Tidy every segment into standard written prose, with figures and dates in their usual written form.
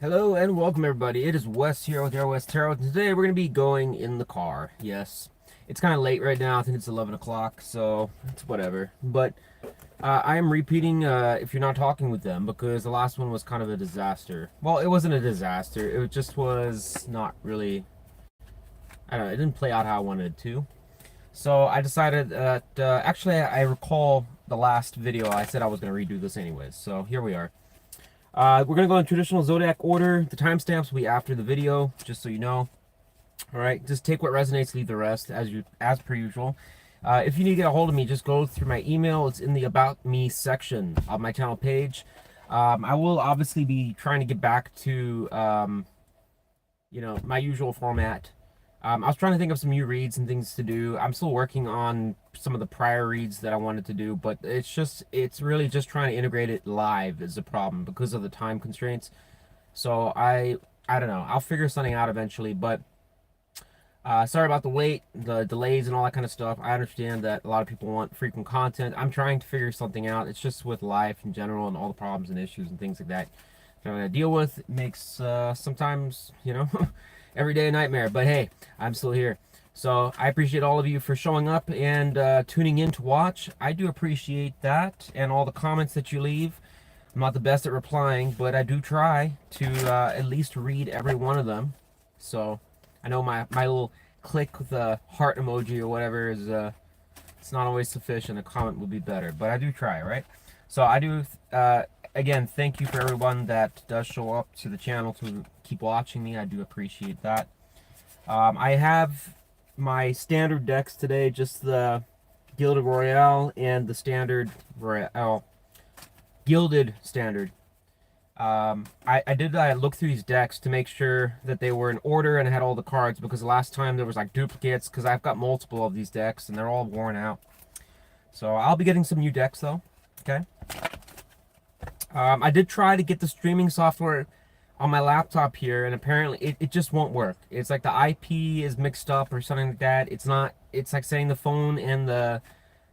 Hello and welcome everybody. It is Wes here with West Tarot. Today we're going to be going in the car. Yes, it's kind of late right now. I think it's 11 o'clock, so it's whatever. But I am repeating if you're not talking with them because the last one was kind of a disaster. Well, it wasn't a disaster. It just was not really, I don't know, it didn't play out how I wanted it to. So I decided that, actually I recall the last video I said I was going to redo this anyways. So here we are. We're going to go in traditional zodiac order. The timestamps will be after the video, just so you know. Alright, just take what resonates, leave the rest, as per usual. If you need to get a hold of me, just go through my email. It's in the About Me section of my channel page. I will obviously be trying to get back to, my usual format. I was trying to think of some new reads and things to do. I'm still working on some of the prior reads that I wanted to do, but it's really just trying to integrate it live is the problem because of the time constraints. So I don't know. I'll figure something out eventually, but sorry about the wait, the delays and all that kind of stuff. I understand that a lot of people want frequent content. I'm trying to figure something out. It's just with life in general and all the problems and issues and things like that I'm going to deal with. It makes sometimes, every day a nightmare, but hey, I'm still here. So I appreciate all of you for showing up and tuning in to watch. I do appreciate that and all the comments that you leave. I'm not the best at replying, but I do try to at least read every one of them. So I know my little click with the heart emoji or whatever is it's not always sufficient. A comment would be better, but I do try, right? So I do again, thank you for everyone that does show up to the channel to keep watching me. I do appreciate that. I have my standard decks today, just the Gilded Royale and the Standard Royale. Gilded Standard. I did look through these decks to make sure that they were in order and I had all the cards, because the last time there was like duplicates, because I've got multiple of these decks and they're all worn out. So I'll be getting some new decks though. Okay. I did try to get the streaming software on my laptop here, and apparently it just won't work. It's like the IP is mixed up or something like that. It's not, it's like saying the phone and the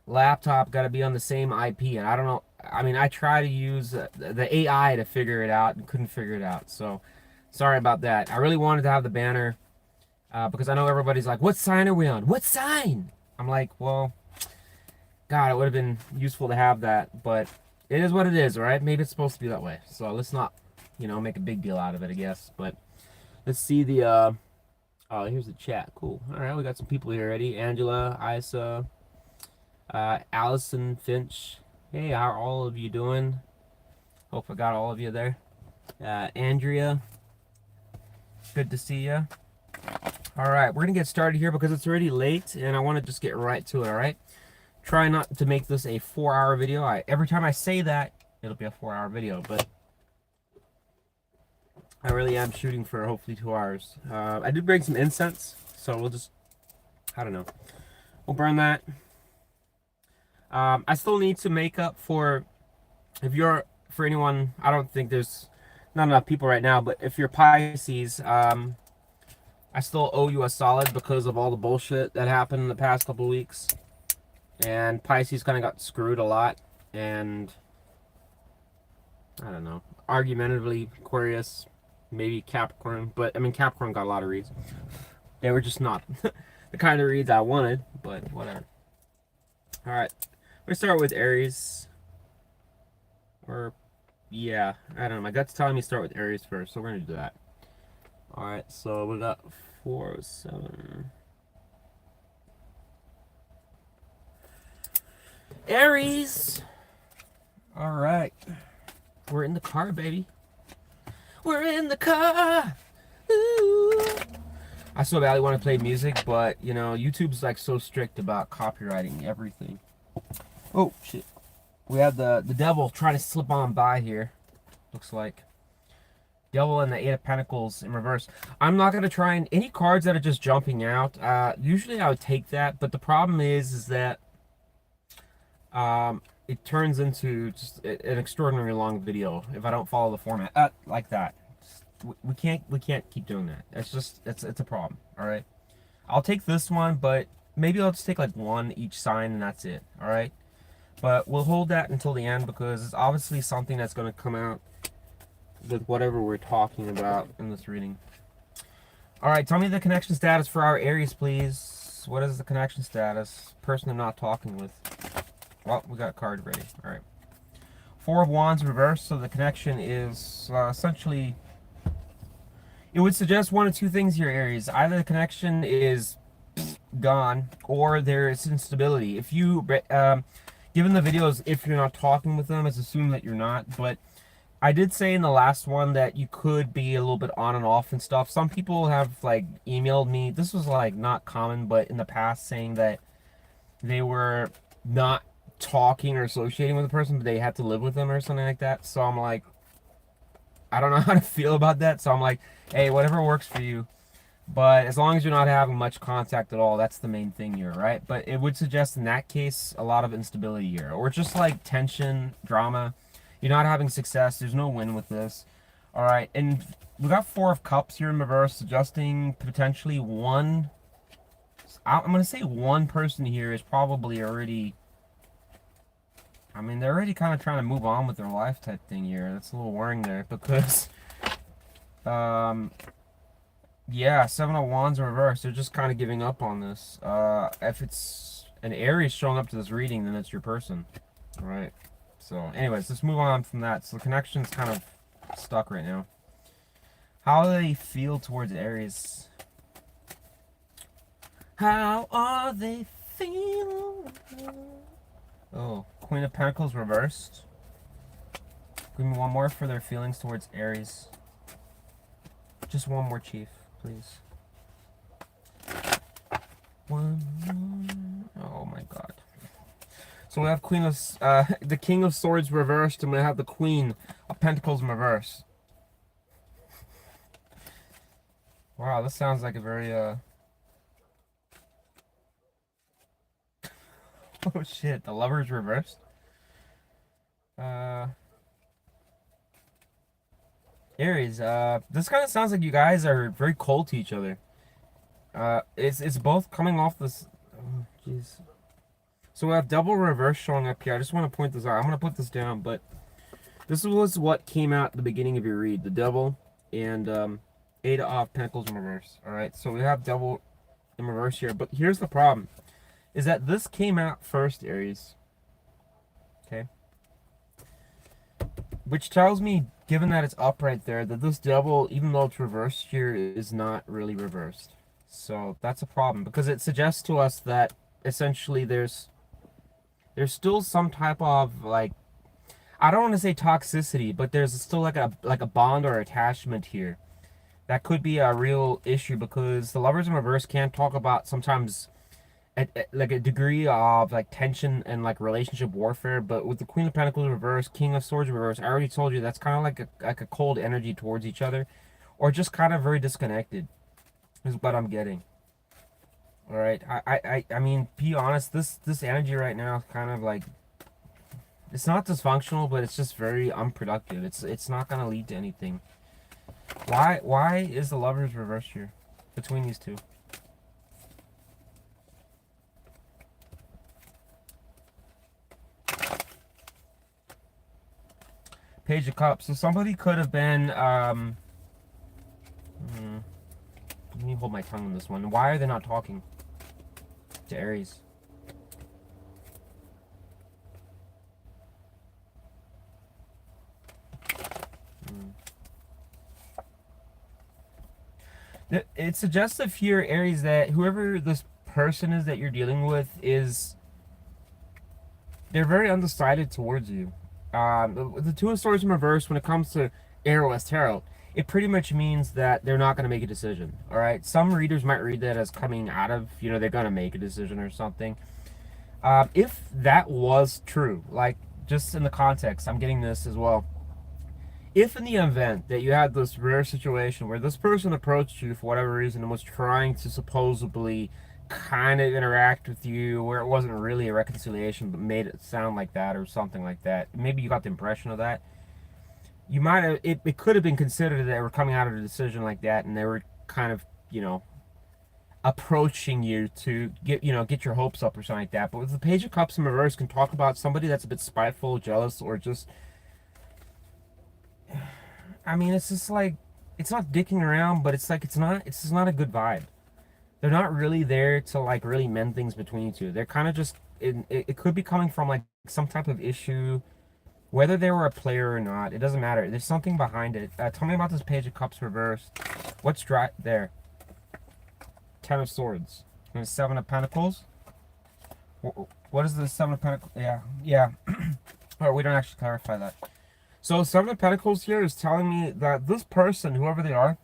laptop got to be on the same IP, and I don't know. I mean, I try to use the AI to figure it out and couldn't figure it out. So sorry about that. I really wanted to have the banner because I know everybody's like, what sign are we on? What sign? I'm like, well, God, it would have been useful to have that, but it is what it is, right? Maybe it's supposed to be that way. So let's not, make a big deal out of it, I guess. But let's see the, oh, here's the chat. Cool. All right, we got some people here already. Angela, Isa, Allison, Finch. Hey, how are all of you doing? Hope I got all of you there. Andrea, good to see you. All right, we're going to get started here because it's already late, and I want to just get right to it, all right? Try not to make this a 4-hour video. Every time I say that, it'll be a 4-hour video, but I really am shooting for hopefully 2 hours. I did bring some incense, so we'll just, I don't know. We'll burn that. I still need some makeup for anyone, I don't think there's not enough people right now, but if you're Pisces, I still owe you a solid because of all the bullshit that happened in the past couple of weeks. And Pisces kind of got screwed a lot, and I don't know, argumentatively Aquarius, maybe Capricorn, but I mean Capricorn got a lot of reads. They were just not the kind of reads I wanted, but whatever. All right, let's start with Aries. Or yeah, I don't know. My gut's telling me to start with Aries first, so we're gonna do that. All right, so we got 407. Aries. All right, we're in the car, baby. We're in the car. Ooh. I so badly want to play music, but YouTube's like so strict about copywriting everything. Oh shit, we have the devil trying to slip on by here. Looks like devil and the 8 of Pentacles in reverse. I'm not gonna try and any cards that are just jumping out. Usually I would take that, but the problem is that it turns into just an extraordinarily long video if I don't follow the format like that. We can't keep doing that. It's a problem. All right, I'll take this one, but maybe I'll just take like one each sign and that's it. All right, but we'll hold that until the end because it's obviously something that's going to come out with whatever we're talking about in this reading. All right, tell me the connection status for our Aries, please. What is the connection status? Person I'm not talking with. Well, we got a card ready. All right. Four of Wands reversed, so the connection is essentially... It would suggest one of two things here, Aries. Either the connection is gone, or there is instability. If you, given the videos, if you're not talking with them, it's assumed that you're not. But I did say in the last one that you could be a little bit on and off and stuff. Some people have like emailed me. This was like not common, but in the past, saying that they were not talking or associating with the person, but they had to live with them or something like that. So I'm like, I don't know how to feel about that. So I'm like, hey, whatever works for you. But as long as you're not having much contact at all, that's the main thing here, right? But it would suggest in that case a lot of instability here, or just like tension, drama. You're not having success. There's no win with this. All right, and we got Four of Cups here in reverse, suggesting potentially one. I'm going to say one person here is probably already... I mean, they're already kind of trying to move on with their life type thing here. That's a little worrying there because... yeah, Seven of Wands in reverse. They're just kind of giving up on this. If it's an Aries showing up to this reading, then it's your person. All right. So, anyways, let's move on from that. So the connection's kind of stuck right now. How do they feel towards Aries? How are they feeling? Oh, Queen of Pentacles reversed. Give me one more for their feelings towards Aries. Just one more, Chief, please. One more. Oh my God. So we have Queen of the King of Swords reversed, and we have the Queen of Pentacles in reverse. Wow, this sounds like a very oh shit, the Lovers reversed. Aries, this kind of sounds like you guys are very cold to each other. It's both coming off this. Oh, jeez. So we have double reverse showing up here. I just want to point this out. I'm going to put this down, but this was what came out at the beginning of your read. The double and Eight of Pentacles in reverse. Alright, so we have double in reverse here. But here's the problem. Is that this came out first, Aries. Okay. Which tells me, given that it's up right there, that this double, even though it's reversed here, is not really reversed. So that's a problem. Because it suggests to us that essentially there's still some type of, like, I don't want to say toxicity, but there's still like a bond or attachment here. That could be a real issue because the Lovers in reverse can talk about sometimes like a degree of like tension and like relationship warfare, but with the Queen of Pentacles in reverse, King of Swords in reverse, I already told you that's kind of like a cold energy towards each other, or just kind of very disconnected, is what I'm getting. All right, I mean, be honest, this energy right now is kind of like, it's not dysfunctional, but it's just very unproductive. It's not gonna lead to anything. Why is the Lovers reversed here between these two? Page of Cups. So somebody could have been let me hold my tongue on this one. Why are they not talking to Aries? It suggests if you're Aries that whoever this person is that you're dealing with they're very undecided towards you. The Two of Swords in reverse, when it comes to Aries Tarot, it pretty much means that they're not going to make a decision. All right, some readers might read that as coming out of, they're going to make a decision or something. If that was true, like just in the context, I'm getting this as well. If in the event that you had this rare situation where this person approached you for whatever reason and was trying to supposedly kind of interact with you where it wasn't really a reconciliation but made it sound like that or something like that, maybe you got the impression of that, you might have, it could have been considered that they were coming out of a decision like that and they were kind of, approaching you to get your hopes up or something like that. But with the Page of Cups in reverse can talk about somebody that's a bit spiteful, jealous, or just, I mean, it's just like, it's not dicking around, but it's like, it's just not a good vibe. They're not really there to like really mend things between you two. They're kind of just, it could be coming from like some type of issue, whether they were a player or not. It doesn't matter. There's something behind it. Tell me about this Page of Cups reversed. What's there? Ten of Swords. And Seven of Pentacles. What is the Seven of Pentacles? Yeah, yeah. Oh, we don't actually clarify that. So Seven of Pentacles here is telling me that this person, whoever they are,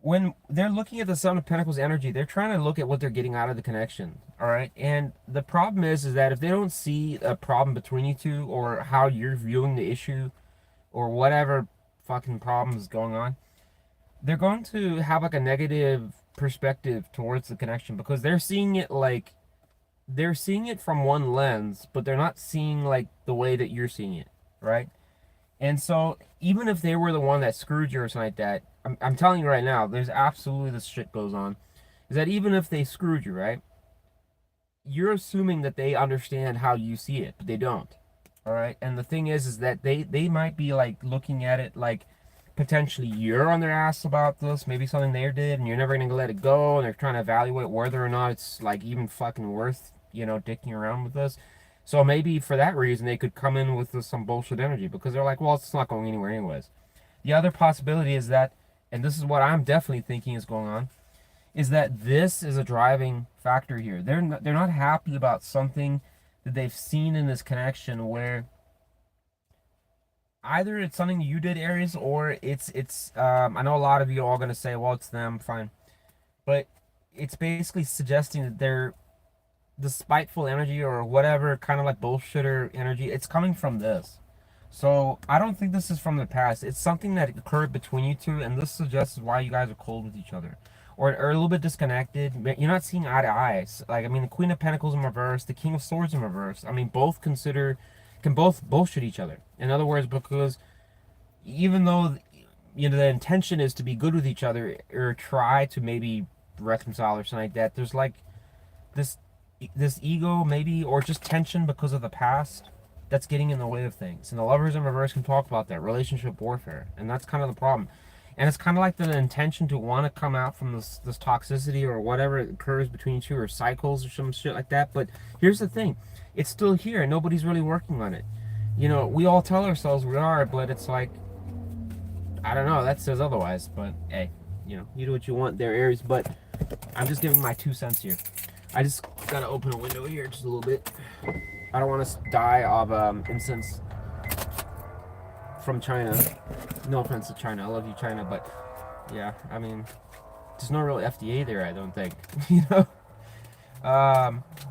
when they're looking at the Seven of Pentacles energy, they're trying to look at what they're getting out of the connection. All right. And the problem is that if they don't see a problem between you two, or how you're viewing the issue, or whatever fucking problem is going on, they're going to have like a negative perspective towards the connection, because they're seeing it like, they're seeing it from one lens, but they're not seeing like the way that you're seeing it, right? And so even if they were the one that screwed you or something like that, I'm telling you right now, there's absolutely this shit goes on, is that even if they screwed you, right, you're assuming that they understand how you see it, but they don't. All right. And the thing is that they might be like looking at it like potentially you're on their ass about this, maybe something they did, and you're never gonna let it go, and they're trying to evaluate whether or not it's like even fucking worth, dicking around with this. So maybe for that reason they could come in with some bullshit energy, because they're like, well, it's not going anywhere anyways. The other possibility is that, and this is what I'm definitely thinking is going on, is that this is a driving factor here. They're not happy about something that they've seen in this connection, where either it's something you did, Aries, or it's I know a lot of you are all gonna say, well, it's them, fine, but it's basically suggesting that they're the spiteful energy, or whatever kind of like bullshitter energy, it's coming from this. So I don't think this is from the past. It's something that occurred between you two, and this suggests why you guys are cold with each other, or a little bit disconnected. You're not seeing eye to eye. Like, I mean, the Queen of Pentacles in reverse, the King of Swords in reverse. I mean, can both bullshit each other. In other words, because even though the intention is to be good with each other, or try to maybe reconcile or something like that, there's like this ego maybe, or just tension because of the past, that's getting in the way of things. And the Lovers in reverse can talk about that relationship warfare, and that's kind of the problem. And it's kind of like the intention to want to come out from this toxicity, or whatever occurs between you two, or cycles or some shit like that. But here's the thing, it's still here and nobody's really working on it. We all tell ourselves we are, but it's like, I don't know, that says otherwise. But hey, you do what you want there, Aries. But I'm just giving my 2 cents here. I just gotta open a window here just a little bit. I don't want to die of incense from China. No offense to China, I love you, China, but yeah, I mean, there's no real FDA there, I don't think.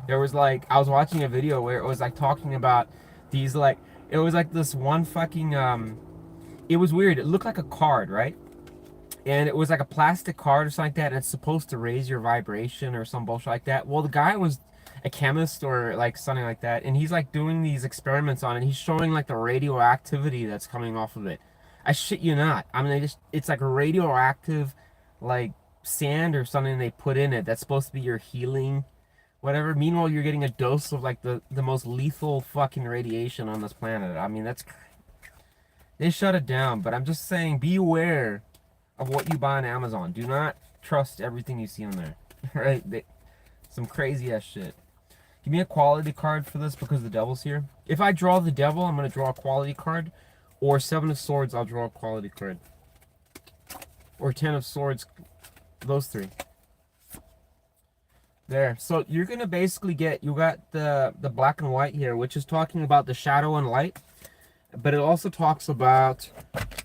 There was like, I was watching a video where it was like talking about these, like, it was like this one fucking it was weird. It looked like a card, right? And it was like a plastic card or something like that, and it's supposed to raise your vibration or some bullshit like that. Well, the guy was a chemist or like something like that, and he's like doing these experiments on it. He's showing like the radioactivity that's coming off of it. I shit you not. I mean, it's like a radioactive, like sand or something they put in it that's supposed to be your healing, whatever. Meanwhile, you're getting a dose of like the most lethal fucking radiation on this planet. I mean, they shut it down, but I'm just saying, beware of what you buy on Amazon. Do not trust everything you see on there. Right? Some crazy ass shit. Give me a quality card for this, because the devil's here. If I draw the devil, I'm going to draw a quality card. Or Seven of Swords, I'll draw a quality card. Or Ten of Swords. Those three. There. So you're going to basically you got the black and white here, which is talking about the shadow and light. But it also talks about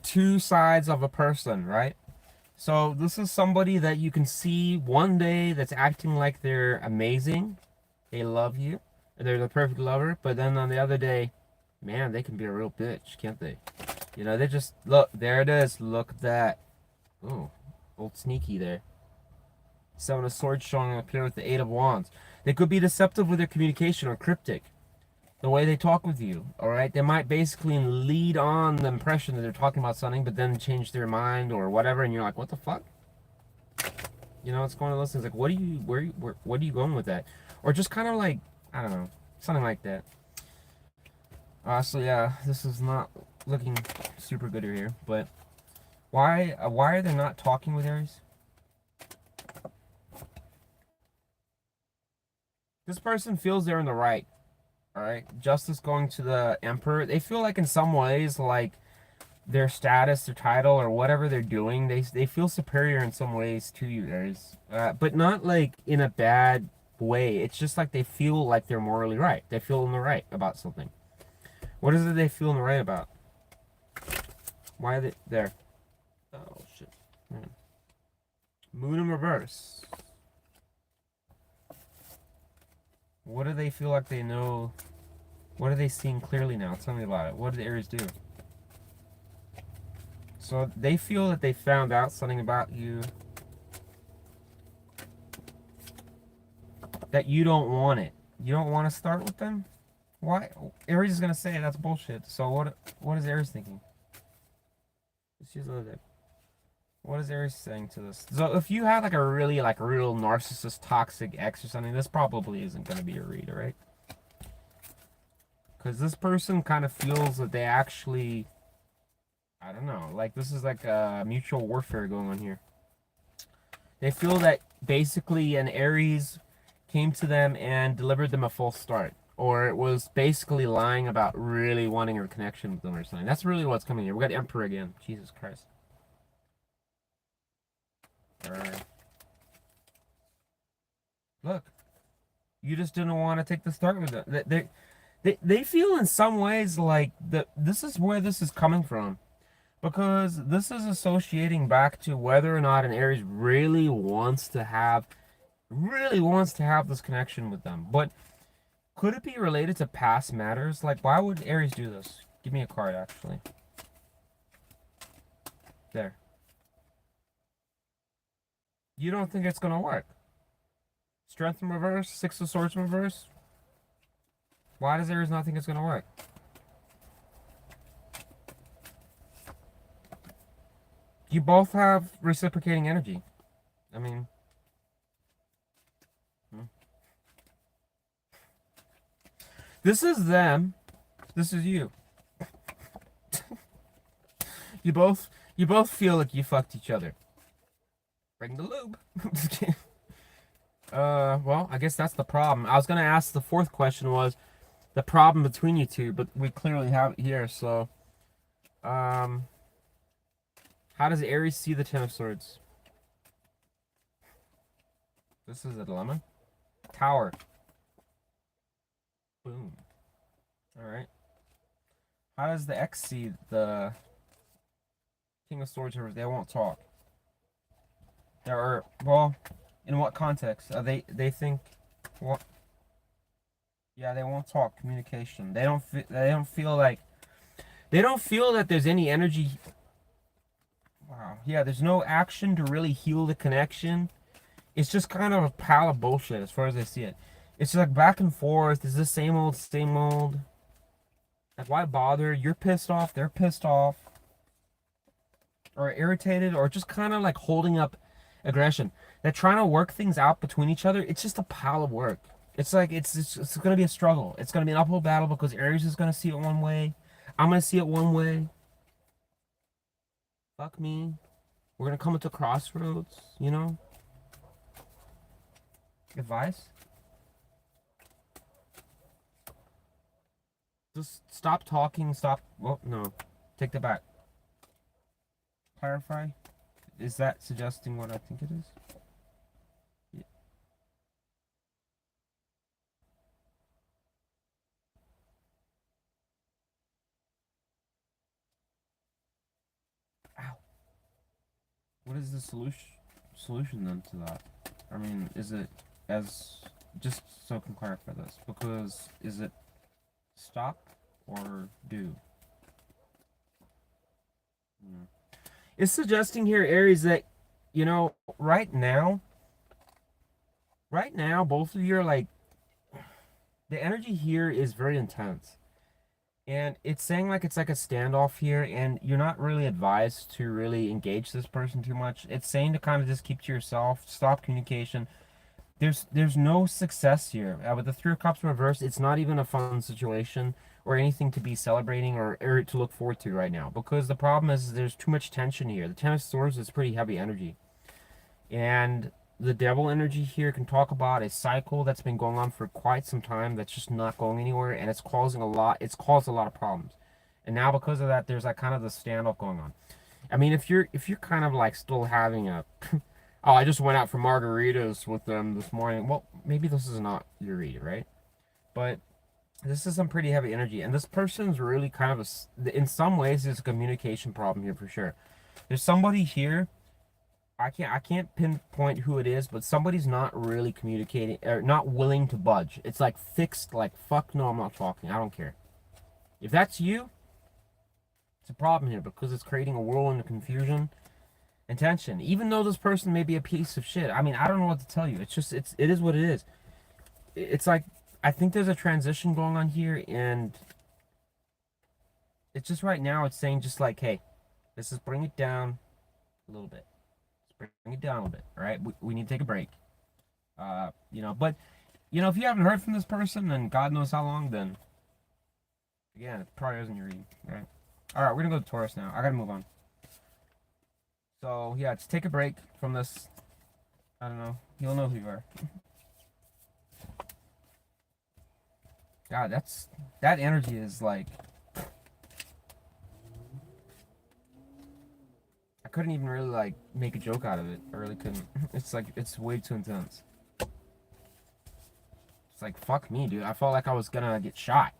two sides of a person, right? So this is somebody that you can see one day that's acting like they're amazing. They love you. They're the perfect lover. But then on the other day, man, they can be a real bitch, can't they? They just, look, there it is. Look at that. Oh, old sneaky there. Seven of Swords showing up here with the Eight of Wands. They could be deceptive with their communication, or cryptic. The way they talk with you, all right? They might basically lead on the impression that they're talking about something, but then change their mind or whatever, and you're like, what the fuck? It's going to those things like, what are you going with that? Or just kind of like, I don't know, something like that. So yeah, this is not looking super good here, but Why are they not talking with Aries? This person feels they're in the right. All right, justice going to the Emperor. They feel like in some ways, like their status, their title, or whatever they're doing, they feel superior in some ways to you guys, but not like in a bad way. It's just like they feel like they're morally right. They feel in the right about something. What is it they feel in the right about? Why are they there? Oh shit. Man. Moon in reverse. What do they feel like they know? What are they seeing clearly now? Tell me about it. What did the Aries do? So they feel that they found out something about you that you don't want it. You don't want to start with them? Why? Aries is gonna say that's bullshit. So what is Aries thinking? She's a little bit. What is Aries saying to this? So if you have like a really like real narcissist toxic ex or something, this probably isn't gonna be a reader, right? Because this person kind of feels that they actually, I don't know, like this is like a mutual warfare going on here. They feel that basically an Aries came to them and delivered them a false start. Or it was basically lying about really wanting a connection with them or something. That's really what's coming here. We got Emperor again. Jesus Christ. Alright. Look. You just didn't want to take the start with them. They feel in some ways like this is where this is coming from. Because this is associating back to whether or not an Aries really wants to have this connection with them. But could it be related to past matters? Like, why would Aries do this? Give me a card, actually. There. You don't think it's gonna work? Strength in reverse, Six of Swords in reverse. Why does Aries not think it's gonna work? You both have reciprocating energy. I mean, this is them. This is you. You both feel like you fucked each other. Bring the lube. Just kidding. Well, I guess that's the problem. I was gonna ask the fourth question was the problem between you two, but we clearly have it here. So, how does Aries see the Ten of Swords? This is a dilemma. Tower. Boom. All right. How does the X see the King of Swords? They won't talk. There are, well, in what context? They think what? Yeah, they won't talk. Communication. They don't feel like they don't feel that there's any energy. Wow. Yeah, there's no action to really heal the connection. It's just kind of a pile of bullshit as far as I see it. It's just like back and forth. Is the same old, same old. Like, why bother? You're pissed off. They're pissed off. Or irritated. Or just kind of like holding up aggression. They're trying to work things out between each other. It's just a pile of work. It's like, it's going to be a struggle. It's going to be an uphill battle because Aries is going to see it one way. I'm going to see it one way. Fuck me. We're going to come to crossroads, you know? Advice? Just stop talking, stop. Well, no. Take that back. Clarify? Is that suggesting what I think it is? Yeah. Ow. What is the solution then to that? I mean, is it as just so I can clarify this? Because is it stop or do? Hmm. It's suggesting here, Aries, that, you know, right now, both of you are like, the energy here is very intense. And it's saying like it's like a standoff here, and you're not really advised to really engage this person too much. It's saying to kind of just keep to yourself, stop communication. There's no success here. With the Three of Cups reversed, it's not even a fun situation. or anything to be celebrating or to look forward to right now. Because the problem is there's too much tension here. The Ten of Swords is pretty heavy energy. And the devil energy here can talk about a cycle that's been going on for quite some time that's just not going anywhere, and it's causing a lot, it's caused a lot of problems. And now because of that, there's like kind of the standoff going on. I mean, if you're kind of like still having a oh, I just went out for margaritas with them this morning. Well, maybe this is not your read, right? But this is some pretty heavy energy, and this person's really kind of in some ways, there's a communication problem here for sure. There's somebody here. I can't pinpoint who it is, but somebody's not really communicating or not willing to budge. It's like fixed, like fuck no, I'm not talking. I don't care. If that's you, it's a problem here because it's creating a whirlwind of confusion and tension. Even though this person may be a piece of shit. I mean, I don't know what to tell you. It's just it is what it is. It's like I think there's a transition going on here, and it's just right now it's saying just like, hey, let's just bring it down a little bit. Bring it down a little bit, all right? We need to take a break. But if you haven't heard from this person and God knows how long, then again, it probably isn't your reading, right? All right, we're gonna go to Taurus now. I gotta move on. So yeah, just take a break from this. I don't know. You'll know who you are. God, that energy is like. I couldn't even really like make a joke out of it. I really couldn't. It's like it's way too intense. It's like fuck me, dude. I felt like I was gonna get shot.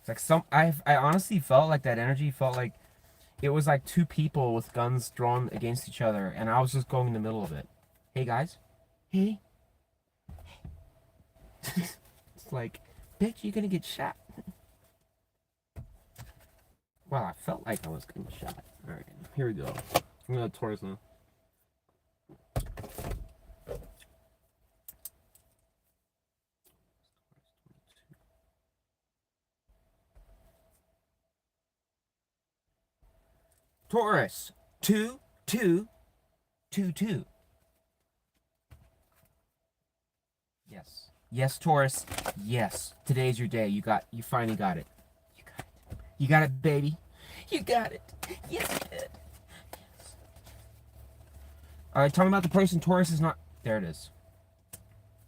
It's like I honestly felt like that energy felt like it was like two people with guns drawn against each other, and I was just going in the middle of it. Hey guys. Hey. It's like, bitch, you're gonna get shot. Well, I felt like I was getting shot. Alright, here we go. I'm gonna Taurus now. Taurus, 2-2-2-2. Yes. Yes, Taurus. Yes. Today's your day. You finally got it. You got it. You got it, baby. You got it. Yes, you did. Yes. Alright, tell me about the person Taurus is not. There it is.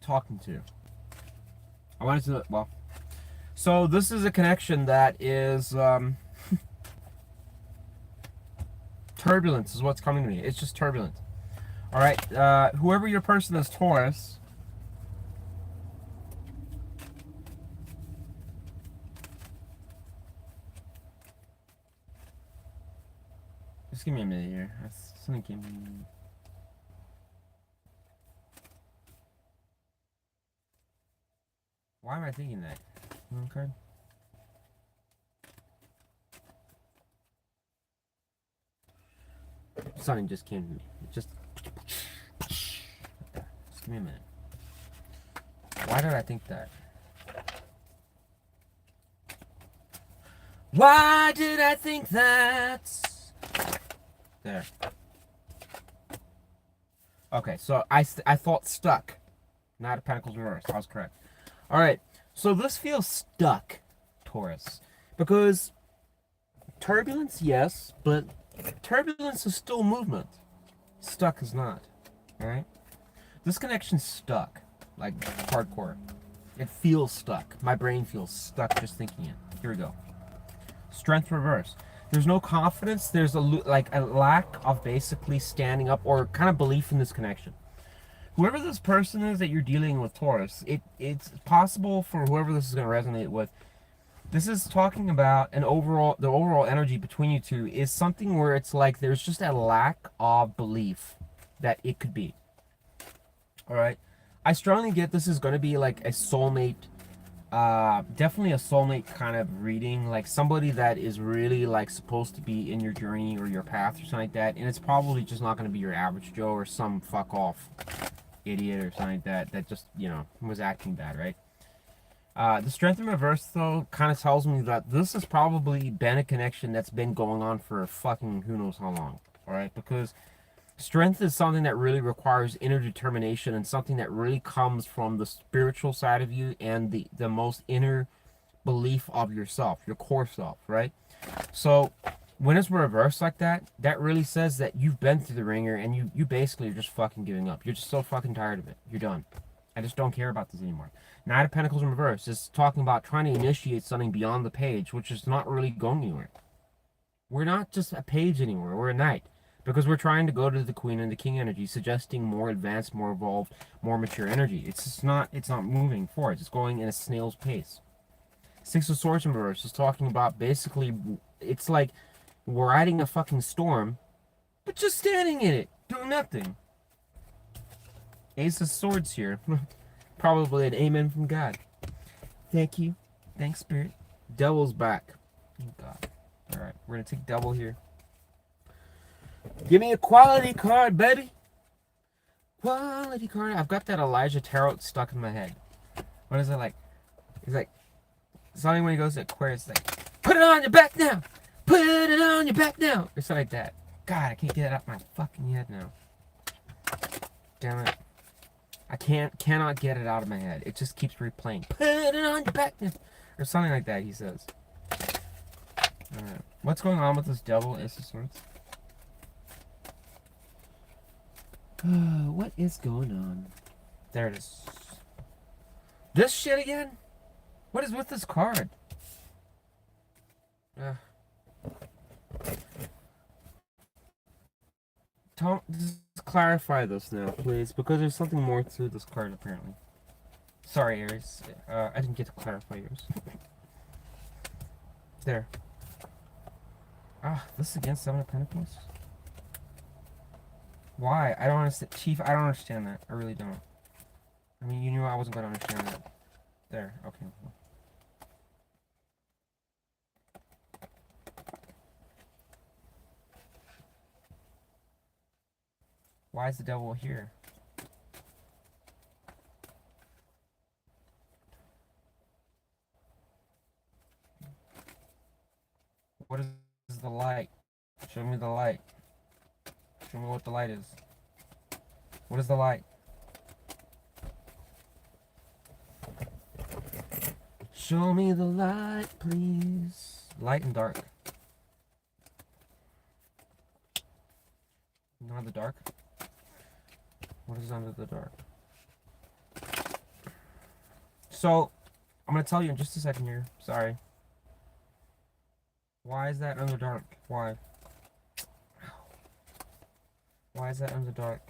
Talking to. I wanted to. Well. So, this is a connection that is. Turbulence is what's coming to me. It's just turbulent. Alright, whoever your person is, Taurus. Just give me a minute here. Something came in. Why am I thinking that? Okay. Something just came to me. Just give me a minute. Why did I think that? Why did I think that? There. Okay, so I thought stuck. Not a Pentacles reverse. I was correct. Alright, so this feels stuck, Taurus. Because turbulence, yes, but turbulence is still movement. Stuck is not. Alright? This connection's stuck. Like, hardcore. It feels stuck. My brain feels stuck just thinking it. Here we go. Strength reverse. There's no confidence. There's a lack of basically standing up or kind of belief in this connection. Whoever this person is that you're dealing with, Taurus, it's possible for whoever this is going to resonate with. This is talking about the overall energy between you two is something where it's like there's just a lack of belief that it could be. All right. I strongly get this is going to be like a soulmate. Definitely a soulmate kind of reading, like somebody that is really like supposed to be in your journey or your path or something like that, and it's probably just not going to be your average Joe or some fuck off idiot or something like that just, was acting bad, right? The strength in reverse though kind of tells me that this has probably been a connection that's been going on for fucking who knows how long, all right? Because Strength is something that really requires inner determination and something that really comes from the spiritual side of you and the most inner belief of yourself, your core self, right? So when it's reversed like that, that really says that you've been through the ringer and you basically are just fucking giving up. You're just so fucking tired of it. You're done. I just don't care about this anymore. Knight of Pentacles in reverse is talking about trying to initiate something beyond the page, which is not really going anywhere. We're not just a page anymore. We're a knight. Because we're trying to go to the Queen and the King energy, suggesting more advanced, more evolved, more mature energy. It's not moving forward. It's going in a snail's pace. Six of Swords in reverse is talking about basically, it's like we're riding a fucking storm, but just standing in it, doing nothing. Ace of Swords here. Probably an amen from God. Thank you. Thanks, Spirit. Devil's back. Thank God. Alright, we're gonna take Devil here. Give me a quality card, baby. Quality card. I've got that Elijah Tarot stuck in my head. What is it like? It's like something when he goes to Aquarius, like, put it on your back now. Put it on your back now. Or something like that. God, I can't get it out my fucking head now. Damn it. I cannot get it out of my head. It just keeps replaying. Put it on your back now. Or something like that, he says. Alright. What's going on with this Devil? Ace of Swords? What is going on? There it is. This shit again? What is with this card? Just clarify this now, please, because there's something more to this card, apparently. Sorry, Aries. I didn't get to clarify yours. There. This is against Seven of Pentacles? Why? I don't understand. Chief, I don't understand that. I really don't. I mean, you knew I wasn't going to understand that. There. Okay. Why is the Devil here? What is the light? Show me the light. Show me what the light is. What is the light? Show me the light, please. Light and dark. Not the dark. What is under the dark? So, I'm going to tell you in just a second here. Sorry. Why is that under dark? Why? Why is that under dark?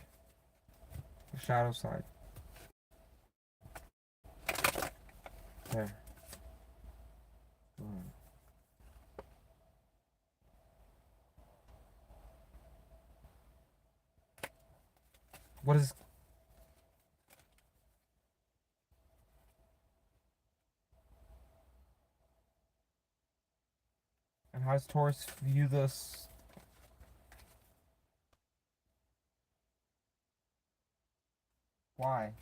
The shadow side. There. What is... And how does Taurus view this? Why?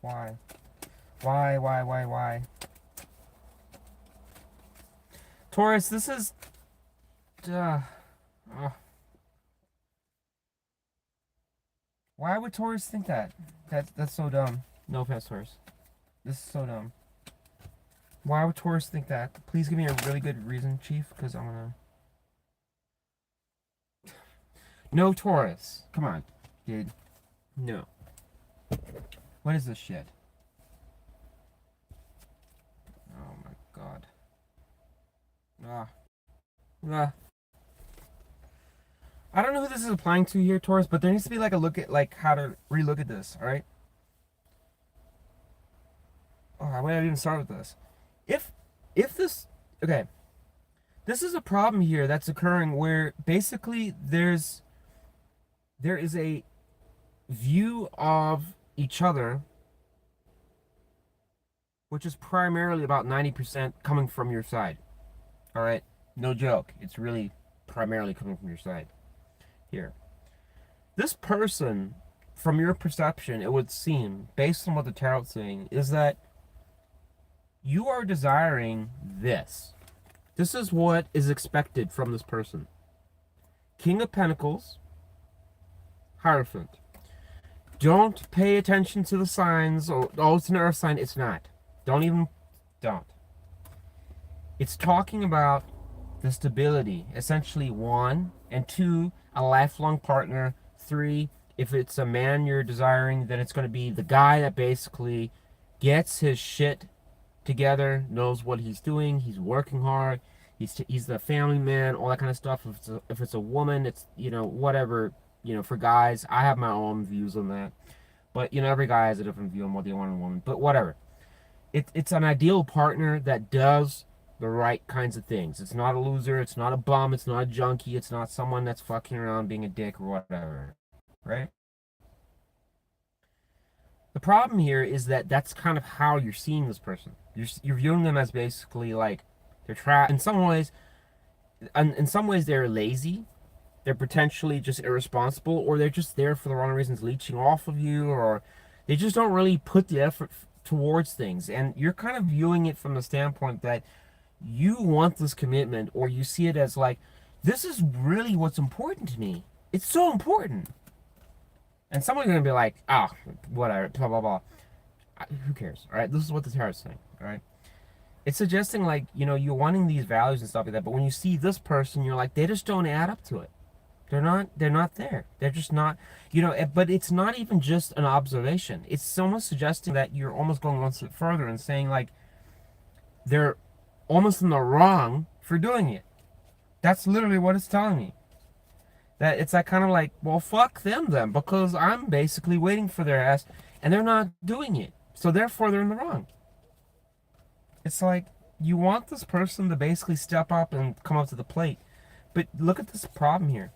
Why? Why? Taurus, this is... Why would Taurus think that? That's so dumb. No offense, Taurus. This is so dumb. Why would Taurus think that? Please give me a really good reason, Chief, because I'm gonna... No, Taurus. Come on, dude. No. What is this shit? Oh my god. I don't know who this is applying to here, Taurus, but there needs to be like a look at like how to relook at this, alright? Oh, I might not even start with this. If this... Okay. This is a problem here that's occurring where basically there is a view of each other which is primarily about 90% coming from your side. Alright? No joke. It's really primarily coming from your side. Here. This person, from your perception, it would seem, based on what the tarot's saying, is that you are desiring this. This is what is expected from this person. King of Pentacles, Hierophant. Don't pay attention to the signs. Oh, it's an earth sign. It's not. Don't. It's talking about the stability. Essentially, one, and two, a lifelong partner. Three, if it's a man you're desiring, then it's going to be the guy that basically gets his shit together, knows what he's doing, he's working hard, he's the family man, all that kind of stuff. If it's a woman, it's, whatever, for guys, I have my own views on that. But, every guy has a different view on what they want in a woman. But whatever. It's an ideal partner that does the right kinds of things. It's not a loser, it's not a bum, it's not a junkie, it's not someone that's fucking around being a dick or whatever. Right? The problem here is that that's kind of how you're seeing this person. You're viewing them as basically like they're trapped. In some ways they're lazy. They're potentially just irresponsible, or they're just there for the wrong reasons, leeching off of you, or they just don't really put the effort towards things. And you're kind of viewing it from the standpoint that you want this commitment, or you see it as like, this is really what's important to me. It's so important. And someone's gonna be like, ah, oh, whatever, blah blah blah. Who cares? All right, this is what the tarot's saying. All right, it's suggesting like, you're wanting these values and stuff like that, but when you see this person, you're like, they just don't add up to it. They're not there. They're just not, but it's not even just an observation. It's almost suggesting that you're almost going one step further and saying like, they're almost in the wrong for doing it. That's literally what it's telling me. That it's like kind of like, well, fuck them then, because I'm basically waiting for their ass and they're not doing it. So therefore they're in the wrong. It's like, you want this person to basically step up and come up to the plate. But look at this problem here.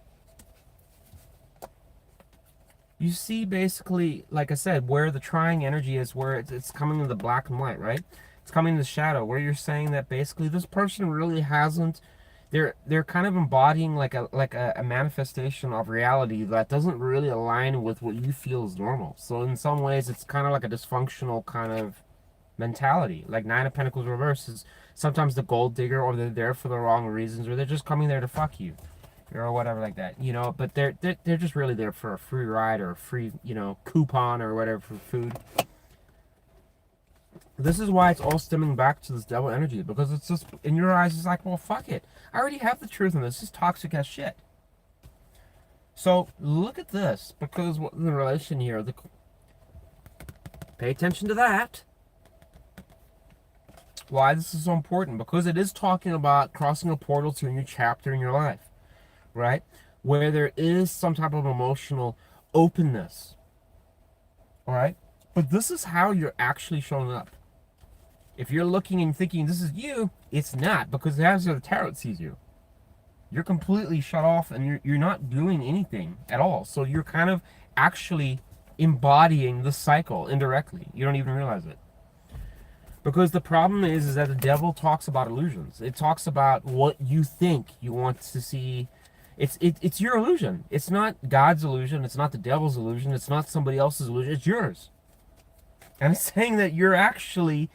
You see basically, like I said, where the trying energy is, where it's coming in the black and white, right? It's coming in the shadow, where you're saying that basically this person really hasn't, they're kind of embodying like a manifestation of reality that doesn't really align with what you feel is normal. So in some ways it's kind of like a dysfunctional kind of mentality. Like Nine of Pentacles reverse is sometimes the gold digger, or they're there for the wrong reasons, or they're just coming there to fuck you, or whatever like that, but they're just really there for a free ride or a free, coupon or whatever for food. This is why it's all stemming back to this devil energy, because it's just, in your eyes, it's like, well, fuck it. I already have the truth in this. This is toxic as shit. So look at this, because what the relation here, pay attention to that. Why this is so important, because it is talking about crossing a portal to a new chapter in your life, right? Where there is some type of emotional openness, all right? But this is how you're actually showing up. If you're looking and thinking this is you, it's not, because that's how the tarot sees you. You're completely shut off, and you're not doing anything at all. So you're kind of actually embodying the cycle indirectly. You don't even realize it. Because the problem is that the devil talks about illusions. It talks about what you think you want to see. It's your illusion. It's not God's illusion. It's not the devil's illusion. It's not somebody else's illusion. It's yours. And it's saying that you're actually,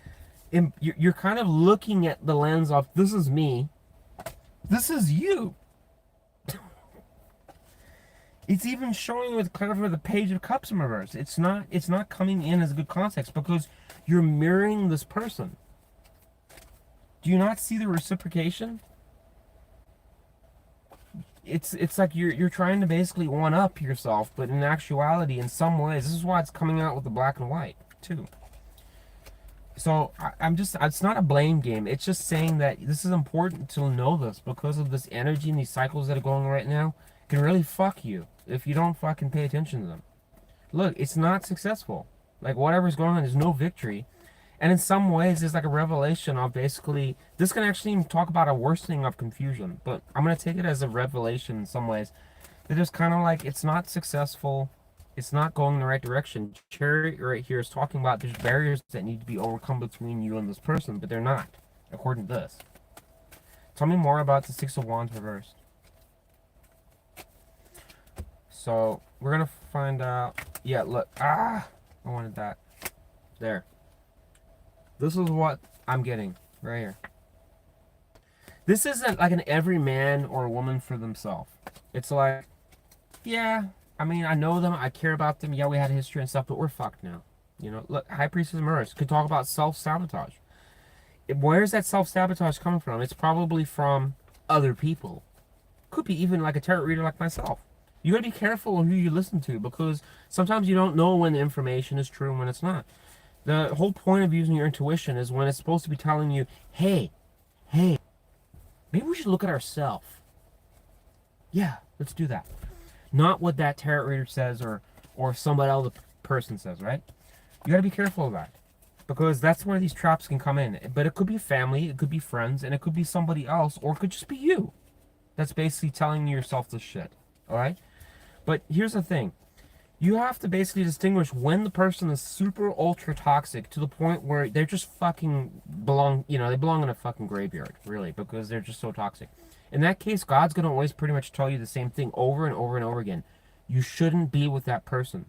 you're kind of looking at the lens of, this is me. This is you. It's even showing with clever the Page of Cups in reverse. It's not coming in as a good context, because you're mirroring this person. Do you not see the reciprocation? It's like you're trying to basically one up yourself, but in actuality, in some ways, this is why it's coming out with the black and white too. So it's not a blame game. It's just saying that this is important to know this, because of this energy and these cycles that are going right now can really fuck you if you don't fucking pay attention to them. Look, it's not successful. Like, whatever's going on, there's no victory. And in some ways, there's like a revelation of basically, this can actually even talk about a worsening of confusion. But I'm going to take it as a revelation in some ways. That it's kind of like, it's not successful. It's not going in the right direction. Cherry right here is talking about there's barriers that need to be overcome between you and this person, but they're not, according to this. Tell me more about the Six of Wands reversed. So, we're going to find out. Yeah, look. I wanted that. There. This is what I'm getting right here. This isn't like an every man or woman for themselves. It's like, yeah, I mean, I know them, I care about them, yeah, we had a history and stuff, but we're fucked now. You know, look, High Priestess Mirrors could talk about self-sabotage. Where's that self-sabotage coming from? It's probably from other people. Could be even like a tarot reader like myself. You gotta be careful who you listen to, because sometimes you don't know when the information is true and when it's not. The whole point of using your intuition is when it's supposed to be telling you, hey, maybe we should look at ourselves. Yeah, let's do that. Not what that tarot reader says or somebody else person says, right? You gotta be careful of that. Because that's where these traps can come in. But it could be family, it could be friends, and it could be somebody else, or it could just be you. That's basically telling yourself this shit. Alright? But here's the thing. You have to basically distinguish when the person is super ultra toxic to the point where they're just fucking belong, you know, they belong in a fucking graveyard, really, because they're just so toxic. In that case, God's going to always pretty much tell you the same thing over and over and over again. You shouldn't be with that person.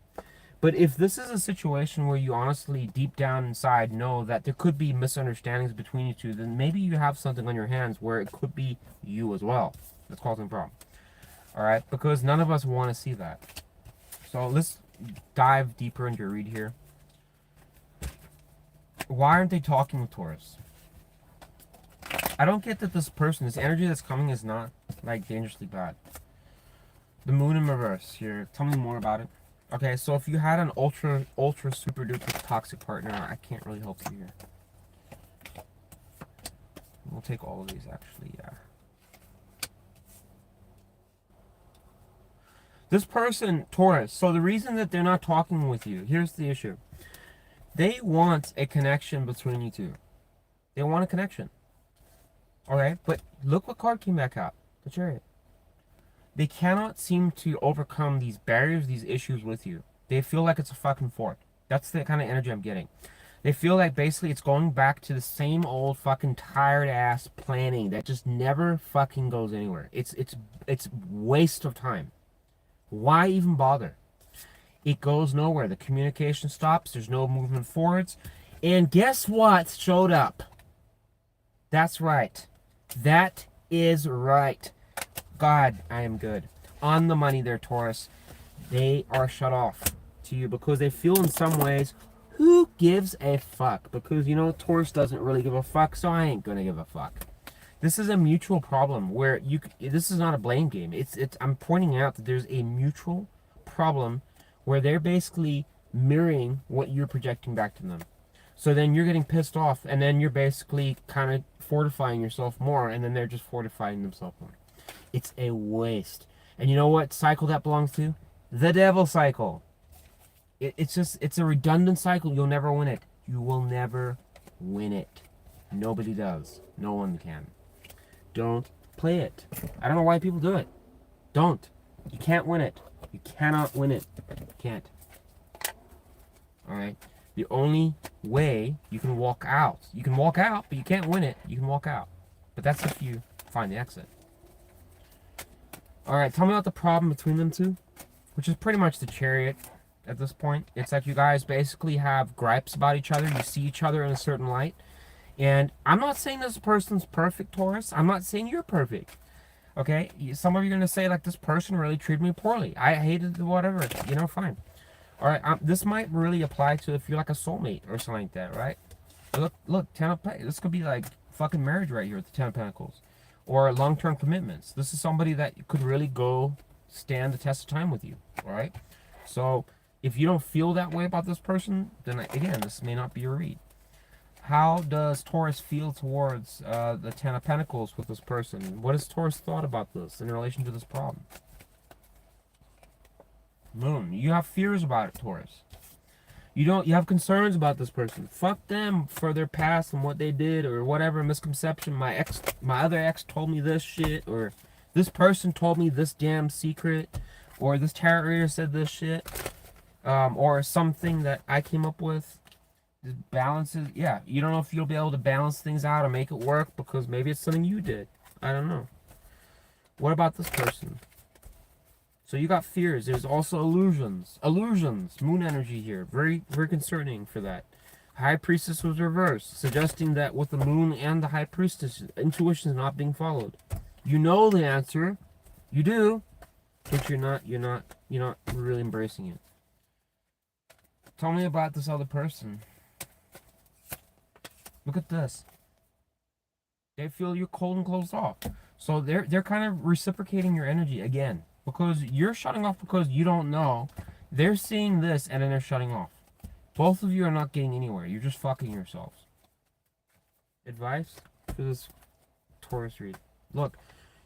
But if this is a situation where you honestly, deep down inside, know that there could be misunderstandings between you two, then maybe you have something on your hands where it could be you as well that's causing a problem. Alright? Because none of us want to see that. So let's dive deeper into your read here. Why aren't they talking with Taurus? I don't get that this person, this energy that's coming is not like dangerously bad. The moon in reverse here. Tell me more about it. Okay, so if you had an ultra super duper toxic partner, I can't really help you here. We'll take all of these actually, yeah. This person, Taurus, so the reason that they're not talking with you, here's the issue. They want a connection between you two. They want a connection. Alright, but look what card came back out. The Chariot. They cannot seem to overcome these barriers, these issues with you. They feel like it's a fucking fort. That's the kind of energy I'm getting. They feel like basically it's going back to the same old fucking tired ass planning that just never fucking goes anywhere. It's waste of time. Why even bother? It goes nowhere. The communication stops. There's no movement forwards. And guess what showed up? That's right. That is right. God, I am good. On the money there, Taurus. They are shut off to you because they feel in some ways, who gives a fuck? Because, you know, Taurus doesn't really give a fuck, so I ain't gonna give a fuck. This is a mutual problem where this is not a blame game. I'm pointing out that there's a mutual problem where they're basically mirroring what you're projecting back to them. So then you're getting pissed off, and then you're basically kind of fortifying yourself more, and then they're just fortifying themselves more. It's a waste. And you know what cycle that belongs to? The devil cycle. It's a redundant cycle. You'll never win it. You will never win it. Nobody does. No one can. Don't play it. I don't know why people do it. Don't. You can't win it. You cannot win it. You can't. Alright? The only way you can walk out. You can walk out, but you can't win it. You can walk out. But that's if you find the exit. Alright, tell me about the problem between them two. Which is pretty much the Chariot at this point. It's like you guys basically have gripes about each other. You see each other in a certain light. And I'm not saying this person's perfect, Taurus. I'm not saying you're perfect. Okay? Some of you are going to say, like, this person really treated me poorly. I hated whatever. You know, fine. Alright, this might really apply to if you're like a soulmate or something like that, right? Look, Ten of Pentacles. This could be like fucking marriage right here with the Ten of Pentacles. Or long-term commitments. This is somebody that could really go stand the test of time with you. Alright? So, if you don't feel that way about this person, then again, this may not be your read. How does Taurus feel towards the Ten of Pentacles with this person? What has Taurus thought about this in relation to this problem? Moon. You have fears about it, Taurus. You have concerns about this person. Fuck them for their past and what they did or whatever misconception. My other ex told me this shit, or this person told me this damn secret, or this tarot reader said this shit, or something that I came up with. Balances, yeah. You don't know if you'll be able to balance things out or make it work because maybe it's something you did. I don't know. What about this person? So you got fears. There's also illusions. Illusions. Moon energy here. Very, very concerning for that. High Priestess was reversed, suggesting that with the Moon and the High Priestess, intuition is not being followed. You know the answer. You do. but you're not really embracing it. Tell me about this other person. Look at this. They feel you're cold and closed off. So they're kind of reciprocating your energy again. Because you're shutting off because you don't know. They're seeing this and then they're shutting off. Both of you are not getting anywhere. You're just fucking yourselves. Advice for this Taurus read. Look,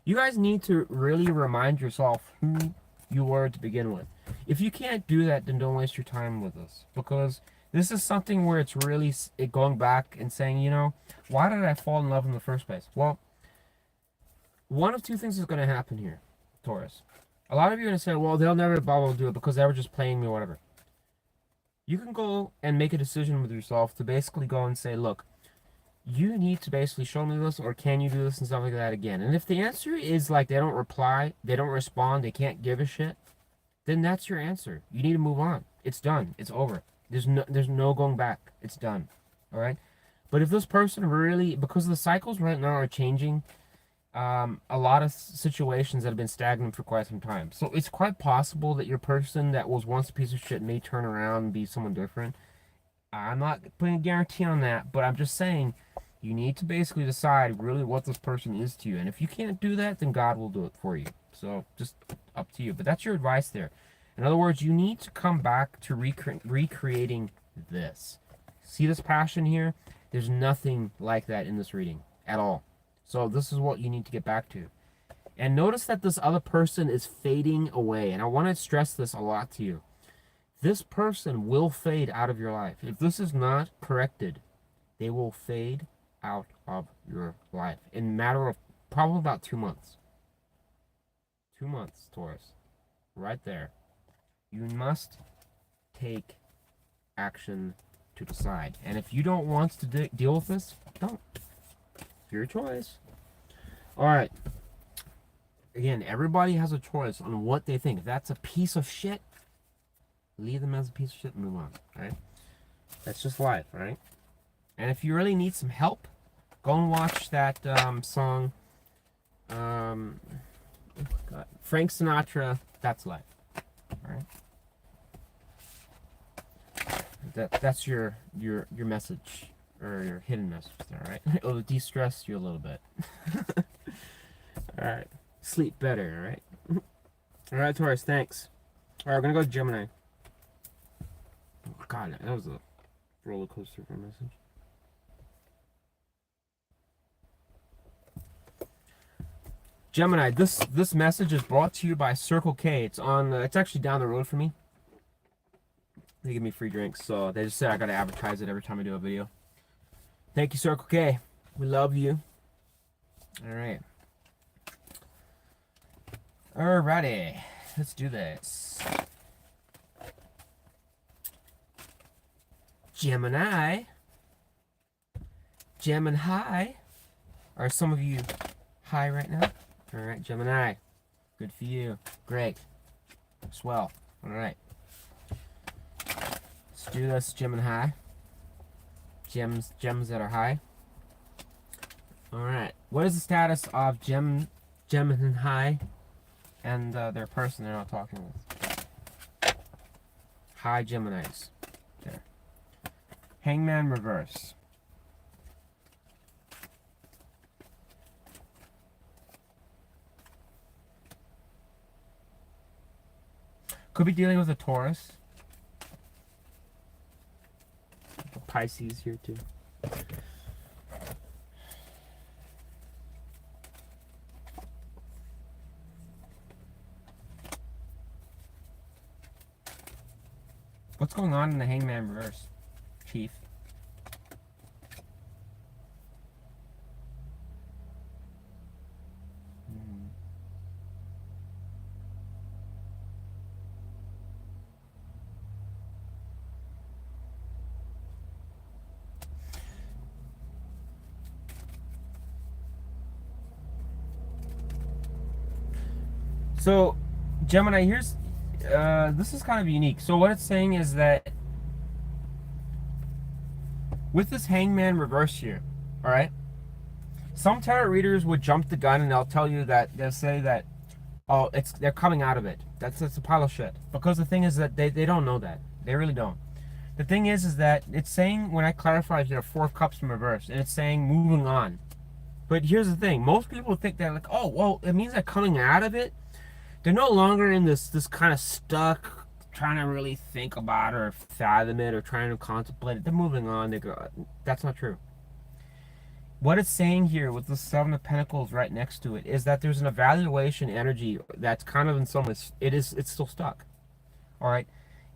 you guys need to really remind yourself who you were to begin with. If you can't do that, then don't waste your time with this. Because this is something where it's really going back and saying, you know, why did I fall in love in the first place? Well, one of two things is going to happen here, Taurus. A lot of you are going to say, well, they'll never blah, blah, do it because they were just playing me or whatever. You can go and make a decision with yourself to basically go and say, look, you need to basically show me this, or can you do this and stuff like that again. And if the answer is like they don't reply, they don't respond, they can't give a shit, then that's your answer. You need to move on. It's done. It's over. There's no going back. It's done. All right? But if this person really, because the cycles right now are changing, a lot of situations that have been stagnant for quite some time. So it's quite possible that your person that was once a piece of shit may turn around and be someone different. I'm not putting a guarantee on that, but I'm just saying you need to basically decide really what this person is to you. And if you can't do that, then God will do it for you. So just up to you. But that's your advice there. In other words, you need to come back to recreating this. See this passion here? There's nothing like that in this reading at all. So this is what you need to get back to. And notice that this other person is fading away. And I want to stress this a lot to you. This person will fade out of your life. If this is not corrected, they will fade out of your life in a matter of probably about 2 months. 2 months, Taurus. Right there. You must take action to decide. And if you don't want to deal with this, don't. Your choice. Alright. Again, everybody has a choice on what they think. If that's a piece of shit, leave them as a piece of shit and move on. Right? That's just life, right? And if you really need some help, go and watch that song. God, Frank Sinatra, That's Life. Alright? That's your message, or your hidden message there, right? It'll de-stress you a little bit. Alright. Sleep better, alright? Alright, Taurus, thanks. Alright, we're gonna go to Gemini. Oh, God, that was a roller coaster of a message. Gemini, this message is brought to you by Circle K. It's on. It's actually down the road for me. They give me free drinks, so they just said I gotta advertise it every time I do a video. Thank you, Circle K. We love you. All right. Alrighty, let's do this. Gemini. Gemini. Are some of you high right now? All right, Gemini. Good for you. Great. Swell. All right. Let's do this, Gemini. Gems that are high. All right. What is the status of Gemini and their person they're not talking with? High Geminis. There. Hangman reverse. Could be dealing with a Taurus. A Pisces here too. What's going on in the Hangman reverse, Chief? So, Gemini, here's this is kind of unique. So what it's saying is that with this Hangman reverse here, all right, some tarot readers would jump the gun and they'll tell you that they'll say that Oh, they're coming out of it. That's a pile of shit. Because the thing is that they don't know that. They really don't. The thing is that it's saying, when I clarified, there are 4 cups in reverse, and it's saying moving on. But here's the thing: most people think they're like, oh, well, it means they're coming out of it. They're no longer in this kind of stuck, trying to really think about it or fathom it or trying to contemplate it. They're moving on. They go, that's not true. What it's saying here with the 7 of Pentacles right next to it is that there's an evaluation energy that's kind of, in some ways, it's still stuck. All right,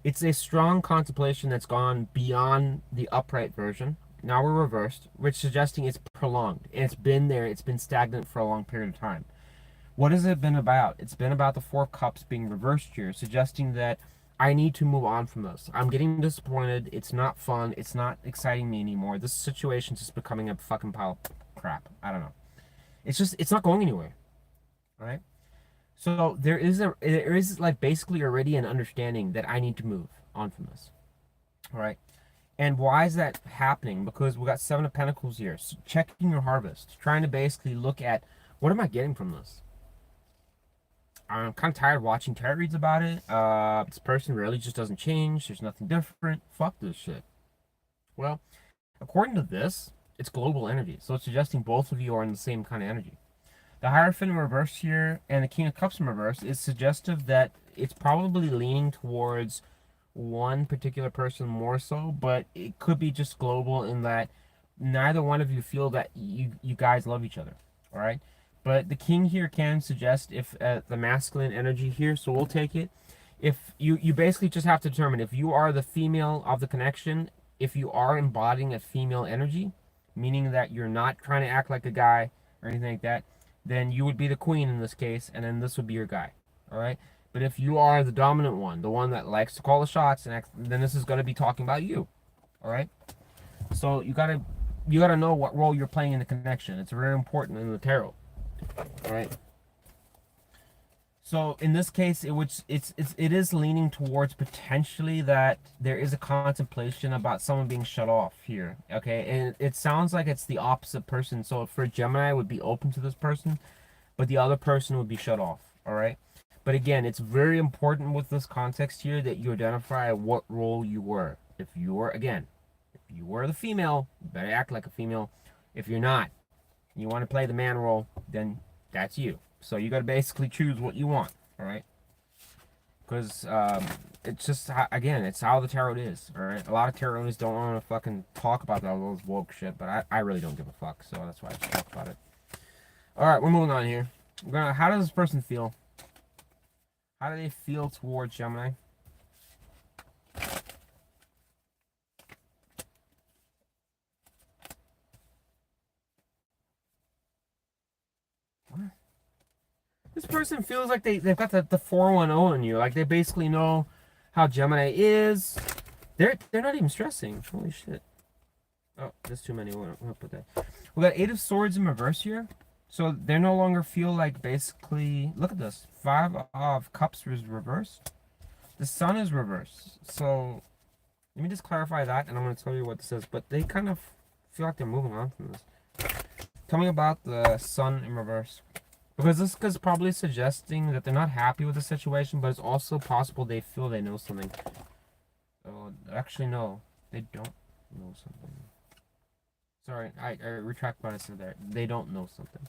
it's a strong contemplation that's gone beyond the upright version. Now we're reversed, which is suggesting it's prolonged, and it's been there, it's been stagnant for a long period of time. What has it been about? It's been about the 4 cups being reversed here, suggesting that I need to move on from this. I'm getting disappointed. It's not fun. It's not exciting me anymore. This situation's just becoming a fucking pile of crap. I don't know. It's not going anywhere. All right. So there is like basically already an understanding that I need to move on from this. All right. And why is that happening? Because we got 7 of Pentacles here. So checking your harvest, trying to basically look at, what am I getting from this? I'm kind of tired of watching tarot reads about it. This person really just doesn't change. There's nothing different. Fuck this shit. Well, according to this, it's global energy. So it's suggesting both of you are in the same kind of energy. The Hierophant in reverse here and the King of Cups in reverse is suggestive that it's probably leaning towards one particular person more so, but it could be just global in that neither one of you feel that you guys love each other. All right. But the king here can suggest if the masculine energy here, so we'll take it. If you basically just have to determine if you are the female of the connection, if you are embodying a female energy, meaning that you're not trying to act like a guy or anything like that, then you would be the queen in this case, and then this would be your guy. All right. But if you are the dominant one, the one that likes to call the shots, and then this is going to be talking about you. All right. So you gotta know what role you're playing in the connection. It's very important in the tarot. All right. So in this case, it is leaning towards potentially that there is a contemplation about someone being shut off here. Okay, and it sounds like it's the opposite person. So for Gemini, would be open to this person, but the other person would be shut off. All right. But again, it's very important with this context here that you identify what role you were. If you were, again, if you were the female, you better act like a female. If you're not, you want to play the man role, then that's you. So you got to basically choose what you want, all right? Because it's just, again, it's how the tarot is, all right? A lot of tarot don't want to fucking talk about all those woke shit, but I really don't give a fuck, so that's why I just talk about it. All right, we're moving on here. How does this person feel? How do they feel towards Gemini? This person feels like they've got the 410 on you. Like they basically know how Gemini is. They're not even stressing. Holy shit. Oh, there's too many. We'll put that. We got 8 of Swords in reverse here. So they no longer feel like basically, look at this. 5 of Cups is reversed. The Sun is reversed. So let me just clarify that, and I'm going to tell you what this is. But they kind of feel like they're moving on from this. Tell me about the Sun in reverse. Because this is probably suggesting that they're not happy with the situation, but it's also possible they feel they know something. Oh, actually, no. They don't know something. Sorry, I retract what I said there. They don't know something.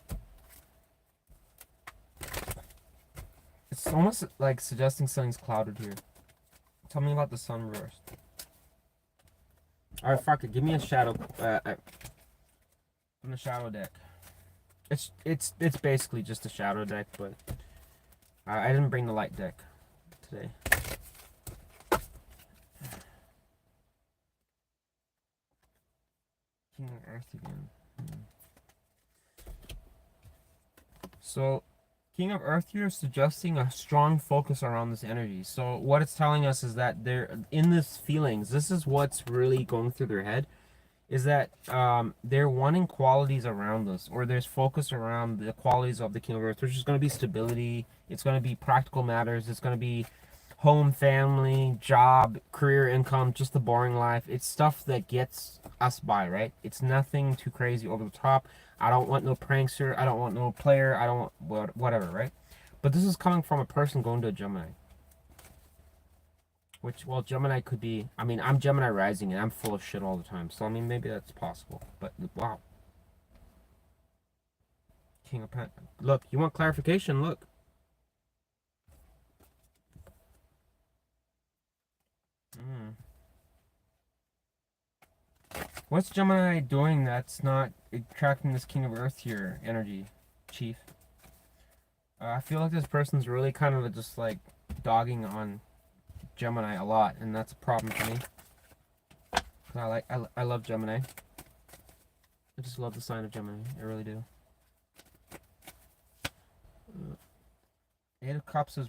It's almost like suggesting something's clouded here. Tell me about the Sun reversed. Alright, fuck it. Give me a shadow. From the shadow deck. It's basically just a shadow deck, but I didn't bring the light deck today. King of Earth again. So, King of Earth here is suggesting a strong focus around this energy. So what it's telling us is that they're in this feelings. This is what's really going through their head. Is that they're wanting qualities around this, or there's focus around the qualities of the King of Earth, which is going to be stability, it's going to be practical matters, it's going to be home, family, job, career, income, just the boring life. It's stuff that gets us by, right? It's nothing too crazy over the top. I don't want no prankster, I don't want no player, I don't want whatever, right? But this is coming from a person going to a Gemini. Which, well, Gemini could be... I mean, I'm Gemini rising and I'm full of shit all the time. So, I mean, maybe that's possible. But, wow. King of Pentacles. Look, you want clarification? Look. What's Gemini doing that's not attracting this King of Earth here energy, Chief? I feel like this person's really kind of just like dogging on Gemini a lot, and that's a problem for me. I love Gemini. I just love the sign of Gemini. I really do. Eight of Cups is...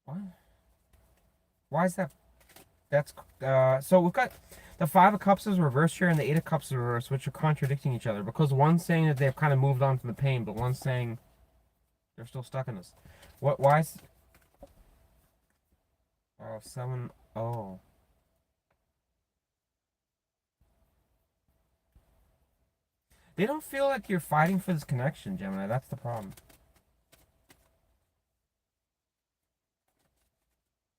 What? Why is that? That's so we've got the Five of Cups is reversed here and the Eight of Cups is reversed, which are contradicting each other because one's saying that they've kind of moved on from the pain, but one's saying they're still stuck in this. What? Why is... Oh, seven. Oh. They don't feel like you're fighting for this connection, Gemini. That's the problem.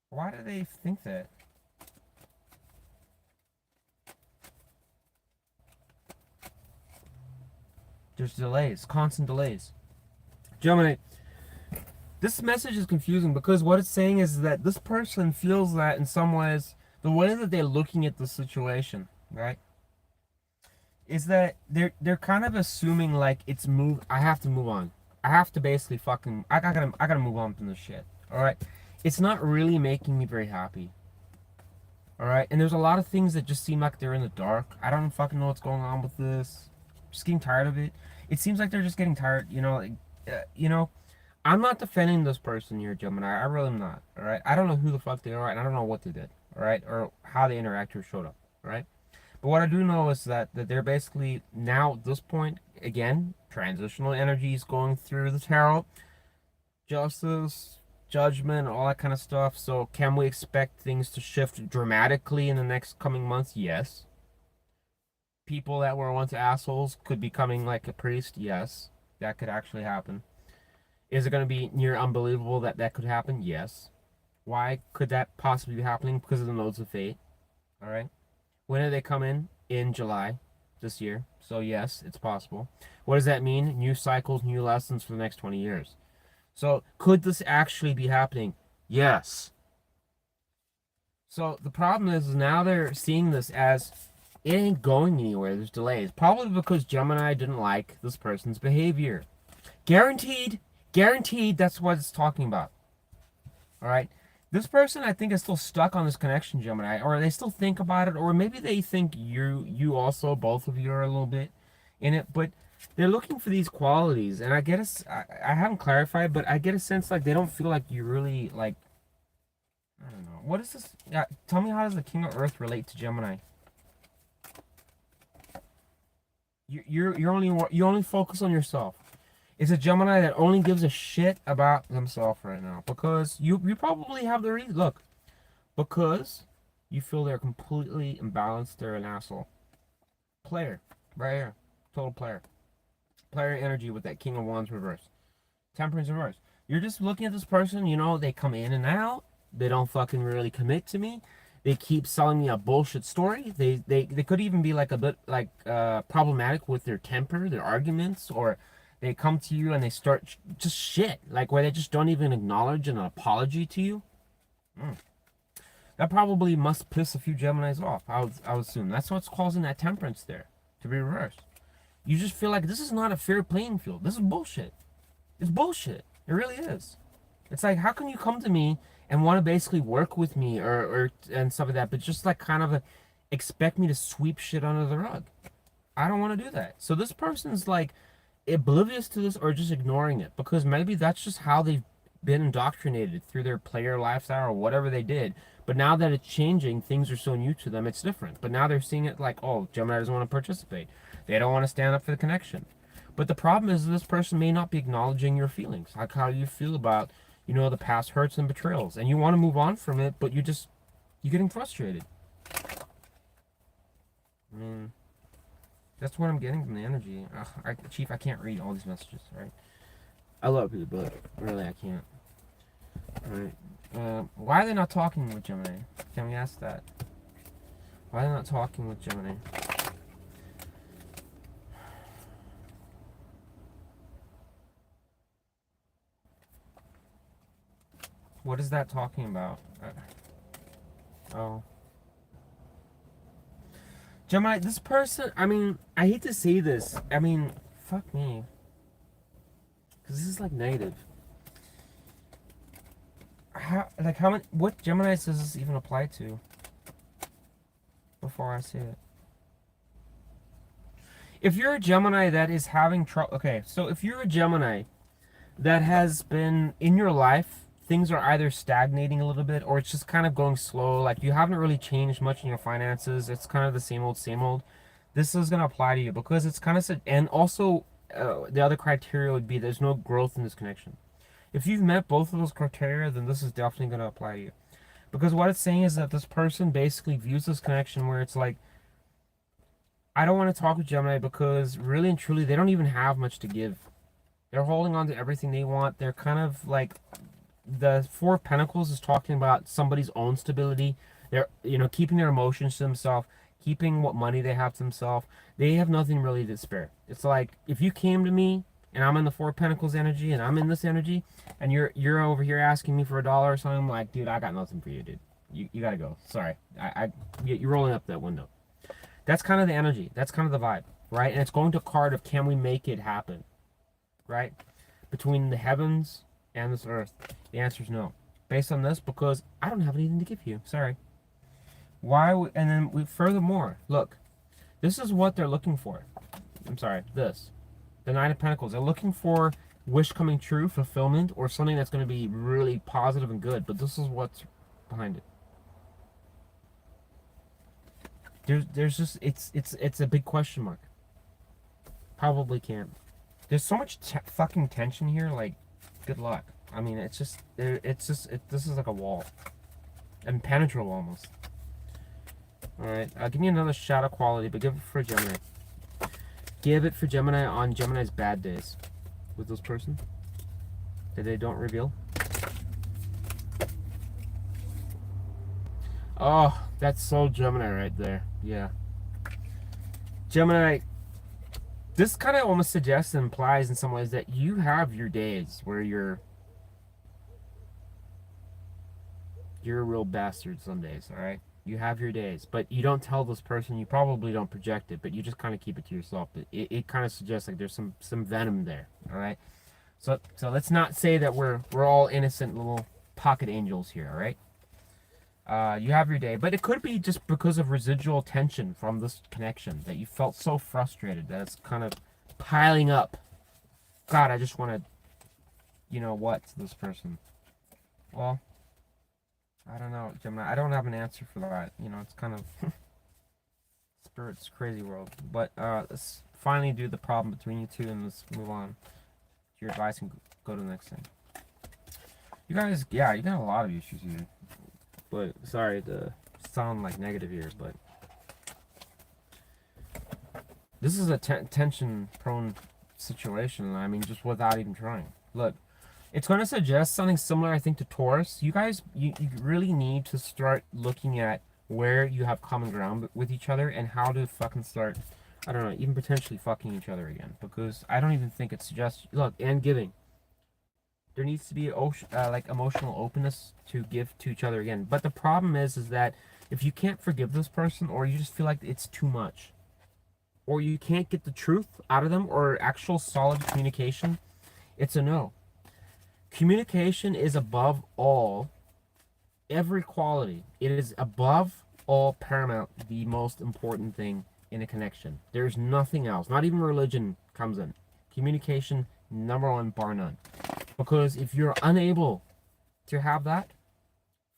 Why do they think that? There's delays, constant delays. Gemini, this message is confusing because what it's saying is that this person feels that in some ways, the way that they're looking at the situation, right, is that they're kind of assuming like it's I have to move on. I have to basically fucking I gotta move on from this shit. Alright? It's not really making me very happy. Alright? And there's a lot of things that just seem like they're in the dark. I don't fucking know what's going on with this. Just getting tired of it. It seems like they're just getting tired, you know, like, I'm not defending this person here, Gemini. I really am not. Alright? I don't know who the fuck they are and I don't know what they did. Alright? Or how they interact or showed up. Alright? But what I do know is that they're basically now at this point, again, transitional energies going through the tarot, justice, judgment, all that kind of stuff. So can we expect things to shift dramatically in the next coming months? Yes. People that were once assholes could be coming like a priest? Yes. That could actually happen. Is it going to be near unbelievable that that could happen? Yes. Why could that possibly be happening? Because of the nodes of fate. All right. When did they come in? In July this year. So yes, it's possible. What does that mean? New cycles, new lessons for the next 20 years. So could this actually be happening? Yes. So the problem is now they're seeing this as it ain't going anywhere. There's delays. Probably because Gemini didn't like this person's behavior. Guaranteed. Guaranteed that's what it's talking about. All right. This person, I think, is still stuck on this connection, Gemini, or they still think about it, or maybe they think you also, both of you are a little bit in it, but they're looking for these qualities, and I haven't clarified, but I get a sense like they don't feel like you really, like, I don't know. What is this? Yeah, tell me, how does the King of Earth relate to Gemini? You only focus on yourself. It's a Gemini that only gives a shit about themselves right now. Because you probably have the reason. Look, because you feel they're completely imbalanced. They're an asshole. Player. Right here. Total player. Player energy with that King of Wands reverse. Temperance reverse. You're just looking at this person, you know, they come in and out. They don't fucking really commit to me. They keep selling me a bullshit story. They could even be like a bit like problematic with their temper, their arguments, or they come to you and they start just shit, like where they just don't even acknowledge an apology to you. That probably must piss a few Geminis off. I would assume that's what's causing that temperance there to be reversed. You just feel like this is not a fair playing field. This is bullshit. It's bullshit. It really is. It's like, how can you come to me and want to basically work with me or and stuff like that, but just like kind of expect me to sweep shit under the rug? I don't want to do that. So this person's like oblivious to this or just ignoring it because maybe that's just how they've been indoctrinated through their player lifestyle or whatever they did. But now that it's changing, things are so new to them, it's different. But now they're seeing it like, oh, Gemini doesn't want to participate. They don't want to stand up for the connection. But the problem is this person may not be acknowledging your feelings, like how you feel about, you know, the past hurts and betrayals. And you want to move on from it, but you're getting frustrated. I mean, That's what I'm getting from the energy. Chief, I can't read all these messages, right? I love you, but really I can't. Alright. Why are they not talking with Gemini? Can we ask that? Why are they not talking with Gemini? What is that talking about? Oh. Gemini, this person, I mean, I hate to say this. I mean, fuck me. Because this is like negative. How many, what Geminis does this even apply to? Before I say it. If you're a Gemini that is having trouble, okay, so if you're a Gemini that has been in your life, things are either stagnating a little bit or it's just kind of going slow. Like you haven't really changed much in your finances. It's kind of the same old, same old. This is going to apply to you because it's kind of, and also the other criteria would be there's no growth in this connection. If you've met both of those criteria, then this is definitely going to apply to you. Because what it's saying is that this person basically views this connection where it's like, I don't want to talk with Gemini because really and truly, they don't even have much to give. They're holding on to everything they want. They're kind of like, the Four of Pentacles is talking about somebody's own stability. They're, keeping their emotions to themselves, keeping what money they have to themselves. They have nothing really to spare. It's like, if you came to me and I'm in the Four of Pentacles energy and I'm in this energy and you're over here asking me for $1 or something, I'm like, dude, I got nothing for you, dude. You gotta go. Sorry. You're rolling up that window. That's kind of the energy. That's kind of the vibe, right? And it's going to a card of can we make it happen, right? Between the heavens and this earth. The answer is no. Based on this, because I don't have anything to give you. Sorry. Why? And then furthermore, look, this is what they're looking for. I'm sorry, this. The Nine of Pentacles. They're looking for wish coming true, fulfillment, or something that's going to be really positive and good. But this is what's behind it. There's just, it's a big question mark. Probably can't. There's so much fucking tension here, like, good luck. I mean, this is like a wall. Impenetrable almost. Alright, give me another shadow quality, but give it for Gemini. Give it for Gemini on Gemini's bad days. With this person. That they don't reveal. Oh, that's so Gemini right there. Yeah. Gemini, this kind of almost suggests and implies in some ways that you have your days where you're a real bastard some days, alright? You have your days, but you don't tell this person, you probably don't project it, but you just kind of keep it to yourself. It kind of suggests like there's some venom there, alright? So let's not say that we're all innocent little pocket angels here, alright? You have your day, but it could be just because of residual tension from this connection that you felt so frustrated that it's kind of piling up. God, I just want to, to this person. Well, I don't know, Gemini. I don't have an answer for that. It's kind of Spirit's crazy world. But let's finally do the problem between you two and let's move on to your advice and go to the next thing. You guys, yeah, you got a lot of issues here. But sorry to sound like negative here, but this is a tension-prone situation. I mean, just without even trying. Look, it's going to suggest something similar, I think, to Taurus. You guys, you really need to start looking at where you have common ground with each other and how to fucking start, I don't know, even potentially fucking each other again. Because I don't even think it suggests, look, and giving. There needs to be like emotional openness to give to each other again. But the problem is that if you can't forgive this person, or you just feel like it's too much, or you can't get the truth out of them, or actual solid communication, it's a no. Communication is above all, every quality. It is above all, paramount, the most important thing in a connection. There's nothing else. Not even religion comes in. Communication, number one, bar none. Because if you're unable to have that,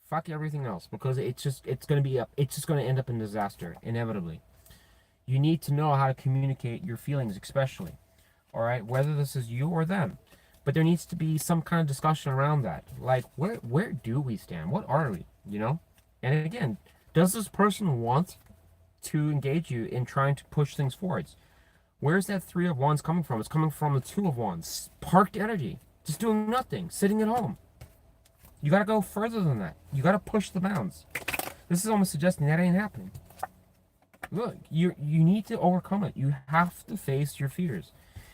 fuck everything else. Because it's going to end up in disaster, inevitably. You need to know how to communicate your feelings, especially. Alright? Whether this is you or them. But there needs to be some kind of discussion around that. Like, where do we stand? What are we? And again, does this person want to engage you in trying to push things forwards? Where's that Three of Wands coming from? It's coming from the Two of Wands. Parked energy. Just doing nothing. Sitting at home. You gotta go further than that. You gotta push the bounds. This is almost suggesting that ain't happening. Look, you need to overcome it. You have to face your fears.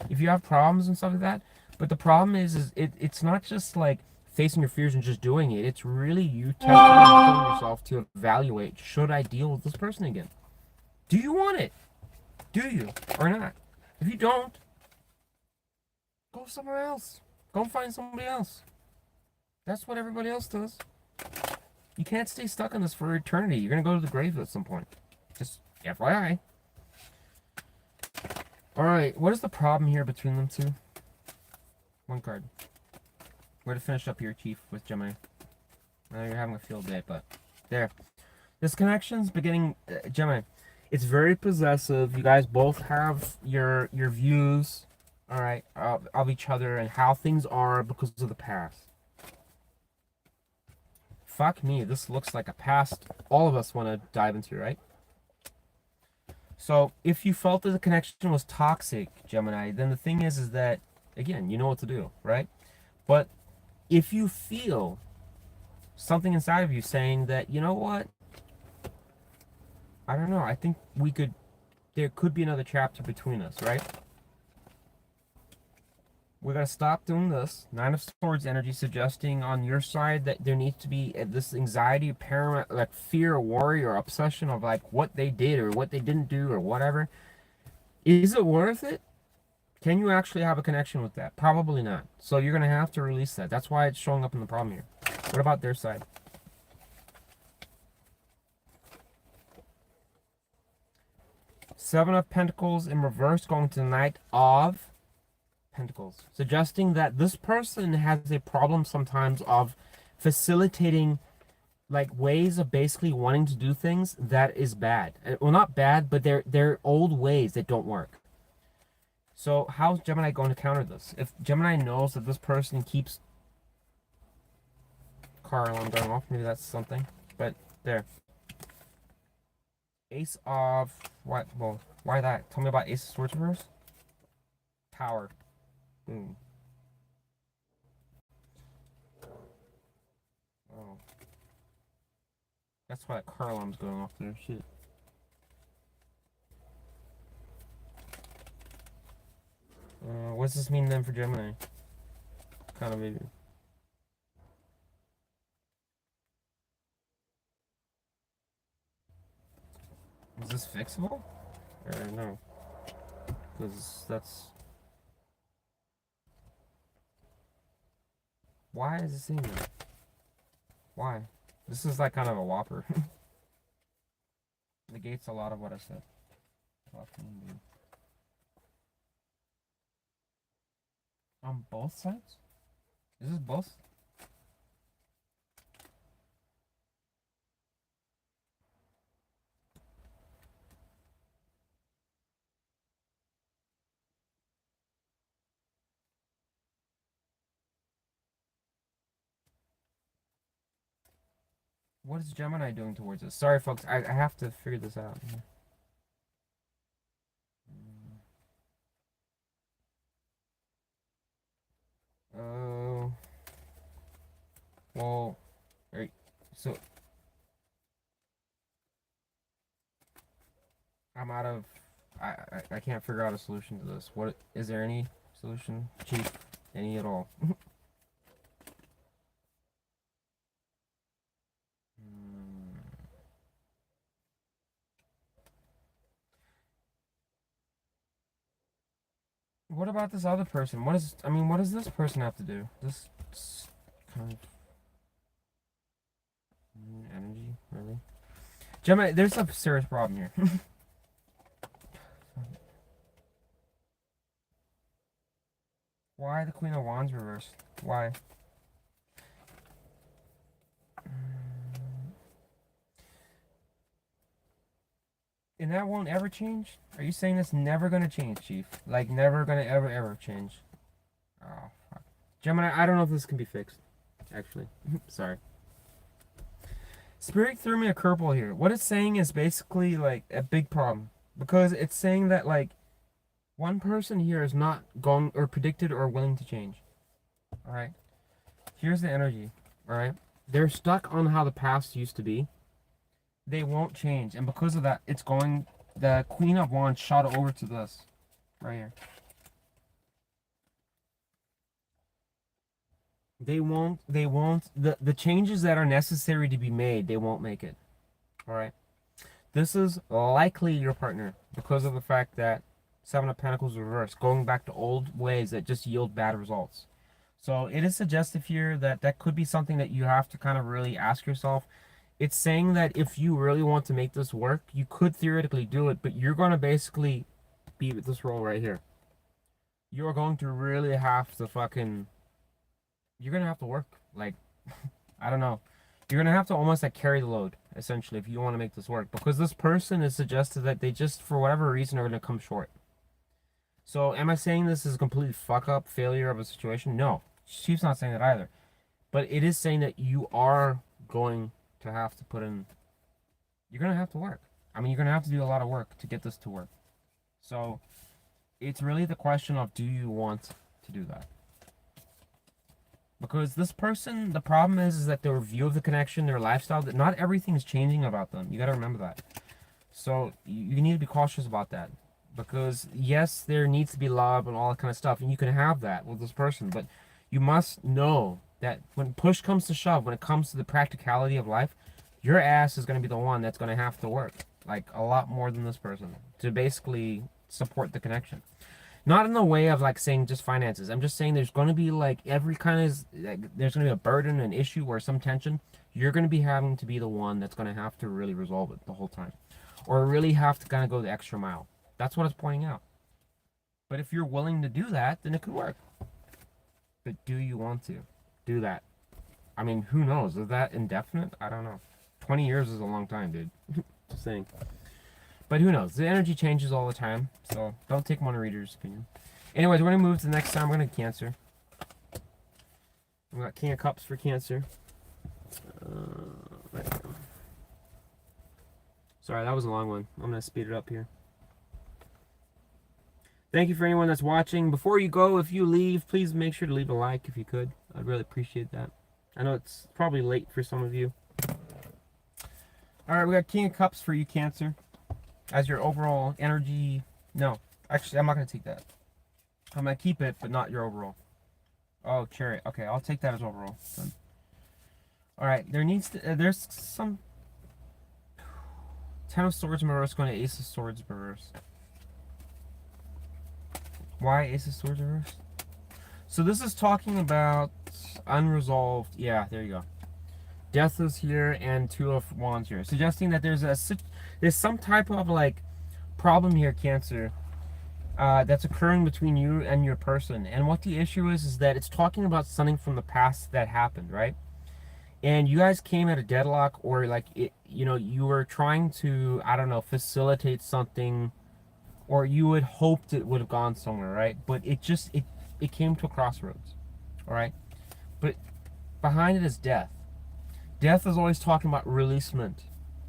If you have problems and stuff like that, but the problem is it's not just like facing your fears and just doing it. It's really you testing and putting yourself to evaluate, should I deal with this person again? Do you want it? Do you or not? If you don't, go somewhere else. Go find somebody else. That's what everybody else does. You can't stay stuck in this for eternity. You're gonna go to the grave at some point. Just FYI. Alright, what is the problem here between them two? One card. We're to finish up here, Chief, with Gemini. I know you're having a field day, but there. This connection's beginning, Gemini. It's very possessive. You guys both have your views, alright, of each other and how things are because of the past. Fuck me, this looks like a past all of us want to dive into, right? So, if you felt that the connection was toxic, Gemini, then the thing is that, again, you know what to do, right? But if you feel something inside of you saying that, you know what? I don't know, I think there could be another chapter between us, right? We're going to stop doing this. Nine of Swords energy suggesting on your side that there needs to be this anxiety, paramount, like fear, or worry, or obsession of like what they did or what they didn't do or whatever. Is it worth it? Can you actually have a connection with that? Probably not. So you're going to have to release that. That's why it's showing up in the problem here. What about their side? Seven of Pentacles in reverse going to the Knight of Pentacles, suggesting that this person has a problem sometimes of facilitating like ways of basically wanting to do things that is bad. Well, not bad, but they're old ways that don't work. So how's Gemini going to counter this? If Gemini knows that this person keeps car alarm going off, maybe that's something. But there. Ace of what? Well, why that? Tell me about Ace of Swords reverse. Tower. Boom. Oh. That's why that car alarm's going off there. Shit. What does this mean then for Gemini? Kind of maybe. Is this fixable? Or no? Because that's... Why is it saying that? Why? This is like kind of a whopper. Negates a lot of what I said. On both sides? Is this both? What is Gemini doing towards us? Sorry, folks. I have to figure this out. Oh. Well. Right. So. I'm out of... I can't figure out a solution to this. What is there any solution? Chief? Any at all? What about this other person? What does this person have to do? This kind of energy, really? Gemini, there's a serious problem here. Why the Queen of Wands reversed? Why? And that won't ever change? Are you saying that's never gonna change, Chief? Like, never gonna ever change? Oh, fuck. Gemini, I don't know if this can be fixed. Actually. Sorry. Spirit threw me a curveball here. What it's saying is basically, like, a big problem. Because it's saying that, like, One person here is not going or predicted or willing to change. All right. Here's the energy. All right. They're stuck on how the past used to be. They won't change, and because of that, it's going. The Queen of Wands shot over to this right here. They won't. They won't. The changes that are necessary to be made, they won't make it. All right. This is likely your partner because of the fact that Seven of Pentacles reversed, going back to old ways that just yield bad results. So it is suggestive here that that could be something that you have to kind of really ask yourself. It's saying that if you really want to make this work, you could theoretically do it, but you're going to basically be with this role right here. You're going to really have to fucking... You're going to have to work. Like, I don't know. You're going to have to almost like carry the load, essentially, if you want to make this work. Because this person is suggested that they just, for whatever reason, are going to come short. So, am I saying this is a complete fuck-up failure of a situation? No. She's not saying that either. But it is saying that you are going to have to put in... You're going to have to work. I mean, you're going to have to do a lot of work to get this to work. So, it's really the question of, do you want to do that? Because this person, the problem is that their view of the connection, their lifestyle, that not everything is changing about them. You got to remember that. So, you need to be cautious about that. Because, yes, there needs to be love and all that kind of stuff. And you can have that with this person. But you must know that when push comes to shove, when it comes to the practicality of life, your ass is going to be the one that's going to have to work. Like, a lot more than this person. To basically support the connection. Not in the way of, like, saying just finances. I'm just saying there's going to be, like, every kind of... Like, there's going to be a burden, an issue, or some tension. You're going to be having to be the one that's going to have to really resolve it the whole time. Or really have to kind of go the extra mile. That's what it's pointing out. But if you're willing to do that, then it could work. But do you want to do that? I mean, who knows? Is that indefinite? I don't know. 20 years is a long time, dude. Just saying. But who knows? The energy changes all the time. So don't take one reader's opinion. Anyways, we're going to move to the next time. We're going to Cancer. We got King of Cups for Cancer. Right. Sorry, that was a long one. I'm going to speed it up here. Thank you for anyone that's watching. Before you go, if you leave, please make sure to leave a like if you could. I'd really appreciate that. I know it's probably late for some of you. Alright, we got King of Cups for you, Cancer. As your overall energy... No, actually, I'm not going to take that. I'm going to keep it, but not your overall. Oh, Chariot. Okay, I'll take that as overall. Alright, there's some... Ten of Swords in reverse going to Ace of Swords in reverse. Why Ace of Swords reverse? So this is talking about unresolved... Yeah, there you go. Death is here and Two of Wands here. Suggesting that there's some type of, like, problem here, Cancer, that's occurring between you and your person. And what the issue is that it's talking about something from the past that happened, right? And you guys came at a deadlock, or, like, you were trying to, I don't know, facilitate something... Or you had hoped it would have gone somewhere, right? But it came to a crossroads, all right? But behind it is death. Death is always talking about releasement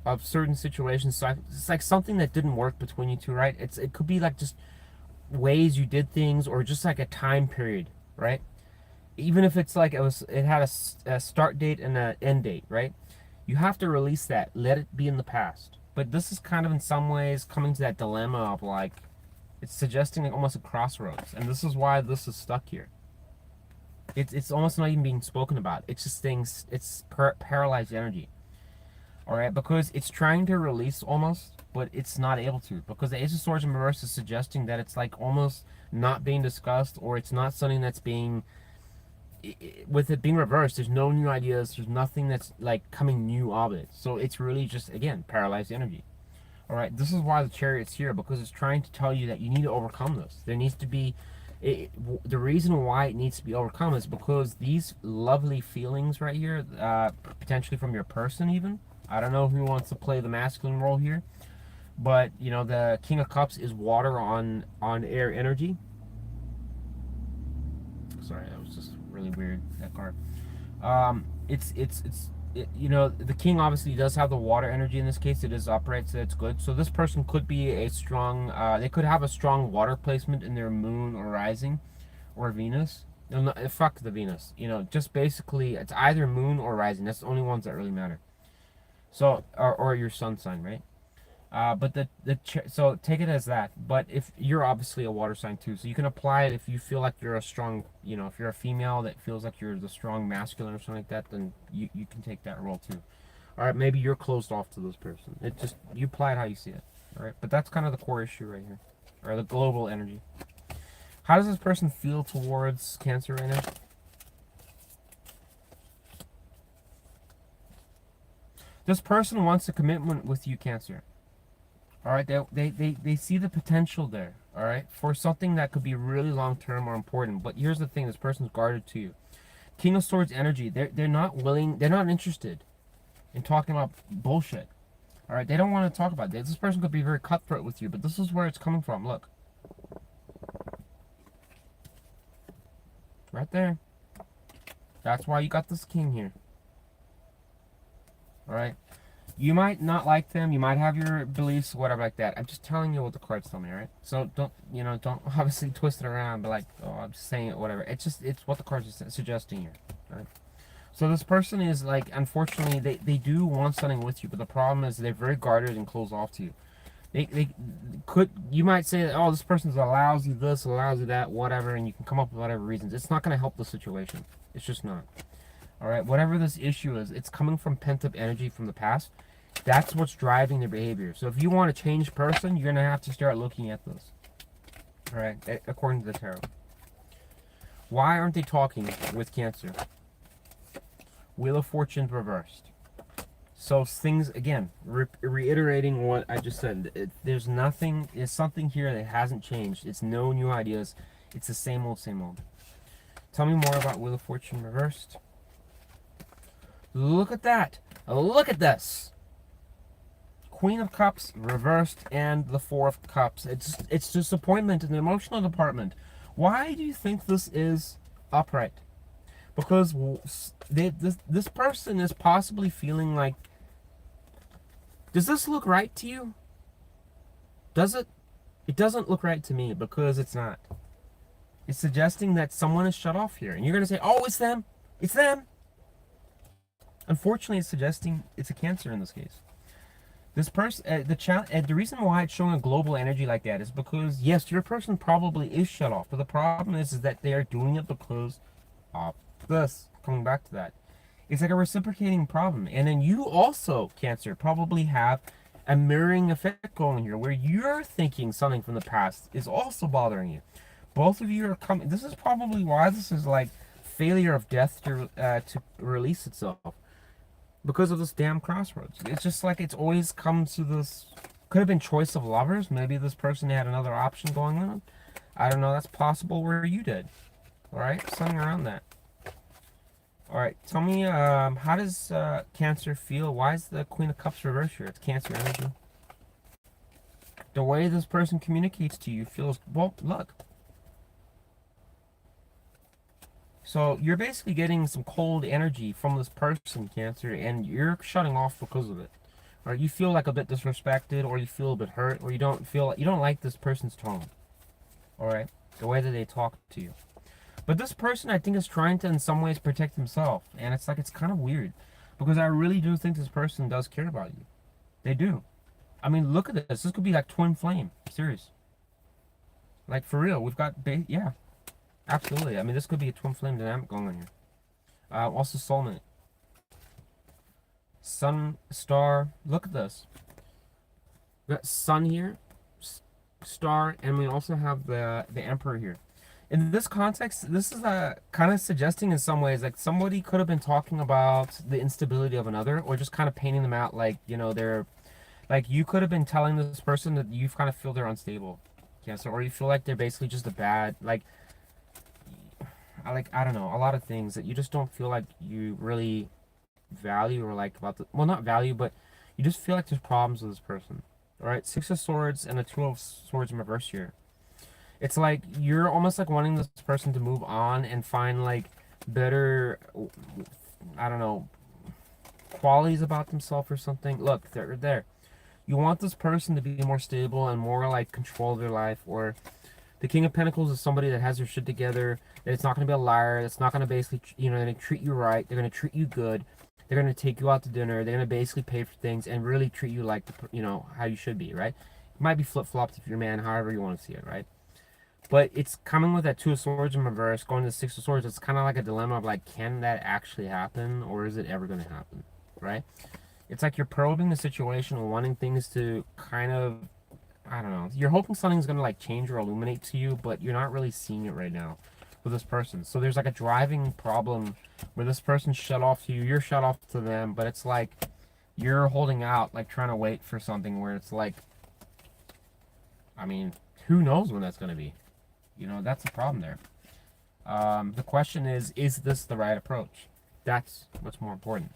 of certain situations. So it's like something that didn't work between you two, right? It could be like just ways you did things, or just like a time period, right? Even if it's like it had a start date and an end date, right? You have to release that. Let it be in the past. But this is kind of in some ways coming to that dilemma of, like, it's suggesting like almost a crossroads. And this is why this is stuck here. It's almost not even being spoken about. It's just things, it's paralyzed energy. Alright, because it's trying to release almost, but it's not able to. Because the Ace of Swords in reverse is suggesting that it's like almost not being discussed, or it's not something that's being... With it being reversed, there's no new ideas, there's nothing that's like coming new of it. So it's really just, again, paralyzed energy. Alright, this is why the Chariot's here, because it's trying to tell you that you need to overcome this. There needs to be, the reason why it needs to be overcome is because these lovely feelings right here, potentially from your person even, I don't know who wants to play the masculine role here, but, you know, the King of Cups is water on air energy. Sorry, that was just really weird, that card. It's you know, the king obviously does have the water energy in this case. It is upright, so it's good. So this person could be a strong, they could have a strong water placement in their moon or rising or Venus. No, no, fuck the Venus. You know, just basically, it's either moon or rising. That's the only ones that really matter. So, or your sun sign, right? But so take it as that. But if you're obviously a water sign too, so you can apply it if you feel like you're a strong, you know, if you're a female that feels like you're the strong masculine or something like that, then you can take that role too. All right, maybe you're closed off to this person. It just, you apply it how you see it. All right, but that's kind of the core issue right here, or the global energy. How does this person feel towards Cancer right now? This person wants a commitment with you, Cancer. All right, they see the potential there. All right, for something that could be really long term or important. But here's the thing: this person's guarded to you. King of Swords energy. They're not willing. They're not interested in talking about bullshit. All right, they don't want to talk about this. This person could be very cutthroat with you, but this is where it's coming from. Look, right there. That's why you got this king here. All right. You might not like them. You might have your beliefs, whatever like that. I'm just telling you what the cards tell me, all right? So don't, you know, don't obviously twist it around, but like, oh, I'm just saying it, whatever. It's just, it's what the cards are suggesting here, right? So this person is like, unfortunately, they do want something with you, but the problem is they're very guarded and closed off to you. They could, you might say, oh, this person's allows you this, allows you that, whatever, and you can come up with whatever reasons. It's not going to help the situation. It's just not. All right, whatever this issue is, it's coming from pent-up energy from the past. That's what's driving their behavior. So if you want to change person, you're going to have to start looking at this. All right, according to the tarot. Why aren't they talking with Cancer? Wheel of Fortune reversed. So things, again, reiterating what I just said. There's nothing, there's something here that hasn't changed. It's no new ideas. It's the same old, same old. Tell me more about Wheel of Fortune reversed. Look at that. Look at this. Queen of Cups reversed and the Four of Cups. It's disappointment in the emotional department. Why do you think this is upright? Because this person is possibly feeling like, does this look right to you? Does it? It doesn't look right to me because it's not. It's suggesting that someone is shut off here. And you're going to say, oh, it's them. It's them. Unfortunately, it's suggesting it's a Cancer in this case. This person, the reason why it's showing a global energy like that is because, yes, your person probably is shut off. But the problem is that they are doing it because of this. Coming back to that. It's like a reciprocating problem. And then you also, Cancer, probably have a mirroring effect going here where you're thinking something from the past is also bothering you. Both of you are coming. This is probably why this is like failure of death to release itself. Because of this damn crossroads. It's just like it's always come to this. Could have been choice of lovers. Maybe this person had another option going on. I don't know. That's possible where you did. Alright? Something around that. Alright. Tell me, how does Cancer feel? Why is the Queen of Cups reversed here? It's Cancer energy. The way this person communicates to you feels, well, look. So you're basically getting some cold energy from this person, Cancer, and you're shutting off because of it. Or you feel like a bit disrespected, or you feel a bit hurt, or you don't like this person's tone. Alright? The way that they talk to you. But this person, I think, is trying to in some ways protect himself. And it's like, it's kind of weird. Because I really do think this person does care about you. They do. I mean, look at this. This could be like twin flame. Serious. Like, for real. We've got, yeah. Absolutely. I mean, this could be a twin flame dynamic going on here. Also, soulmate. Sun, star. Look at this. We got sun here, star, and we also have the emperor here. In this context, this is kind of suggesting in some ways like somebody could have been talking about the instability of another, or just kind of painting them out like, you know, they're like, you could have been telling this person that you kind of feel they're unstable, Cancer, or you feel like they're basically just a bad, like I don't know, a lot of things that you just don't feel like you really value or like about the, well, not value, but you just feel like there's problems with this person. All right, Six of Swords and a Two of Swords in reverse here. It's like you're almost like wanting this person to move on and find like better, I don't know, qualities about themselves or something. Look, they're there. You want this person to be more stable and more like control their life. Or the King of Pentacles is somebody that has their shit together. That it's not going to be a liar. That's not going to basically, you know, they're going to treat you right. They're going to treat you good. They're going to take you out to dinner. They're going to basically pay for things and really treat you like, you know, how you should be, right? It might be flip-flopped if you're a man, however you want to see it, right? But it's coming with that Two of Swords in reverse, going to the Six of Swords. It's kind of like a dilemma of like, can that actually happen, or is it ever going to happen, right? It's like you're probing the situation and wanting things to kind of, I don't know. You're hoping something's going to like change or illuminate to you, but you're not really seeing it right now with this person. So there's like a driving problem where this person's shut off to you, you're shut off to them, but it's like you're holding out, like trying to wait for something where it's like, I mean, who knows when that's going to be? You know, that's the problem there. The question is this the right approach? That's what's more important.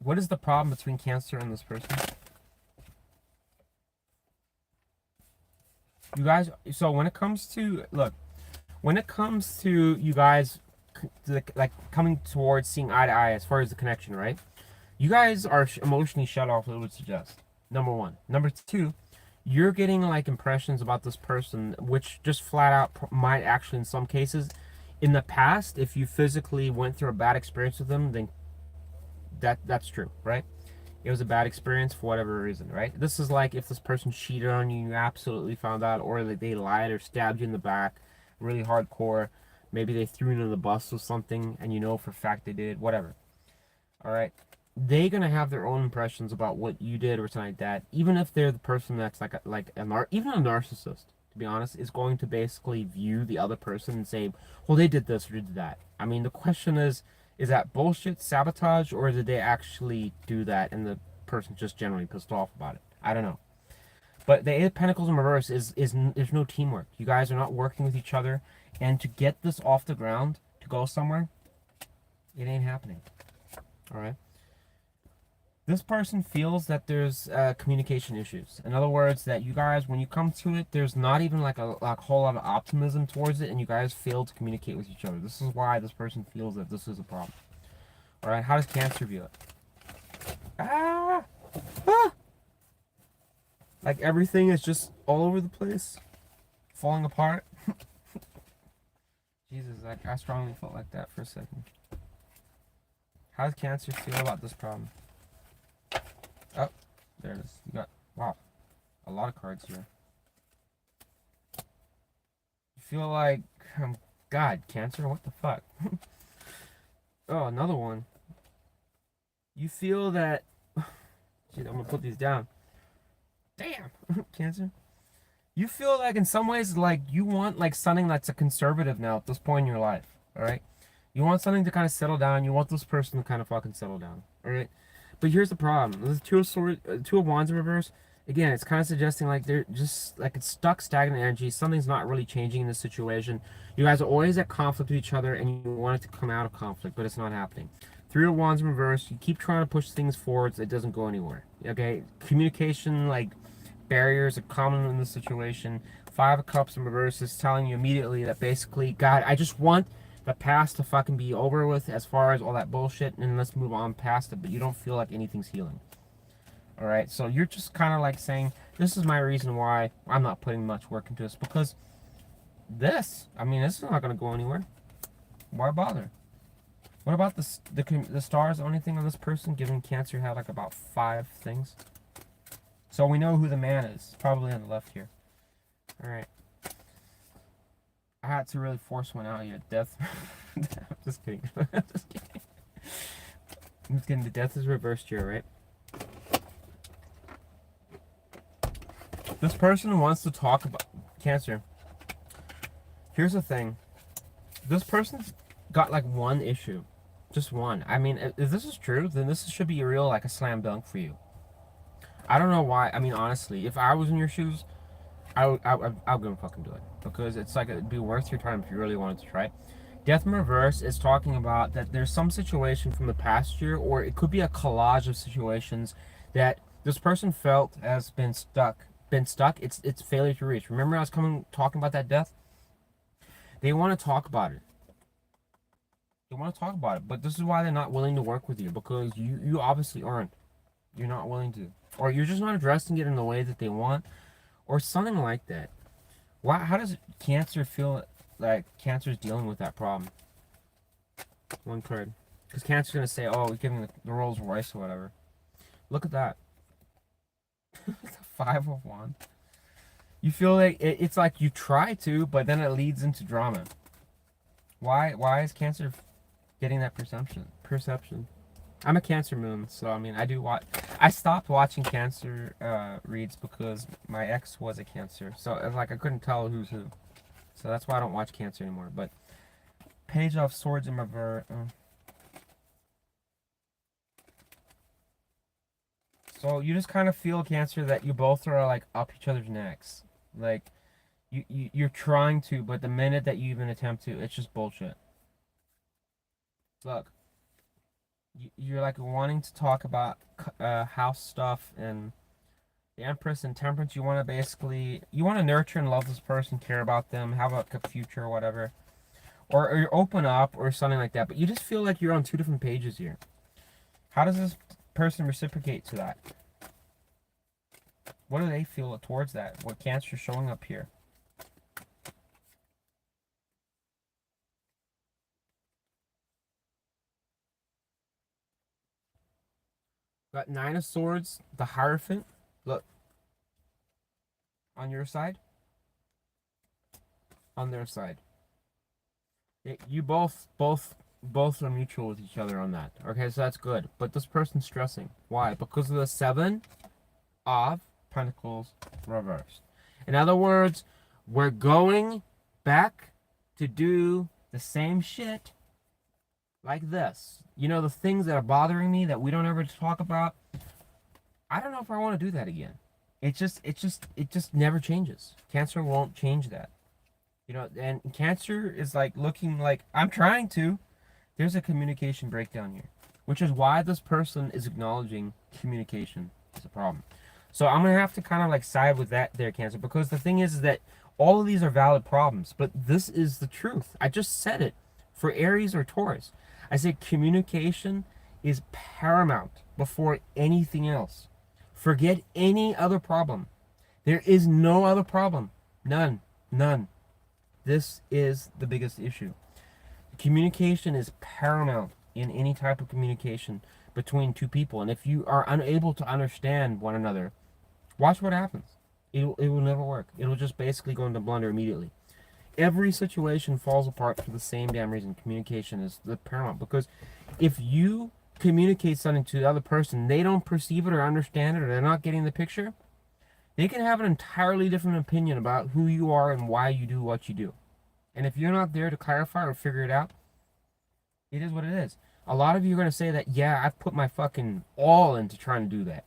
What is the problem between Cancer and this person? You guys, so when it comes to, look, when it comes to you guys, like, coming towards seeing eye to eye as far as the connection, right? You guys are emotionally shut off, it would suggest. Number one. Number two, you're getting like impressions about this person, which just flat out might actually, in some cases, in the past, if you physically went through a bad experience with them, then that's true, right? It was a bad experience for whatever reason, right? This is like if this person cheated on you, you absolutely found out, or that they lied or stabbed you in the back, really hardcore. Maybe they threw you under the bus or something, and you know for a fact they did, whatever. All right, they're gonna have their own impressions about what you did or something like that. Even if they're the person that's even a narcissist, to be honest, is going to basically view the other person and say, well, they did this or did that. I mean, the question is that bullshit, sabotage, or did they actually do that and the person just generally pissed off about it? I don't know. But the Eight of Pentacles in reverse is there's no teamwork. You guys are not working with each other, and to get this off the ground, to go somewhere, it ain't happening. All right. This person feels that there's communication issues. In other words, that you guys, when you come to it, there's not even like a whole lot of optimism towards it, and you guys fail to communicate with each other. This is why this person feels that this is a problem. All right, how does Cancer view it? Ah! Like everything is just all over the place, falling apart. Jesus, I strongly felt like that for a second. How does Cancer feel about this problem? Oh, there it is. You got, wow, a lot of cards here. You feel like, God, Cancer, what the fuck? Oh, another one. You feel that, shit, I'm gonna put these down. Damn, Cancer. You feel like in some ways, like you want like something that's a conservative now at this point in your life, all right? You want something to kind of settle down. You want this person to kind of fucking settle down, all right? But here's the problem. The Two of Wands in reverse. Again, it's kind of suggesting like they're just like it's stuck, stagnant energy. Something's not really changing in this situation. You guys are always at conflict with each other, and you want it to come out of conflict, but it's not happening. Three of Wands in reverse. You keep trying to push things forwards. It doesn't go anywhere. Okay, communication like barriers are common in this situation. Five of Cups in reverse is telling you immediately that basically, God, I just want the past to fucking be over with as far as all that bullshit, and let's move on past it, but you don't feel like anything's healing. All right, so you're just kind of like saying, this is my reason why I'm not putting much work into this, because this, I mean, this is not going to go anywhere. Why bother? What about the stars? The only thing on this person, given Cancer had like about 5 things. So we know who the man is, probably on the left here. All right. I had to really force one out here. Death. I'm just kidding. I'm just kidding. I'm just kidding. The death is reversed here, right? This person wants to talk about Cancer. Here's the thing. This person's got like one issue. Just one. I mean, if this is true, then this should be real, like a slam dunk for you. I don't know why. I mean, honestly, if I was in your shoes, I'll go fucking do it. Because it's like it'd be worth your time if you really wanted to try. Death in reverse is talking about that there's some situation from the past year, or it could be a collage of situations that this person felt has been stuck. It's failure to reach. Remember I was talking about that death? They want to talk about it. They want to talk about it, but this is why they're not willing to work with you, because you obviously aren't. You're not willing to, or you're just not addressing it in the way that they want, or something like that. Why? How does Cancer feel like Cancer's dealing with that problem? One card, because Cancer's gonna say, "Oh, we're giving the Rolls Royce or whatever." Look at that. The Five of Wands. You feel like it's like you try to, but then it leads into drama. Why is Cancer getting that perception? I'm a Cancer moon, so I mean I do watch. I stopped watching Cancer reads because my ex was a Cancer, so it's like I couldn't tell who's who. So that's why I don't watch Cancer anymore. But Page of Swords in reverse. So you just kind of feel, Cancer, that you both are like up each other's necks. Like you're trying to, but the minute that you even attempt to, it's just bullshit. Look, you're like wanting to talk about house stuff and the Empress and Temperance. You want to basically, you want to nurture and love this person, care about them, have a future or whatever. Or you open up or something like that. But you just feel like you're on two different pages here. How does this person reciprocate to that? What do they feel towards that? What Cancer is showing up here? Got Nine of Swords, the Hierophant. Look. On your side. On their side. You both are mutual with each other on that. Okay, so that's good. But this person's stressing. Why? Because of the Seven of Pentacles reversed. In other words, we're going back to do the same shit like this. You know, the things that are bothering me that we don't ever talk about. I don't know if I want to do that again. It just never changes. Cancer won't change that. You know, and Cancer is like looking like, I'm trying to. There's a communication breakdown here, which is why this person is acknowledging communication is a problem. So I'm going to have to kind of like side with that there, Cancer, because the thing is that all of these are valid problems, but this is the truth. I just said it for Aries or Taurus. I said communication is paramount before anything else. Forget any other problem. There is no other problem. None. None. This is the biggest issue. Communication is paramount in any type of communication between two people. And if you are unable to understand one another, watch what happens. It will never work. It'll just basically go into blunder immediately. Every situation falls apart for the same damn reason. Communication is the paramount. Because if you communicate something to the other person, they don't perceive it or understand it, or they're not getting the picture, they can have an entirely different opinion about who you are and why you do what you do. And if you're not there to clarify or figure it out, it is what it is. A lot of you are going to say that, yeah, I've put my fucking all into trying to do that.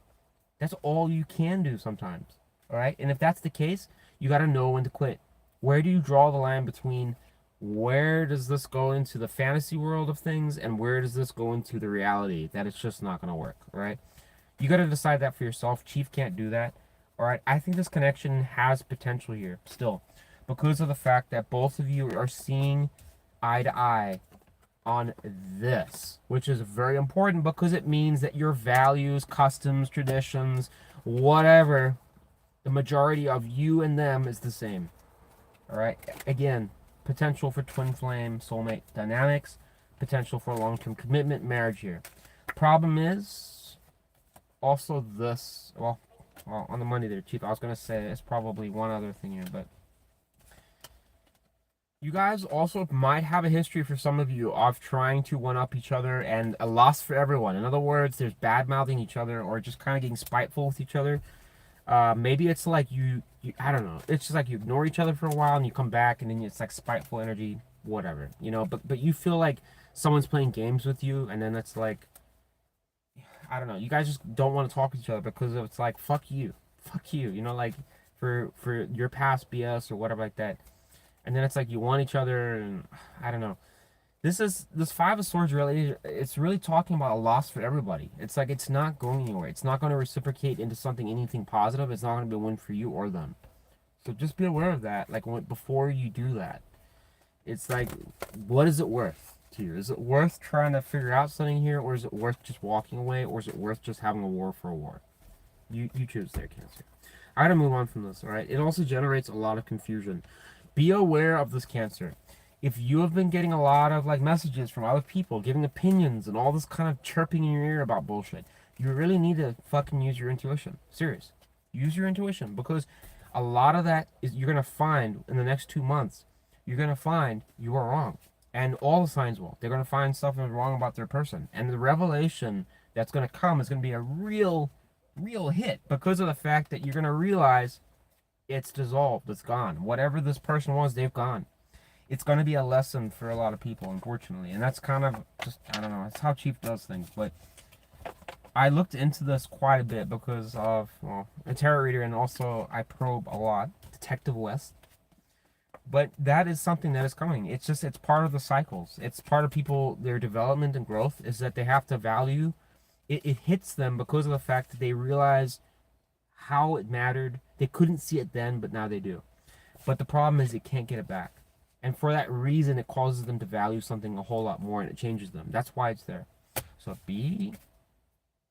That's all you can do sometimes. All right? And if that's the case, you got to know when to quit. Where do you draw the line between where does this go into the fantasy world of things and where does this go into the reality that it's just not going to work? All right? You got to decide that for yourself. Chief can't do that. All right? I think this connection has potential here still, because of the fact that both of you are seeing eye to eye on this, which is very important because it means that your values, customs, traditions, whatever, the majority of you and them is the same. All right? Again, potential for twin flame, soulmate dynamics, potential for long-term commitment, marriage here. Problem is also this, well, on the money there, Chief, I was going to say it's probably one other thing here, but you guys also might have a history, for some of you, of trying to one-up each other and a loss for everyone. In other words, there's bad-mouthing each other or just kind of getting spiteful with each other. Maybe it's like you, I don't know. It's just like you ignore each other for a while and you come back and then it's like spiteful energy, whatever. You know, but you feel like someone's playing games with you and then it's like, I don't know. You guys just don't want to talk to each other because it's like, fuck you. Fuck you. You know, like for your past BS or whatever like that. And then it's like you want each other, and I don't know. This Five of Swords really, it's really talking about a loss for everybody. It's like it's not going anywhere. It's not going to reciprocate into anything positive. It's not going to be a win for you or them. So just be aware of that, like before you do that. It's like, what is it worth to you? Is it worth trying to figure out something here, or is it worth just walking away, or is it worth just having a war for a war? You choose there, Cancer. I gotta move on from this, alright? It also generates a lot of confusion. Be aware of this, Cancer. If you have been getting a lot of like messages from other people, giving opinions and all this kind of chirping in your ear about bullshit, you really need to fucking use your intuition. Serious. Use your intuition, because a lot of that is you're gonna find in the next 2 months, you're gonna find you are wrong. And all the signs will. They're gonna find something wrong about their person. And the revelation that's gonna come is gonna be a real hit, because of the fact that you're gonna realize it's dissolved, it's gone. Whatever this person was, they've gone. It's going to be a lesson for a lot of people, unfortunately. And that's kind of just, I don't know, that's how Chief does things. But I looked into this quite a bit because of, well, a tarot reader, and also I probe a lot. Detective West. But that is something that is coming. It's just, it's part of the cycles. It's part of people, their development and growth is that they have to value. It hits them because of the fact that they realize how it mattered. They couldn't see it then, but now they do. But the problem is they can't get it back. And for that reason, it causes them to value something a whole lot more, and it changes them. That's why it's there. So be,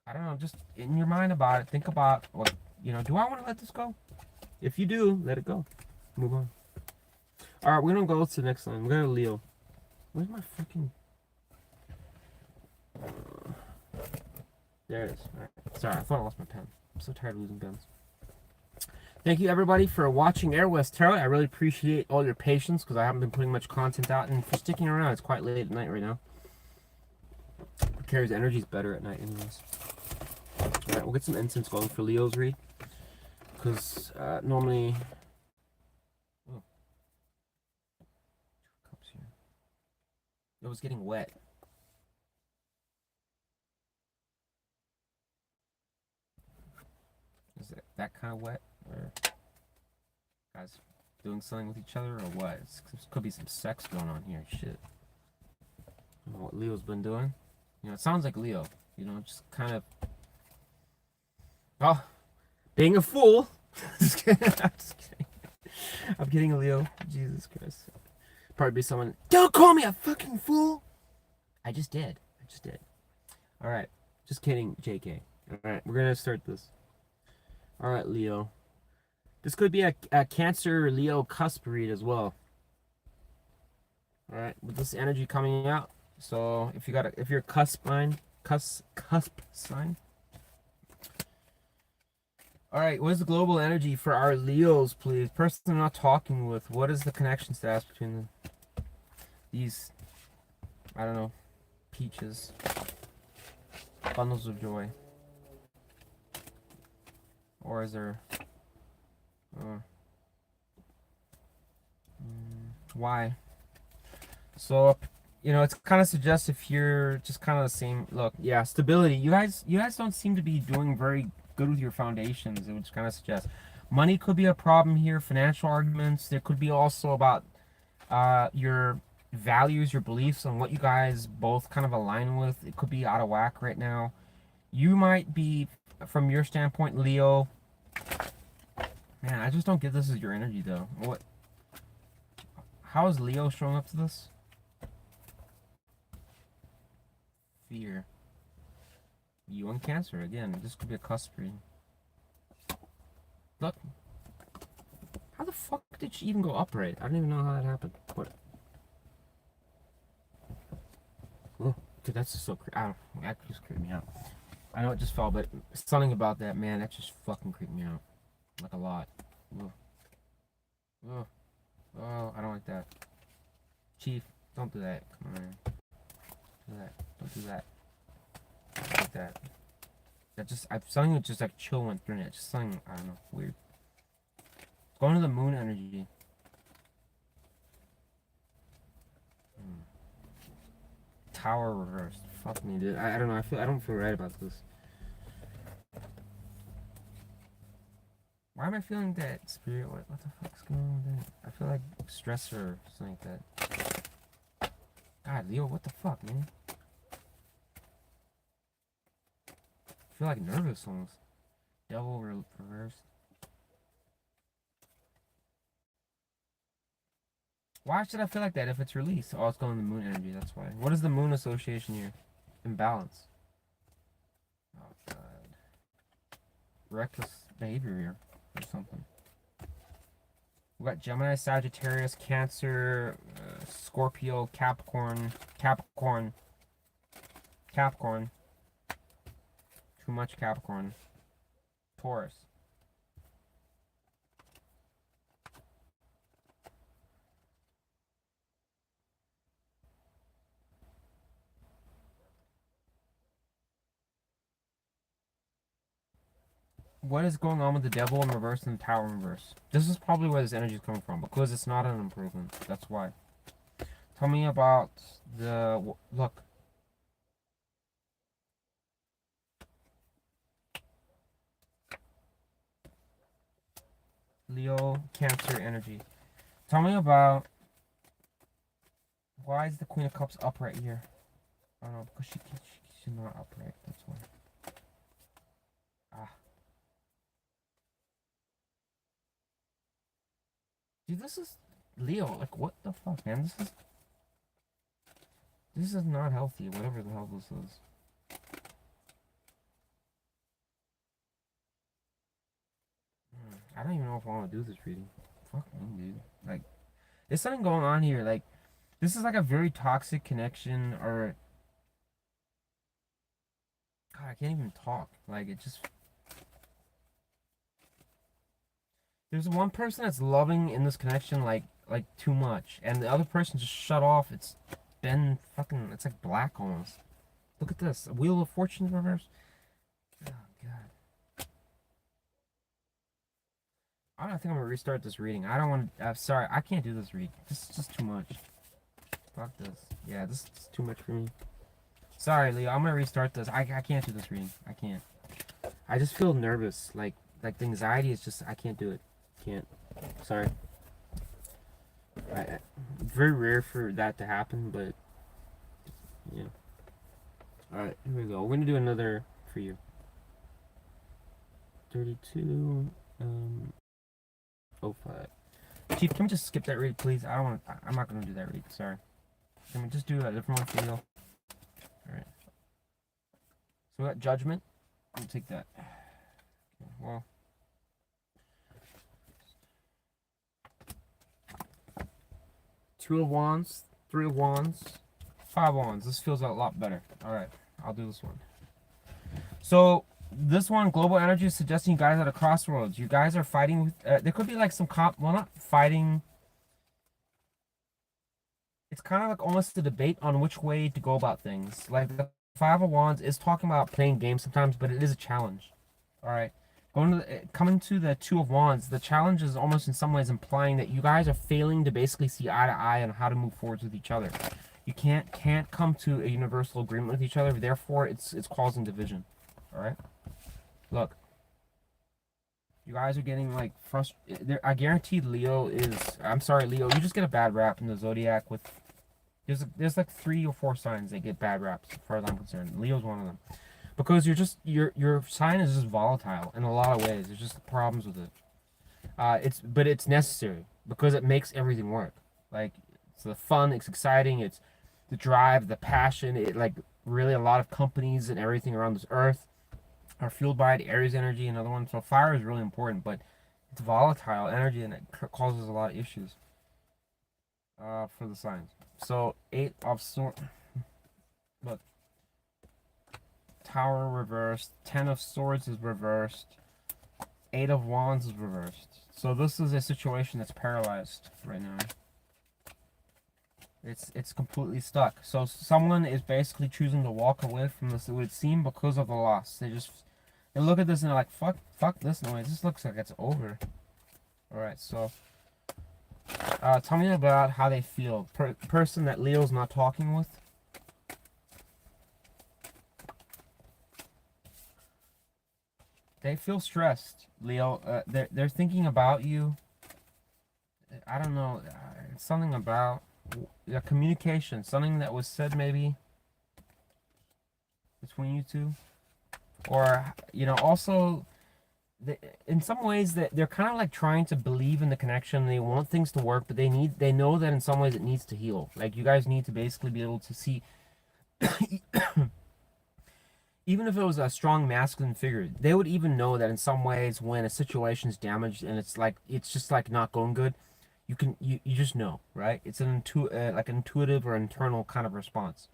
I don't know, just in your mind about it. Think about, well, you know, do I want to let this go? If you do, let it go. Move on. All right, we're going to go to the next line. We're going to Leo. Where's my freaking... there it is. All right. Sorry, I thought I lost my pen. I'm so tired of losing pens. Thank you, everybody, for watching Air West Tarot. I really appreciate all your patience, because I haven't been putting much content out, and for sticking around. It's quite late at night right now. Carrie's energy is better at night anyways. Alright, we'll get some incense going for Leo's read, because normally... Oh. Cups here. It was getting wet. Is it that kind of wet? Or guys doing something with each other, or what? There could be some sex going on here. Shit. I don't know what Leo's been doing. You know, it sounds like Leo. You know, just kind of... Oh, being a fool. Just kidding. I'm just kidding. I'm kidding, a Leo. Jesus Christ. Probably be someone... Don't call me a fucking fool! I just did. Alright. Just kidding, JK. Alright, we're gonna start this. Alright, Leo. This could be a Cancer Leo cusp read as well. Alright, with this energy coming out. So if you're a cusp sign. Alright, what is the global energy for our Leos, please? Person I'm not talking with, what is the connection status between them? These, I don't know, peaches. Bundles of joy. Or is there... why? So, you know, it's kind of suggests if you're just kind of the same... Look, yeah, stability. You guys don't seem to be doing very good with your foundations. It would kind of suggest money could be a problem here. Financial arguments. There could be also about your values, your beliefs, and what you guys both kind of align with. It could be out of whack right now. You might be, from your standpoint, Leo... Man, I just don't get this as your energy, though. What? How is Leo showing up to this? Fear. You and Cancer, again. This could be a cusp read. Look. How the fuck did she even go upright? I don't even know how that happened. What? Oh, dude, that's just so creepy. That just creeped me out. I know it just fell, but something about that, man, that just fucking creeped me out. Like a lot. Oh. Oh. Oh, I don't like that. Chief, don't do that. Come on, man. Do that. Don't do that. Don't like that. That just, something that just like chill went through it. Just something, I don't know, weird. Going to the moon energy. Tower reversed. Fuck me, dude. I don't know. I don't feel right about this. Why am I feeling that spirit? What the fuck's going on with that? I feel like stress or something like that. God, Leo, what the fuck, man? I feel like nervous almost. Devil reversed. Why should I feel like that if it's released? Oh, it's going to the moon energy. That's why. What is the moon association here? Imbalance. Oh, God. Reckless behavior here or something. We got Gemini, Sagittarius, Cancer, Scorpio, Capricorn, Capricorn, Capricorn. Too much Capricorn. Taurus. What is going on with the devil in reverse and the tower in reverse? This is probably where this energy is coming from, because it's not an improvement. That's why. Tell me about the... Look. Leo, Cancer energy. Tell me about... Why is the Queen of Cups upright here? I don't know, because she's not upright. That's why. Ah. Dude, this is... Leo, like, what the fuck, man? This is not healthy, whatever the hell this is. I don't even know if I want to do this reading. Fuck me, dude. Like, there's something going on here. Like, this is like a very toxic connection, or... God, I can't even talk. Like, it just... There's one person that's loving in this connection, like too much. And the other person just shut off. It's been fucking... It's like black almost. Look at this. Wheel of Fortune reverse. Oh, God. I don't think I'm gonna restart this reading. I don't want to... sorry, I can't do this read. This is just too much. Fuck this. Yeah, this is too much for me. Sorry, Leo. I'm gonna restart this. I can't do this reading. I can't. I just feel nervous. Like the anxiety is just... I can't do it. Can't. Sorry. Very rare for that to happen, but... Yeah. Alright, here we go. We're gonna do another for you. 32... 05. Chief, can we just skip that read, please? I don't want. I'm not gonna do that read. Sorry. Can we just do a different one for you? All right. So we got Judgment. We'll take that. Okay, well. Two of Wands, Three of Wands, Five of Wands. This feels a lot better. All right, I'll do this one. So this one, global energy, is suggesting you guys at a crossroads. You guys are fighting with... there could be like some well, not fighting. It's kind of like almost a debate on which way to go about things. Like the Five of Wands is talking about playing games sometimes, but it is a challenge. All right. Coming to the Two of Wands, the challenge is almost in some ways implying that you guys are failing to basically see eye to eye on how to move forwards with each other. You can't come to a universal agreement with each other. Therefore, it's causing division. All right. Look, you guys are getting like frustrated. I guarantee Leo is... I'm sorry, Leo. You just get a bad rap in the zodiac with... There's like 3 or 4 signs that get bad raps, as far as I'm concerned. Leo's one of them. Because your sign is just volatile in a lot of ways. There's just problems with it. But it's necessary because it makes everything work. Like, it's the fun, it's exciting, it's the drive, the passion. It, like, really a lot of companies and everything around this earth are fueled by it. Aries energy, another one. So fire is really important, but it's volatile energy and it causes a lot of issues for the signs. So 8 of Swords. Look. Tower reversed. 10 of Swords is reversed. 8 of Wands is reversed. So this is a situation that's paralyzed right now. It's completely stuck. So someone is basically choosing to walk away from this, it would seem, because of the loss. They look at this and they're like, fuck this noise. This looks like it's over. Alright, so tell me about how they feel. Person that Leo's not talking with. They feel stressed, Leo. They're thinking about you. I don't know. It's something about communication. Something that was said maybe between you two. Or, you know, also they, in some ways that they're kind of like trying to believe in the connection. They want things to work, but they know that in some ways it needs to heal. Like you guys need to basically be able to see, even if it was a strong masculine figure, they would even know that in some ways when a situation's damaged and it's just like not going good, you just know, right? It's like an intuitive or internal kind of response.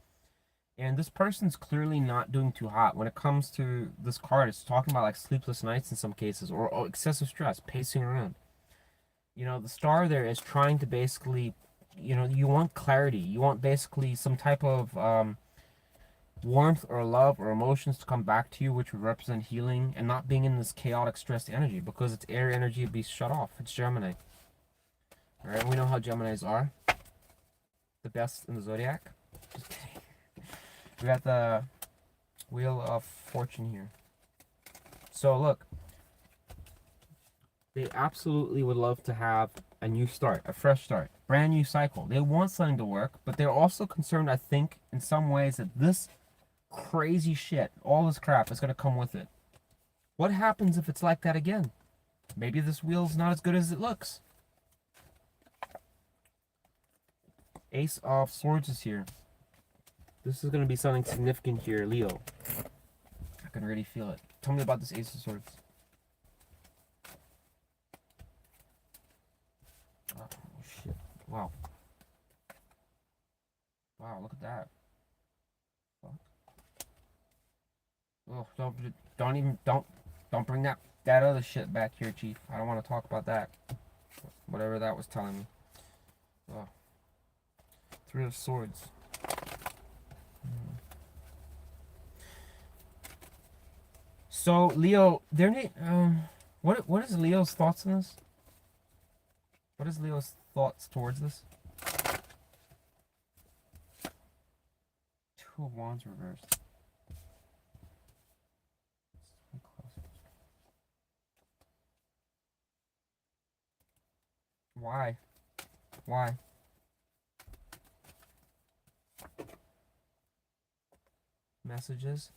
And this person's clearly not doing too hot. When it comes to this card, it's talking about like sleepless nights in some cases, or excessive stress, pacing around. The star there is trying to basically, you want clarity. You want basically some type of warmth or love or emotions to come back to you, which would represent healing and not being in this chaotic, stressed energy, because it's air energy, it'd be shut off. It's Gemini. All right, we know how Geminis are. The best in the zodiac. Just kidding. We got the Wheel of Fortune here. So look, they absolutely would love to have a new start, a fresh start, brand new cycle. They want something to work, but they're also concerned, I think, in some ways that this crazy shit, all this crap is going to come with it. What happens if it's like that again? Maybe this wheel's not as good as it looks. Ace of Swords is here. This is going to be something significant here, Leo. I can really feel it. Tell me about this Ace of Swords. Oh, shit. Wow. Wow, look at that. Fuck. Oh, don't bring that other shit back here, Chief. I don't want to talk about that. Whatever that was telling me. Oh. Three of Swords. So Leo, what is Leo's thoughts on this? What is Leo's thoughts towards this? Two of Wands reversed. Why? Why? Messages.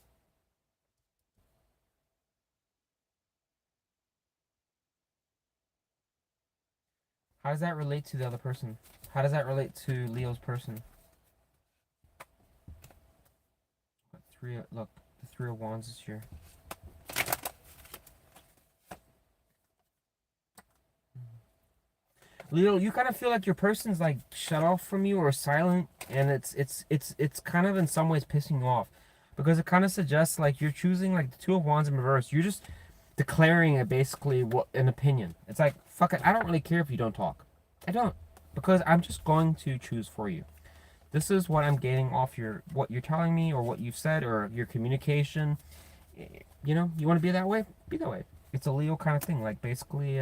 How does that relate to the other person? How does that relate to Leo's person? Look, the Three of Wands is here. Leo, you kind of feel like your person's like shut off from you or silent, and it's kind of in some ways pissing you off, because it kind of suggests like you're choosing like the Two of Wands in reverse. You're just declaring it basically what an opinion. It's like, fuck it, I don't really care if you don't talk. I don't, because I'm just going to choose for you. This is what I'm getting off what you're telling me or what you've said or your communication. You want to be that way? Be that way. It's a Leo kind of thing, like basically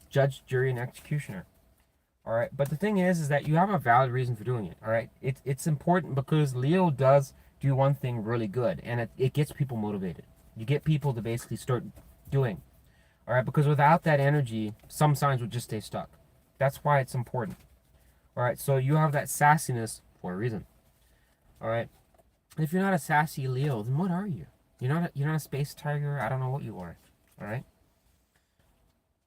judge, jury, and executioner. All right, but the thing is that you have a valid reason for doing it. All right, it's important because Leo does do one thing really good, and it gets people motivated. You get people to basically start doing. All right, because without that energy, some signs would just stay stuck. That's why it's important. All right, so you have that sassiness for a reason. All right, if you're not a sassy Leo, then what are you? You're not a space tiger. I don't know what you are. All right.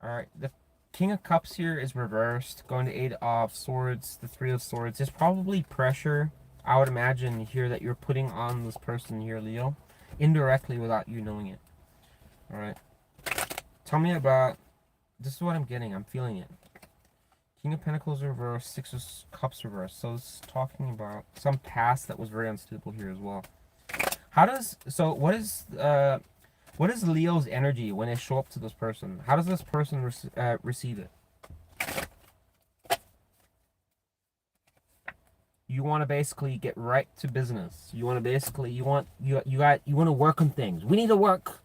All right. The King of Cups here is reversed, going to Eight of Swords, the Three of Swords. There's probably pressure, I would imagine, here that you're putting on this person here, Leo, indirectly without you knowing it. All right. Tell me about, this is what I'm getting. I'm feeling it. King of Pentacles reversed, Six of Cups reversed. So this is talking about some past that was very unstable here as well. What is Leo's energy when they show up to this person? How does this person receive it? You want to basically get right to business. You want to basically you want to work on things. We need to work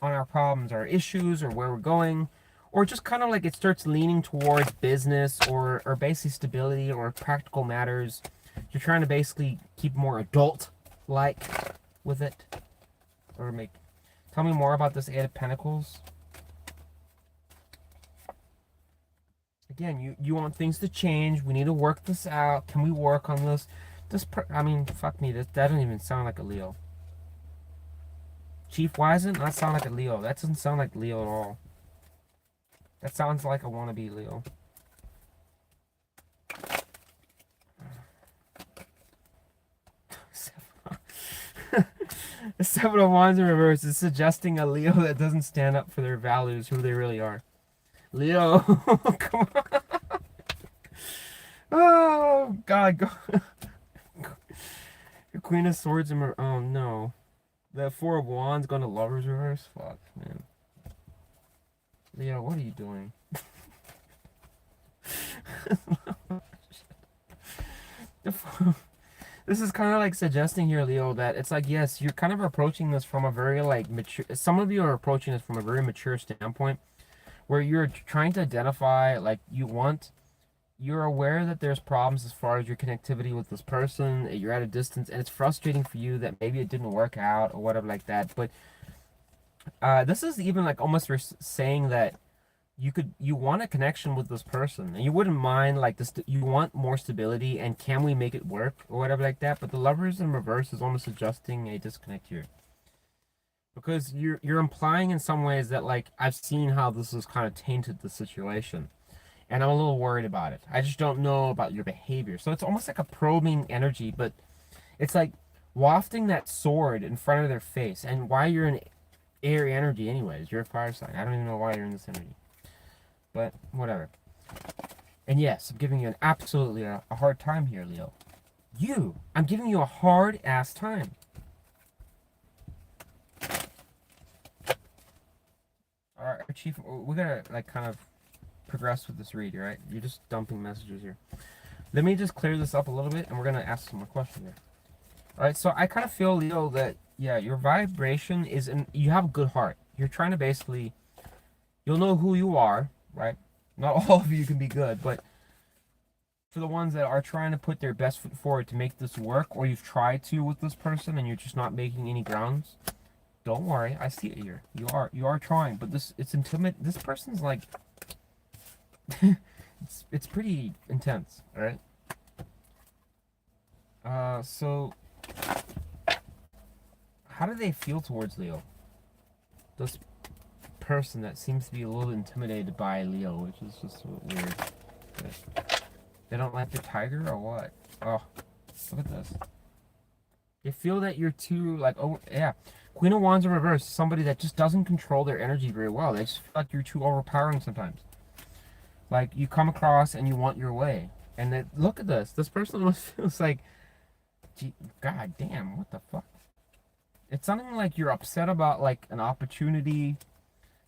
on our problems, our issues, or where we're going, or just kind of like it starts leaning towards business or basically stability or practical matters. You're trying to basically keep more adult-like with it, or make. Tell me more about this Eight of Pentacles. Again, you want things to change. We need to work this out. Can we work on this? I mean, fuck me. That doesn't even sound like a Leo. Chief, why doesn't that sound like a Leo? That doesn't sound like Leo at all. That sounds like a wannabe Leo. The Seven of Wands in reverse is suggesting a Leo that doesn't stand up for their values, who they really are. Leo, come on. Oh, God. Go. The Queen of Swords in reverse. Oh, no. The Four of Wands going to Lovers reverse? Fuck, man. Leo, what are you doing? This is kind of like suggesting here, Leo, that it's like, yes, you're kind of approaching this from a very, like, mature... Some of you are approaching this from a very mature standpoint, where you're trying to identify, like, you're aware that there's problems as far as your connectivity with this person, you're at a distance, and it's frustrating for you that maybe it didn't work out or whatever like that, but this is even, like, almost saying that you want a connection with this person and you wouldn't mind like this, you want more stability and can we make it work or whatever like that, but the Lovers in reverse is almost suggesting a disconnect here, because you're implying in some ways that, like, I've seen how this has kind of tainted the situation and I'm a little worried about it. I just don't know about your behavior. So it's almost like a probing energy, but it's like wafting that sword in front of their face. And why you're in air energy anyways, you're a fire sign. I don't even know why you're in this energy. But whatever. And yes, I'm giving you an absolutely a hard time here, Leo. I'm giving you a hard ass time. Alright, Chief, we gotta like kind of progress with this read, right? You're just dumping messages here. Let me just clear this up a little bit and we're gonna ask some more questions here. Alright, so I kind of feel, Leo, that yeah, your vibration is you have a good heart. You're trying to basically, you'll know who you are. Right? Not all of you can be good, but for the ones that are trying to put their best foot forward to make this work, or you've tried to with this person and you're just not making any grounds, don't worry, I see it here. You are trying, but it's intimidating. This person's like it's pretty intense, all right? So how do they feel towards Leo? This person that seems to be a little intimidated by Leo, which is just weird. They don't like the tiger or what? Oh, look at this. They feel that you're too, like, oh, yeah. Queen of Wands in reverse, somebody that just doesn't control their energy very well. They just feel like you're too overpowering sometimes. Like, you come across and you want your way. And look at this. This person almost feels like, gee, god damn, what the fuck? It's something like you're upset about, like, an opportunity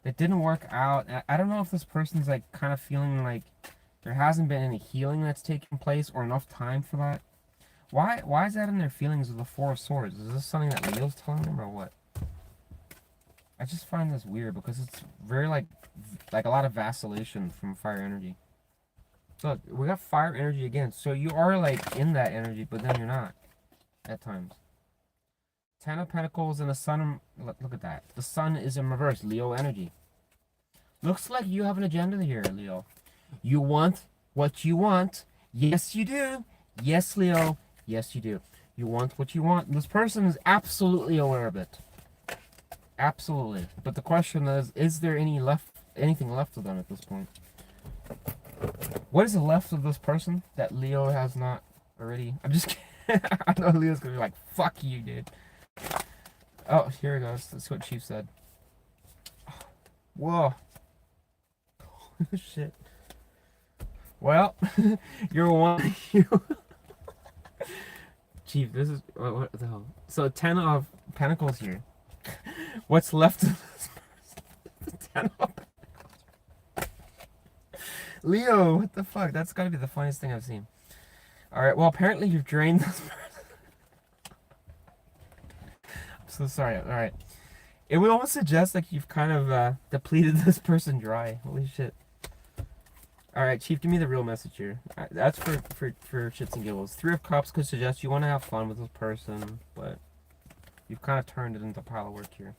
that didn't work out. I don't know if this person's like kind of feeling like there hasn't been any healing that's taken place or enough time for that. Why is that in their feelings with the Four of Swords? Is this something that Leo's telling them or what? I just find this weird because it's very like a lot of vacillation from fire energy. Look, we got fire energy again. So you are like in that energy, but then you're not at times. Ten of Pentacles and the Sun. Look at that. The Sun is in reverse. Leo energy. Looks like you have an agenda here, Leo. You want what you want. Yes, you do. Yes, Leo. Yes, you do. You want what you want. This person is absolutely aware of it. Absolutely. But the question is there anything left of them at this point? What is left of this person that Leo has not already? I'm just kidding. I know Leo's gonna be like, fuck you, dude. Oh, here it goes. That's what Chief said. Whoa. Shit. Well, you're one. Chief, this is what the hell? So 10 of Pentacles here. What's left of this person? 10 of Pentacles. Leo, what the fuck? That's gotta be the funniest thing I've seen. Alright, well apparently you've drained this person. I'm so sorry. Alright. It would almost suggest like you've kind of depleted this person dry. Holy shit. Alright, Chief, give me the real message here. That's for shits and giggles. Three of Cups could suggest you want to have fun with this person, but you've kind of turned it into a pile of work here.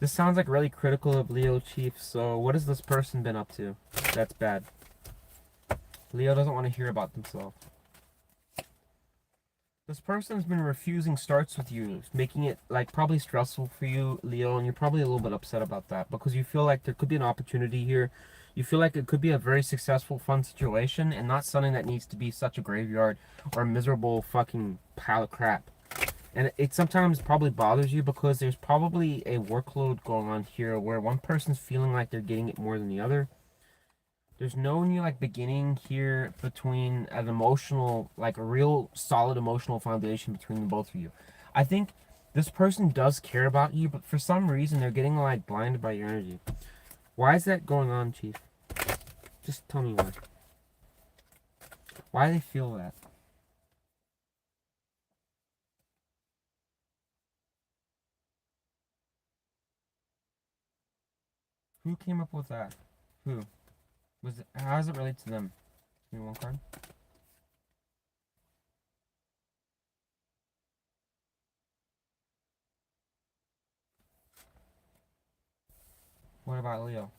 This sounds like really critical of Leo, Chief, so what has this person been up to? That's bad. Leo doesn't want to hear about themselves. This person's been refusing starts with you, making it like probably stressful for you, Leo, and you're probably a little bit upset about that because you feel like there could be an opportunity here. You feel like it could be a very successful, fun situation and not something that needs to be such a graveyard or a miserable fucking pile of crap. And it sometimes probably bothers you because there's probably a workload going on here where one person's feeling like they're getting it more than the other. There's no new like beginning here between an emotional, like a real solid emotional foundation between the both of you. I think this person does care about you, but for some reason they're getting like blinded by your energy. Why is that going on, Chief? Just tell me why. Why do they feel that? Who came up with that? Who? Was it, how does it relate to them? Give me one card. What about Leo?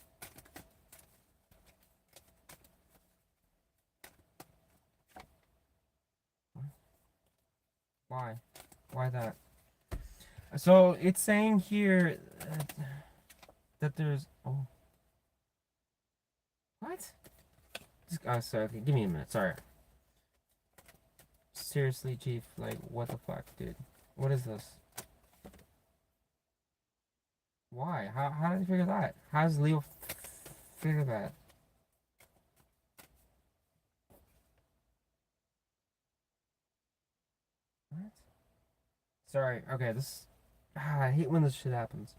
Why? Why that? So it's saying here that there's oh what? Sorry, okay, give me a minute. Sorry. Seriously, Chief, like what the fuck, dude? What is this? Why? How did he figure that? How does Leo figure that? What? Sorry. Okay, this. I hate when this shit happens.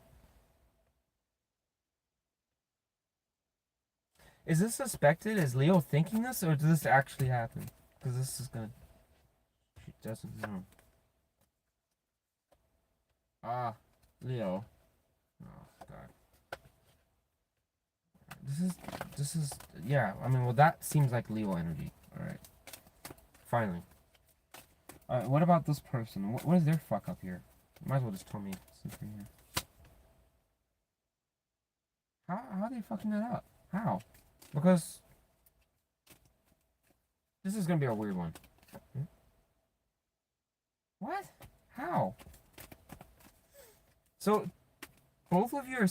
Is this suspected? Is Leo thinking this, or does this actually happen? Because this is gonna. She doesn't know. Ah, Leo. Oh God. This is. This is. Yeah. I mean, well, that seems like Leo energy. All right. Finally. All right. What about this person? What is their fuck up here? Might as well just tell me. Since we're here. How are they fucking that up? How? Because this is gonna be a weird one. What? How? So both of you are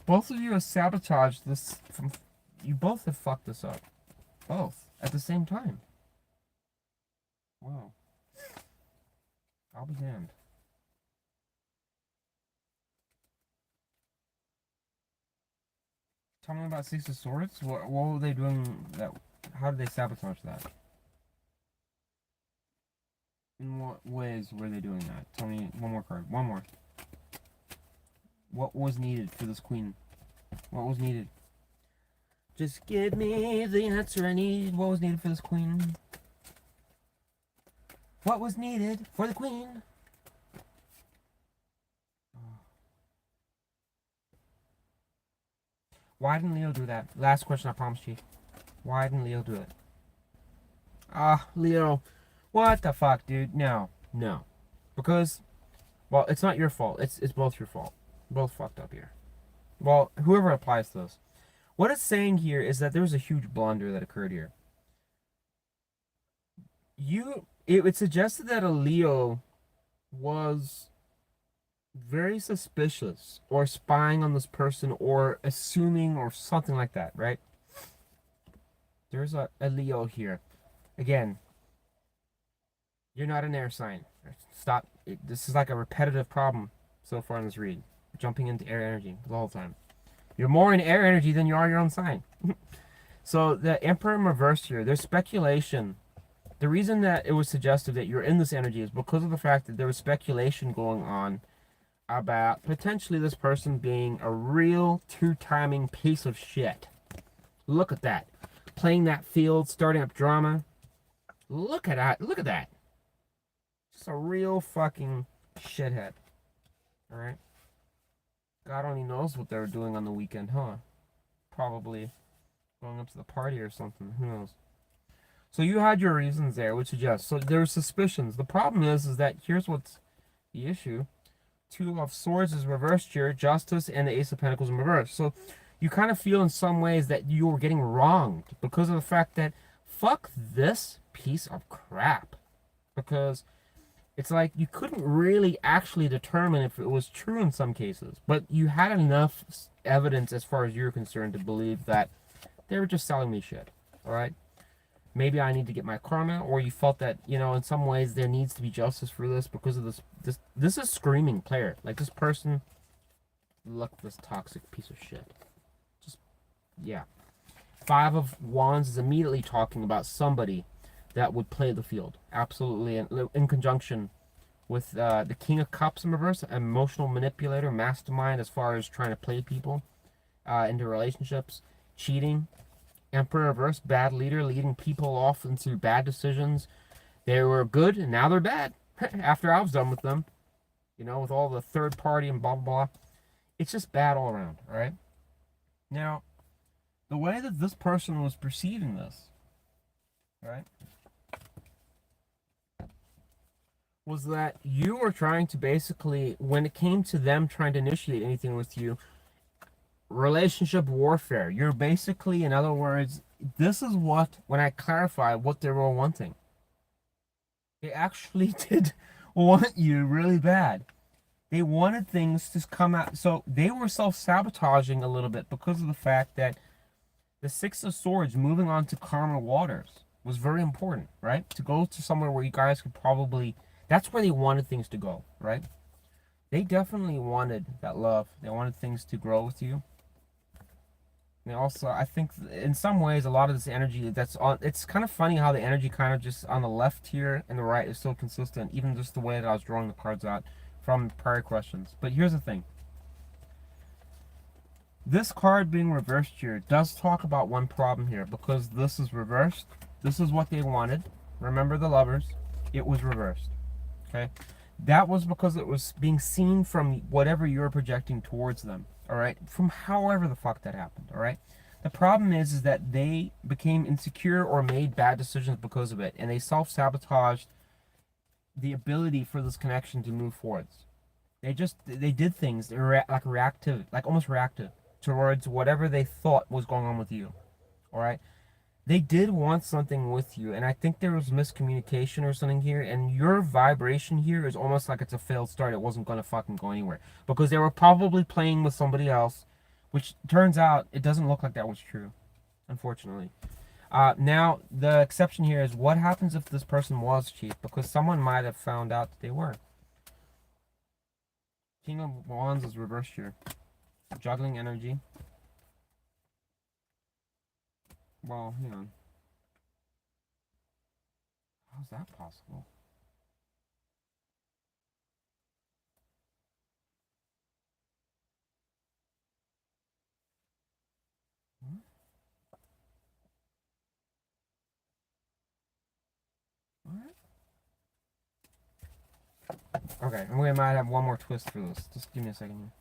both of you have sabotaged this. From you both have fucked this up. Both at the same time. Wow. I'll be damned. Tell me about Six of Swords. What were they doing? That? How did they sabotage that? In what ways were they doing that? Tell me one more card. One more. What was needed for this queen? What was needed? Just give me the answer I need. What was needed for this queen? What was needed for the queen? Why didn't Leo do that? Last question, I promise, Chief. Why didn't Leo do it? Ah, Leo. What the fuck, dude? No. No. Because, well, it's not your fault. It's both your fault. Both fucked up here. Well, whoever applies this. What it's saying here is that there was a huge blunder that occurred here. It suggested that a Leo was very suspicious or spying on this person or assuming or something like that, right? There's a Leo here. Again, you're not an air sign. Stop. This is like a repetitive problem so far in this read. Jumping into air energy the whole time. You're more in air energy than you are your own sign. So the Emperor in reverse here, there's speculation. The reason that it was suggested that you're in this energy is because of the fact that there was speculation going on about potentially this person being a real two-timing piece of shit. Look at that. Playing that field, starting up drama. Look at that. Look at that. Just a real fucking shithead. Alright? God only knows what they were doing on the weekend, huh? Probably going up to the party or something. Who knows? So you had your reasons there, which suggests. So there were suspicions. The problem is that here's what's the issue. Two of Swords is reversed here, Justice, and the Ace of Pentacles in reverse. So you kind of feel in some ways that you were getting wronged because of the fact that fuck this piece of crap. because it's like you couldn't really actually determine if it was true in some cases, but you had enough evidence as far as you're concerned to believe that they were just selling me shit. All right? Maybe I need to get my karma, or you felt that, in some ways there needs to be justice for this because of this is screaming player. Like this person, look, this toxic piece of shit. Just yeah. Five of Wands is immediately talking about somebody that would play the field. Absolutely. In conjunction with the King of Cups in reverse, emotional manipulator, mastermind as far as trying to play people into relationships, cheating. Emperor reverse, bad leader, leading people off into bad decisions. They were good and now they're bad. After I was done with them, with all the third party and blah, blah, blah. It's just bad all around, all right? Now, the way that this person was perceiving this, right, was that you were trying to basically, when it came to them trying to initiate anything with you, relationship warfare. You're basically, in other words, this is what, when I clarify what they were wanting, they actually did want you really bad. They wanted things to come out. So they were self-sabotaging a little bit because of the fact that the Six of Swords moving on to calmer waters was very important, right? To go to somewhere where you guys could probably, that's where they wanted things to go, right? They definitely wanted that love. They wanted things to grow with you. And also, I think in some ways, a lot of this energy that's on, it's kind of funny how the energy kind of just on the left here and the right is so consistent, even just the way that I was drawing the cards out from prior questions. But here's the thing. This card being reversed here does talk about one problem here because this is reversed. This is what they wanted. Remember the lovers. It was reversed. Okay? That was because it was being seen from whatever you're projecting towards them. All right? From however the fuck that happened. All right? The problem is that they became insecure or made bad decisions because of it. And they self-sabotaged the ability for this connection to move forwards. They did things that were like reactive, like almost reactive towards whatever they thought was going on with you. All right? They did want something with you, and I think there was miscommunication or something here, and your vibration here is almost like it's a failed start. It wasn't going to fucking go anywhere because they were probably playing with somebody else, which turns out it doesn't look like that was true, unfortunately. Now, the exception here is what happens if this person was cheap, because someone might have found out that they were. King of Wands is reversed here. Juggling energy. Well, hang on. How's that possible? What? What? Okay, and we might have one more twist for this. Just give me a second here.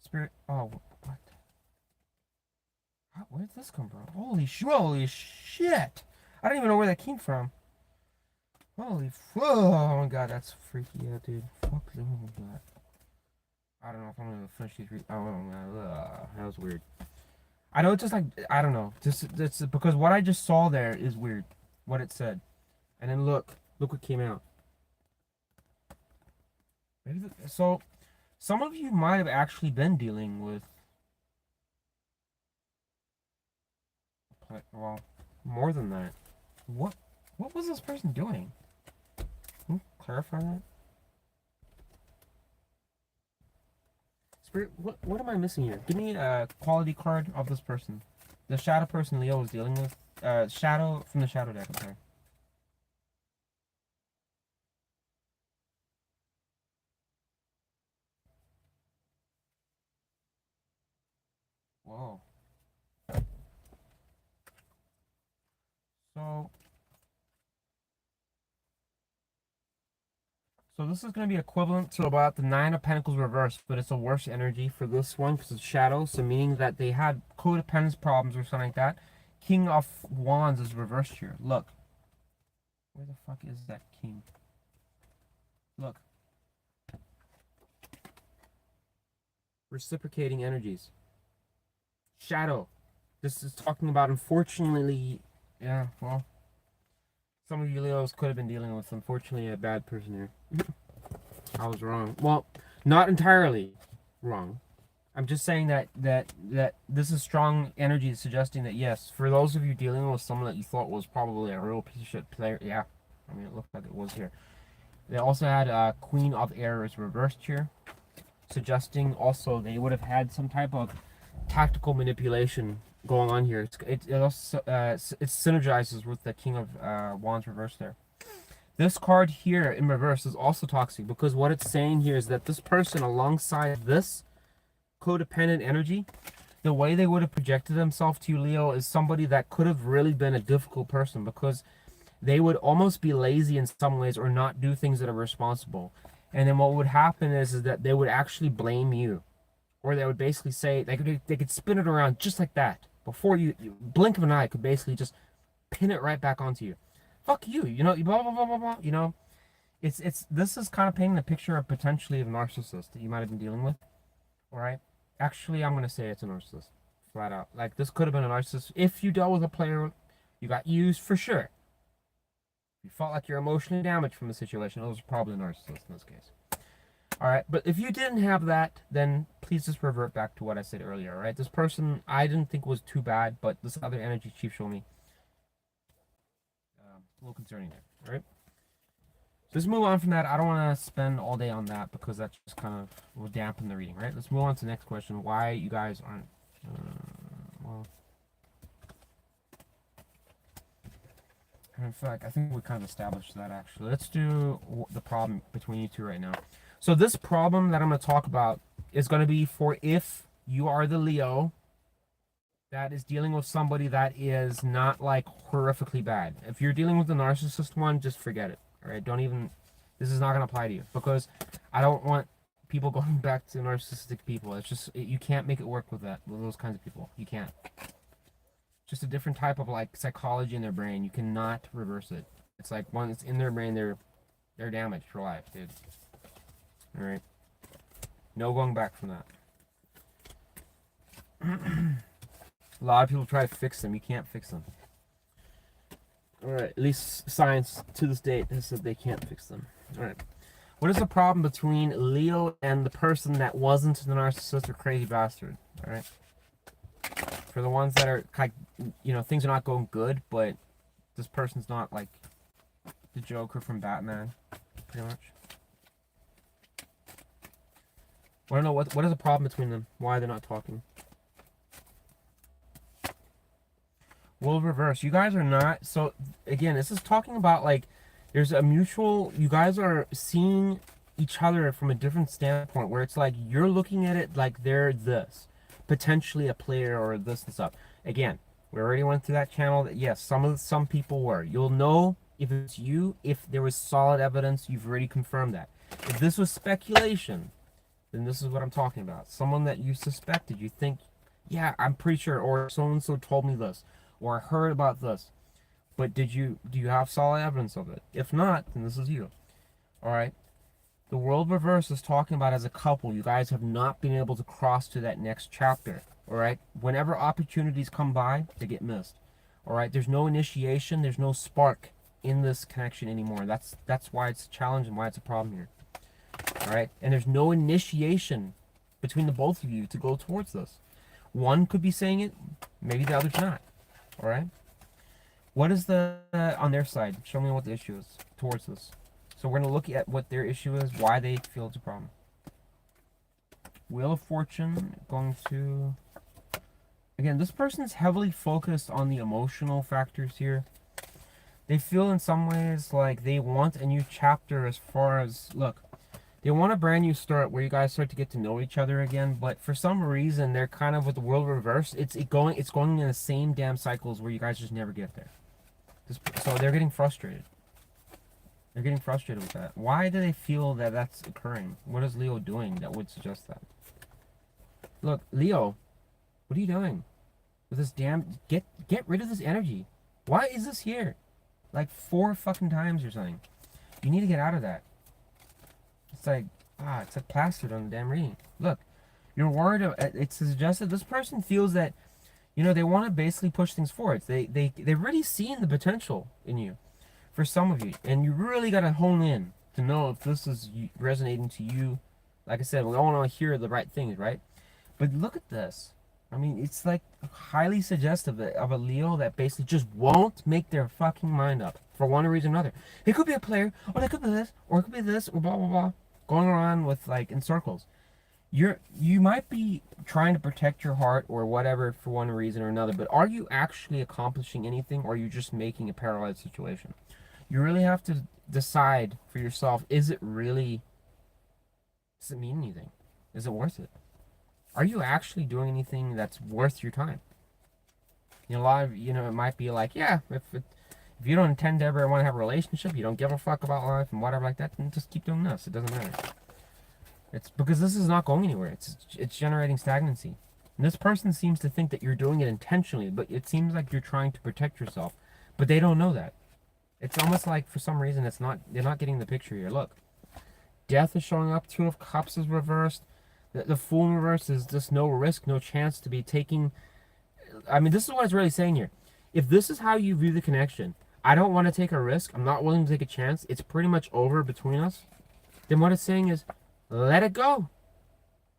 Spirit. Oh, what? Where did this come from? Holy shit! I don't even know where that came from. Oh my god, that's freaky out, dude. Fuck, oh my god. I don't know if I'm gonna finish these. Oh man, that was weird. I know it's just like I don't know. Just because what I just saw there is weird. What it said, and then look what came out. So, some of you might have actually been dealing with, well, more than that. What what was this person doing? Can you clarify that? Spirit, what am I missing here? Give me a quality card of this person. The shadow person Leo was dealing with. Shadow from the shadow deck. I'm sorry. Whoa. So So this is going to be equivalent to about the Nine of Pentacles reversed, but it's a worse energy for this one because it's shadow, so meaning that they had codependence problems or something like that. King of Wands is reversed here. Look. Where the fuck is that king? Look. Reciprocating energies. Shadow. This is talking about, unfortunately, yeah, well, Some of you Leos could have been dealing with, unfortunately, a bad person here. I was wrong. Well, not entirely wrong. I'm just saying that this is strong energy suggesting that yes, for those of you dealing with someone that you thought was probably a real piece of shit player, yeah, I mean it looked like it was here. They also had Queen of Air is reversed here, suggesting also they would have had some type of tactical manipulation going on here. It also it synergizes with the King of Wands reversed there. This card here in reverse is also toxic because what it's saying here is that this person alongside this codependent energy, the way they would have projected themselves to you, Leo, is somebody that could have really been a difficult person because they would almost be lazy in some ways or not do things that are responsible. And then what would happen is that they would actually blame you. Or they would basically say, they could spin it around just like that. Before you blink of an eye, could basically just pin it right back onto you. Fuck you, you know, blah, blah, blah, blah, blah, you know. This is kind of painting a picture of potentially of a narcissist that you might have been dealing with. Alright? Actually, I'm going to say it's a narcissist. Flat out. Like, this could have been a narcissist. If you dealt with a player, you got used for sure. You felt like you're emotionally damaged from the situation. It was probably a narcissist in this case. Alright, but if you didn't have that, then please just revert back to what I said earlier, alright? This person, I didn't think was too bad, but this other energy chief showed me a little concerning there, alright? So let's move on from that. I don't want to spend all day on that because that just kind of will dampen the reading, right? Let's move on to the next question. Why you guys aren't, well, in fact, I think we kind of established that actually. Let's do the problem between you two right now. So this problem that I'm going to talk about is going to be for if you are the Leo that is dealing with somebody that is not like horrifically bad. If you're dealing with the narcissist one, just forget it. All right, don't even. This is not going to apply to you because I don't want people going back to narcissistic people. It's just you can't make it work with that with those kinds of people. You can't. Just a different type of like psychology in their brain. You cannot reverse it. It's like when it's in their brain, they're damaged for life, dude. All right, no going back from that. A lot of people try to fix them. You can't fix them. Alright, at least science to this date has said they can't fix them. Alright. What is the problem between Leo and the person that wasn't the narcissist or crazy bastard? Alright. For the ones that are like, you know, things are not going good, but this person's not like the Joker from Batman, pretty much. I don't know what is the problem between them? Why they're not talking? Will reverse. You guys are not. So again, this is talking about like there's a mutual. You guys are seeing each other from a different standpoint, where it's like you're looking at it like they're this, potentially a player or this and stuff. Again, we already went through that channel. That yes, some people were. You'll know if it's you if there was solid evidence. You've already confirmed that. If this was speculation, then this is what I'm talking about. Someone that you suspected, you think, yeah, I'm pretty sure, or so and so told me this. Or heard about this, but do you have solid evidence of it? If not, then this is you. All right. The world reverse is talking about as a couple, you guys have not been able to cross to that next chapter. All right. Whenever opportunities come by, they get missed. All right. There's no initiation. There's no spark in this connection anymore. That's why it's a challenge and why it's a problem here. All right. And there's no initiation between the both of you to go towards this. One could be saying it, maybe the other's not. All right. What is the on their side? Show me what the issue is towards this. So we're gonna look at what their issue is, why they feel it's a problem. Wheel of Fortune going to. Again, this person's heavily focused on the emotional factors here. They feel in some ways like they want a new chapter as far as look. They want a brand new start where you guys start to get to know each other again, but for some reason they're kind of with the world reversed. It's going in the same damn cycles where you guys just never get there. So they're getting frustrated. They're getting frustrated with that. Why do they feel that that's occurring? What is Leo doing that would suggest that? Look, Leo, what are you doing with this damn? Get rid of this energy. Why is this here? Like 4 fucking times or something. You need to get out of that. It's like, it's like plastered on the damn reading. Look, you're worried. It suggested this person feels that, you know, they want to basically push things forward. They've really seen the potential in you. for some of you. And you really got to hone in to know if this is resonating to you. Like I said, we all want to hear the right things, right? But look at this. I mean, it's like highly suggestive of a Leo that basically just won't make their fucking mind up for one reason or another. It could be a player, or it could be this, or it could be this, or blah blah blah, going around with like in circles. You might be trying to protect your heart or whatever for one reason or another, but are you actually accomplishing anything, or are you just making a paralyzed situation? You really have to decide for yourself: is it really? Does it mean anything? Is it worth it? Are you actually doing anything that's worth your time? You know, a lot of, it might be like, yeah, if you don't intend to ever want to have a relationship, you don't give a fuck about life and whatever like that, then just keep doing this. It doesn't matter. It's because this is not going anywhere. It's generating stagnancy. And this person seems to think that you're doing it intentionally, but it seems like you're trying to protect yourself. But they don't know that. It's almost like for some reason they're not getting the picture here. Look. Death is showing up. Two of Cups is reversed. The Fool in reverse is just no risk, no chance to be taking. I mean, this is what it's really saying here. If this is how you view the connection, I don't want to take a risk, I'm not willing to take a chance, it's pretty much over between us, then what it's saying is, let it go.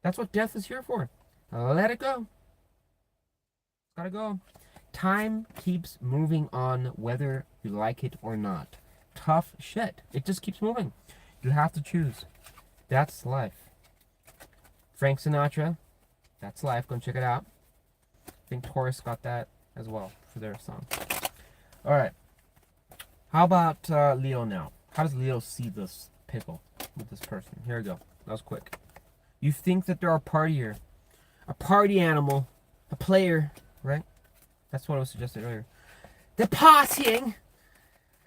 That's what death is here for. Let it go. It's gotta go. Time keeps moving on whether you like it or not. Tough shit. It just keeps moving. You have to choose. That's life. Frank Sinatra, that's life. Go check it out. I think Taurus got that as well for their song. All right. How about Leo now? How does Leo see this pickle with this person? Here we go. That was quick. You think that they're a partier, a party animal, a player, right? That's what was suggested earlier. They're partying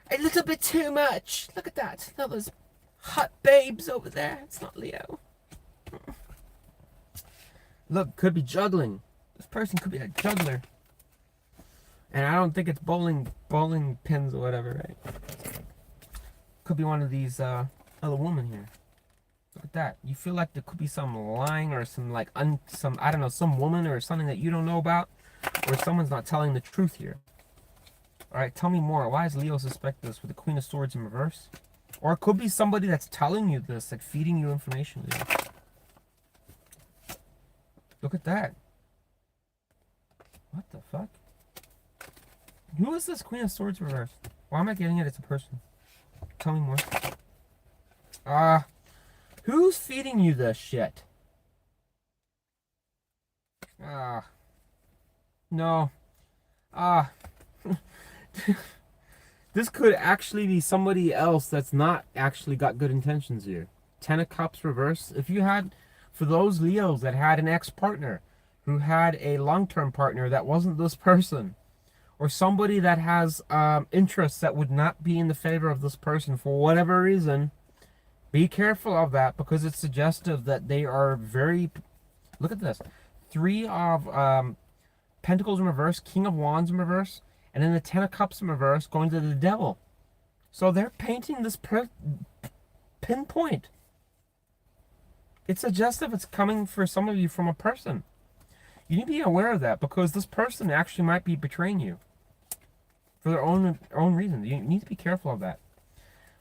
a little bit too much. Look at that. All those hot babes over there. It's not Leo. Look, could be juggling. This person could be a juggler. And I don't think it's bowling pins or whatever, right? Could be one of these other women here. Look at that. You feel like there could be some lying or some like I don't know, some woman or something that you don't know about, or someone's not telling the truth here. All right, tell me more. Why does Leo suspect this with the Queen of Swords in reverse? Or it could be somebody that's telling you this, like feeding you information, Leo. Look at that. What the fuck? Who is this Queen of Swords reversed? Why am I getting it? It's a person. Tell me more. Who's feeding you this shit? No. This could actually be somebody else that's not actually got good intentions here. Ten of Cups reverse. If you had, for those Leos that had an ex-partner, who had a long-term partner that wasn't this person, or somebody that has interests that would not be in the favor of this person for whatever reason, be careful of that, because it's suggestive that they are very... Look at this. Three of Pentacles in reverse, King of Wands in reverse, and then the Ten of Cups in reverse going to the Devil. So they're painting this pinpoint. It's suggestive it's coming for some of you from a person. You need to be aware of that, because this person actually might be betraying you for their own reasons. You need to be careful of that.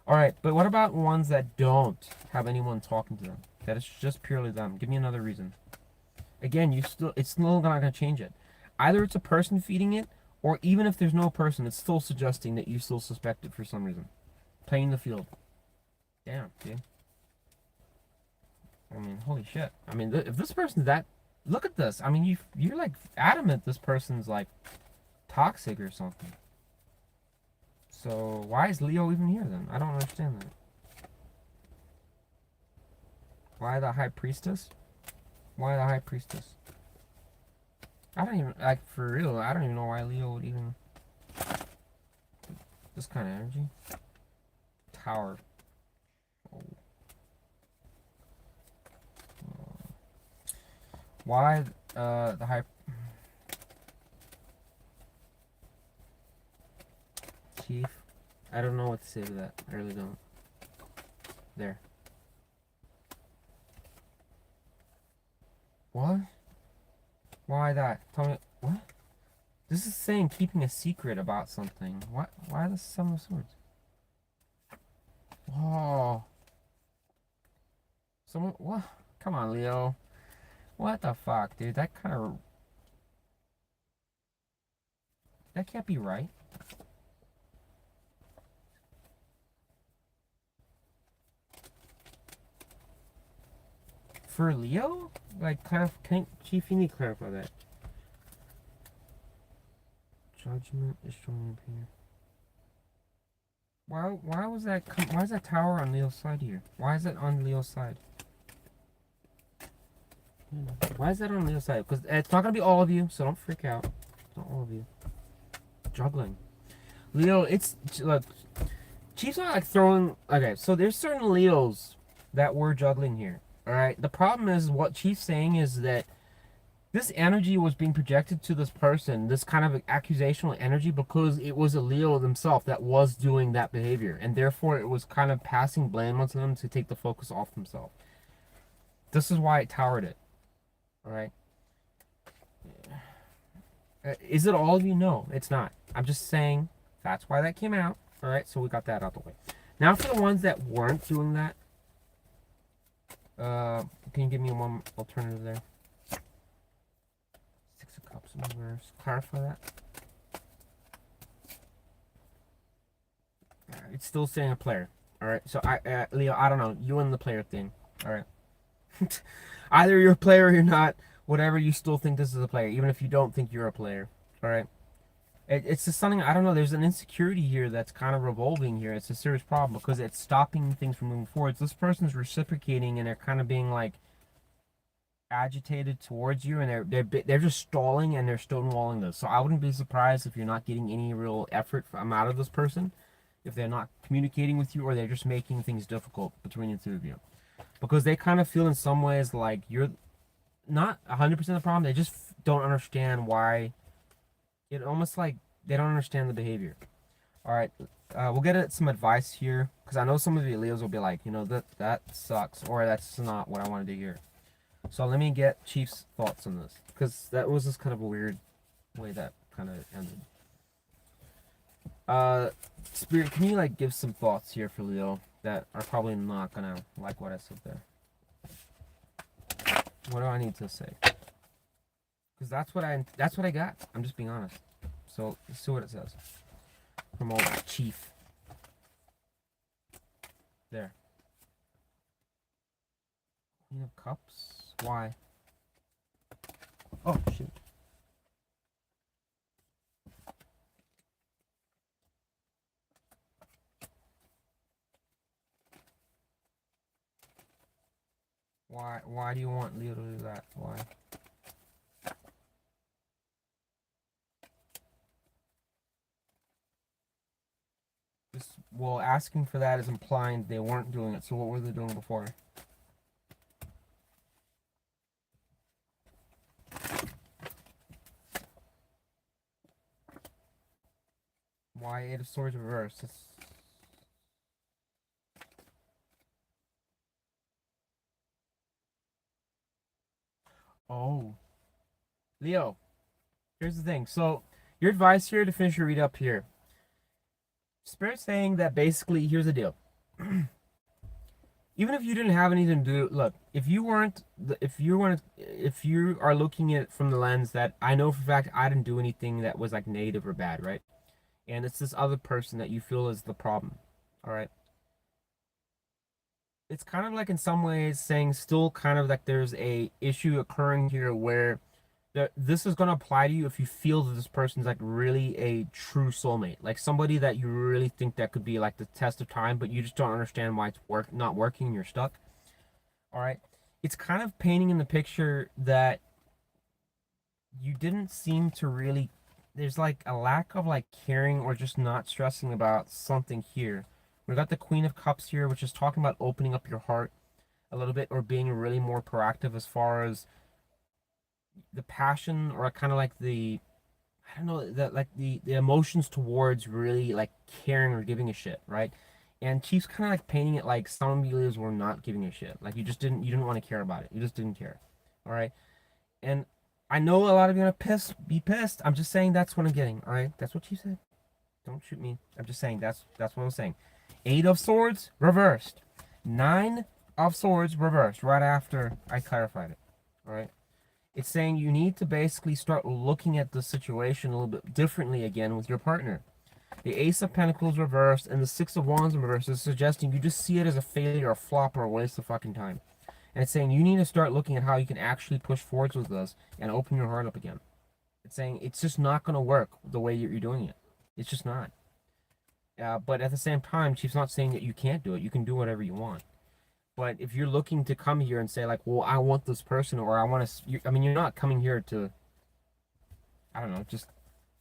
All right, but what about ones that don't have anyone talking to them? That it's just purely them. Give me another reason. Again, it's still not going to change it. Either it's a person feeding it, or even if there's no person, it's still suggesting that you still suspect it for some reason. Playing the field. Damn, dude. I mean, holy shit. I mean, if this person's that... Look at this. I mean, you're like adamant this person's like toxic or something. So why is Leo even here then? I don't understand that. Why the High Priestess? Why the High Priestess? I don't even, like, for real, I don't even know why Leo would even... This kind of energy. Tower. Oh. Why the High... Chief? I don't know what to say to that. I really don't. There. What? Why that? Tell me, what? This is saying keeping a secret about something. What? Why the Seven of Swords? Oh, someone, what? Come on, Leo. What the fuck, dude? That can't be right. For Leo? Like, Chief, you need to clarify that. Judgment is showing up here. Why is that tower on Leo's side here? Why is it on Leo's side? Why is that on Leo's side? Because it's not gonna be all of you, so don't freak out. It's not all of you. Juggling. Leo, look, Chief's not like throwing. Okay, so there's certain Leos that were juggling here. All right. The problem is what Chief's saying is that this energy was being projected to this person, this kind of accusational energy, because it was a Leo themselves that was doing that behavior, and therefore it was kind of passing blame onto them to take the focus off themselves. This is why it towered it. All right. Is it all of you? No, it's not. I'm just saying that's why that came out. All right, so we got that out the way. Now for the ones that weren't doing that, can you give me one alternative there? Six of Cups in reverse. Clarify that. It's still saying a player. All right, so Leo, I don't know. You and the player thing. All right. Either you're a player or you're not. Whatever, you still think this is a player, even if you don't think you're a player. All right. It's just something, I don't know. There's an insecurity here that's kind of revolving here. It's a serious problem because it's stopping things from moving forward. This person's reciprocating and they're kind of being like agitated towards you, and they're just stalling and they're stonewalling this. So I wouldn't be surprised if you're not getting any real effort from out of this person, if they're not communicating with you, or they're just making things difficult between the two of you, because they kind of feel in some ways like you're not 100% the problem. They just don't understand why. It almost like they don't understand the behavior. All right, we'll get at some advice here, because I know some of the Leos will be like, that sucks, or that's not what I wanted to hear. So let me get Chief's thoughts on this, because that was just kind of a weird way that kind of ended. Spirit, can you like give some thoughts here for Leo that are probably not gonna like what I said there? What do I need to say? Because that's what I got. I'm just being honest. So let's see what it says from old Chief. There. Queen of Cups. Why? Oh shoot. Why do you want Leo to do that? Why? Well, asking for that is implying they weren't doing it. So what were they doing before? Why Eight of Swords reverse? Oh. Leo, here's the thing. So your advice here to finish your read up here. Spirit saying that basically, here's the deal. Even if you didn't have anything to do, look, if you are looking at it from the lens that I know for a fact I didn't do anything that was like negative or bad, right? And it's this other person that you feel is the problem, all right? It's kind of like in some ways saying still kind of like there's a issue occurring here where this is going to apply to you if you feel that this person's like really a true soulmate, like somebody that you really think that could be like the test of time, but you just don't understand why it's not working and you're stuck. All right. It's kind of painting in the picture that you didn't seem to really, there's like a lack of like caring or just not stressing about something here. We got the Queen of Cups here, which is talking about opening up your heart a little bit or being really more proactive as far as the passion, or kind of like I don't know, that like the emotions towards really like caring or giving a shit, right? And Chief's kind of like painting it like some Leos were not giving a shit, like you didn't want to care about it, you just didn't care. All right. And I know a lot of you are gonna be pissed. I'm just saying that's what I'm getting. All right, that's what Chief said. Don't shoot me. I'm just saying that's what I'm saying. Eight of Swords reversed. Nine of Swords reversed right after I clarified it. All right. It's saying you need to basically start looking at the situation a little bit differently again with your partner. The Ace of Pentacles reversed and the Six of Wands reversed is suggesting you just see it as a failure, a flop, or a waste of fucking time. And it's saying you need to start looking at how you can actually push forwards with this and open your heart up again. It's saying it's just not going to work the way you're doing it. It's just not. But at the same time, she's not saying that you can't do it. You can do whatever you want. But if you're looking to come here and say, like, well, I want this person, or I want to, I mean, you're not coming here to, I don't know, just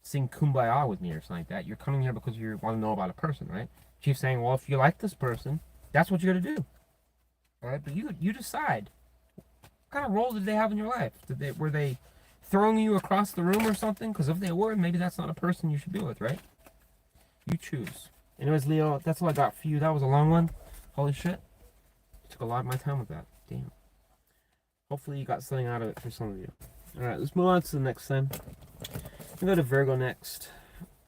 sing Kumbaya with me or something like that. You're coming here because you want to know about a person, right? She's saying, well, if you like this person, that's what you're going to do. All right? But you decide. What kind of role did they have in your life? Were they throwing you across the room or something? Because if they were, maybe that's not a person you should be with, right? You choose. Anyways, Leo, that's all I got for you. That was a long one. Holy shit. Took a lot of my time with that. Damn. Hopefully you got something out of it for some of you. Alright, let's move on to the next thing. We'll go to Virgo next.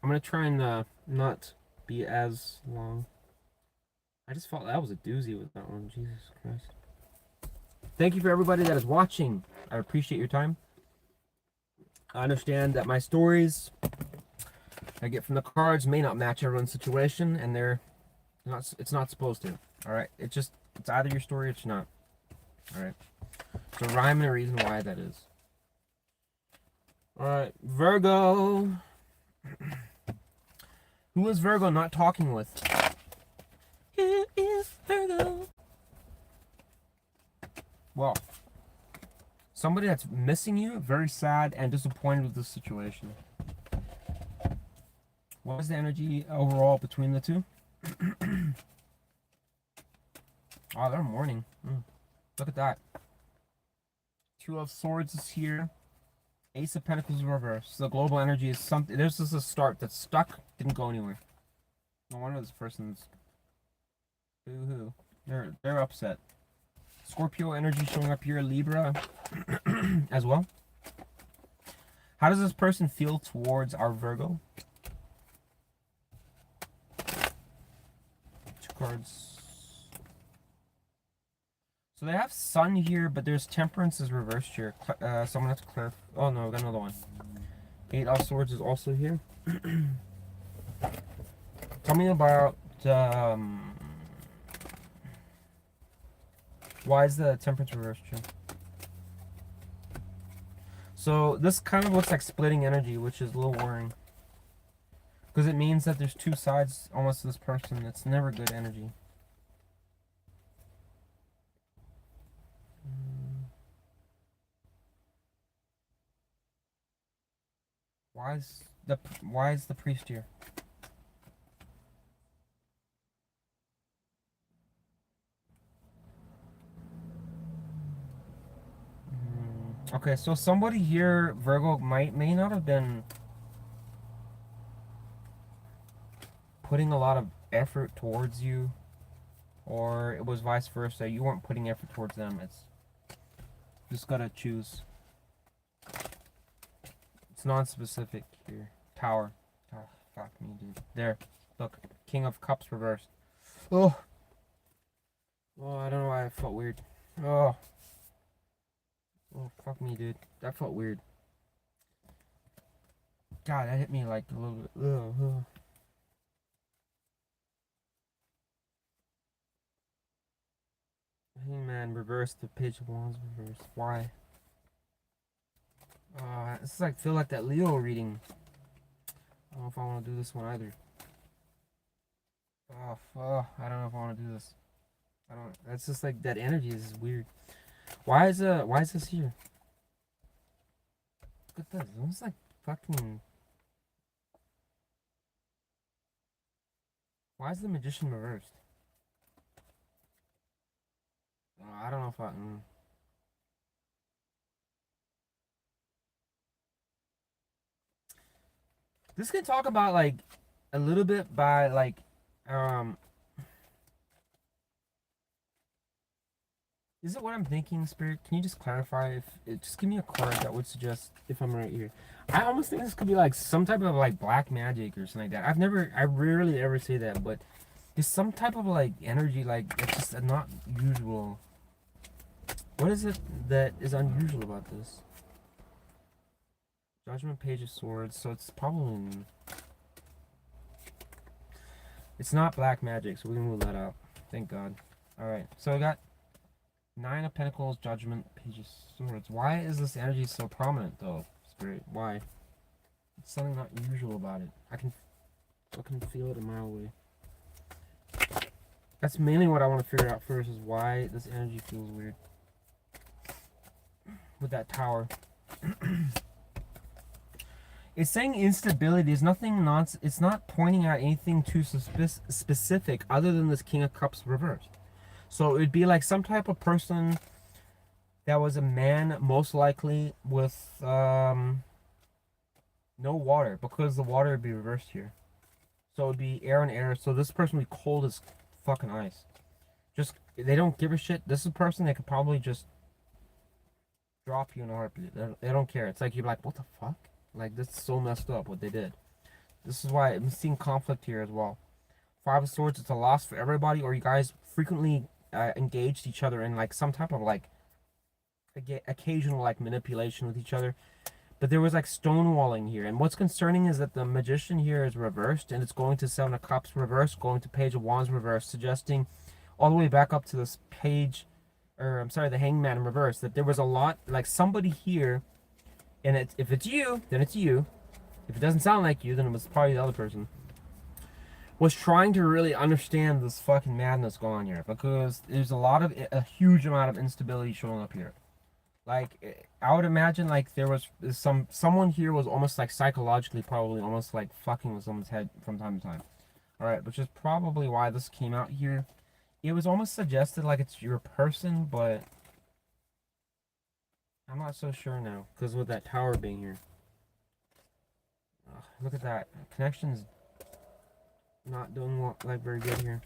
I'm going to try and not be as long. I just felt that was a doozy with that one. Jesus Christ. Thank you for everybody that is watching. I appreciate your time. I understand that my stories I get from the cards may not match everyone's situation, and it's not supposed to. Alright? It's either your story or it's not. Alright? So rhyme and a reason why that is. Alright, Virgo. Who is Virgo not talking with? Who is Virgo? Well, somebody that's missing you, very sad and disappointed with this situation. What is the energy overall between the two? Oh, they're mourning. Look at that. Two of Swords is here. Ace of Pentacles is reversed. So the global energy is something. There's just a start that's stuck, didn't go anywhere. No wonder this person's boo-hoo. They're upset. Scorpio energy showing up here, Libra as well. How does this person feel towards our Virgo? Two cards. So they have Sun here, but there's Temperance is reversed here. Someone has to clarify. Oh no, we got another one. Eight of Swords is also here. Tell me about why is the Temperance reversed here? So this kind of looks like splitting energy, which is a little worrying. Because it means that there's two sides almost to this person. It's never good energy. Why is the priest here? Okay, so somebody here, Virgo, may not have been putting a lot of effort towards you, or it was vice versa. You weren't putting effort towards them. It's just gotta choose. It's non-specific here. Tower. Oh, fuck me, dude. There. Look. King of Cups reversed. Oh. Oh, I don't know why I felt weird. Oh. Oh, fuck me, dude. That felt weird. God, that hit me like a little bit. Hangman reversed. The Page of Wands reversed. Why? This is like feel like that Leo reading. I don't know if I want to do this one either. I don't know if I want to do this. I don't. That's just like that energy is weird. Why is this here? Look at this. It's almost like fucking. Why is the Magician reversed? I don't know if I. This can talk about like a little bit by like is it what I'm thinking, Spirit? Can you just clarify if just give me a card that would suggest if I'm right here? I almost think this could be like some type of like black magic or something like that. I rarely ever say that, but There's some type of like energy, like it's just not usual. What is it that is unusual about this? Judgment, Page of Swords, so it's probably... It's not black magic, so we can move that out. Thank God. Alright, so I got Nine of Pentacles, Judgment, Page of Swords. Why is this energy so prominent, though, Spirit? Why? It's something not usual about it. I can feel it a mile away. That's mainly what I want to figure out first, is why this energy feels weird. With that tower. It's saying instability. There's nothing it's not pointing out anything too specific other than this King of Cups reversed. So it would be like some type of person that was a man, most likely with no water, because the water would be reversed here. So it would be air and air. So this person would be cold as fucking ice. Just, they don't give a shit. This is a person that could probably just drop you in a heartbeat. They don't care. It's like you're like, what the fuck? Like, this is so messed up what they did. This is why I'm seeing conflict here as well. Five of Swords, it's a loss for everybody, or you guys frequently engaged each other in like some type of like occasional like manipulation with each other. But there was like stonewalling here. And what's concerning is that the Magician here is reversed, and it's going to Seven of Cups reversed, going to Page of Wands reversed, suggesting all the way back up to this page, or I'm sorry, the Hangman in reverse, that there was a lot, like somebody here, and if it's you, then it's you. If it doesn't sound like you, then it was probably the other person. Was trying to really understand this fucking madness going on here, because there's a huge amount of instability showing up here. Like, I would imagine like there was someone here was almost like psychologically probably almost like fucking with someone's head from time to time. All right, which is probably why this came out here. It was almost suggested like it's your person, but I'm not so sure now, because with that tower being here. Look at that. Connection's not doing like very good here.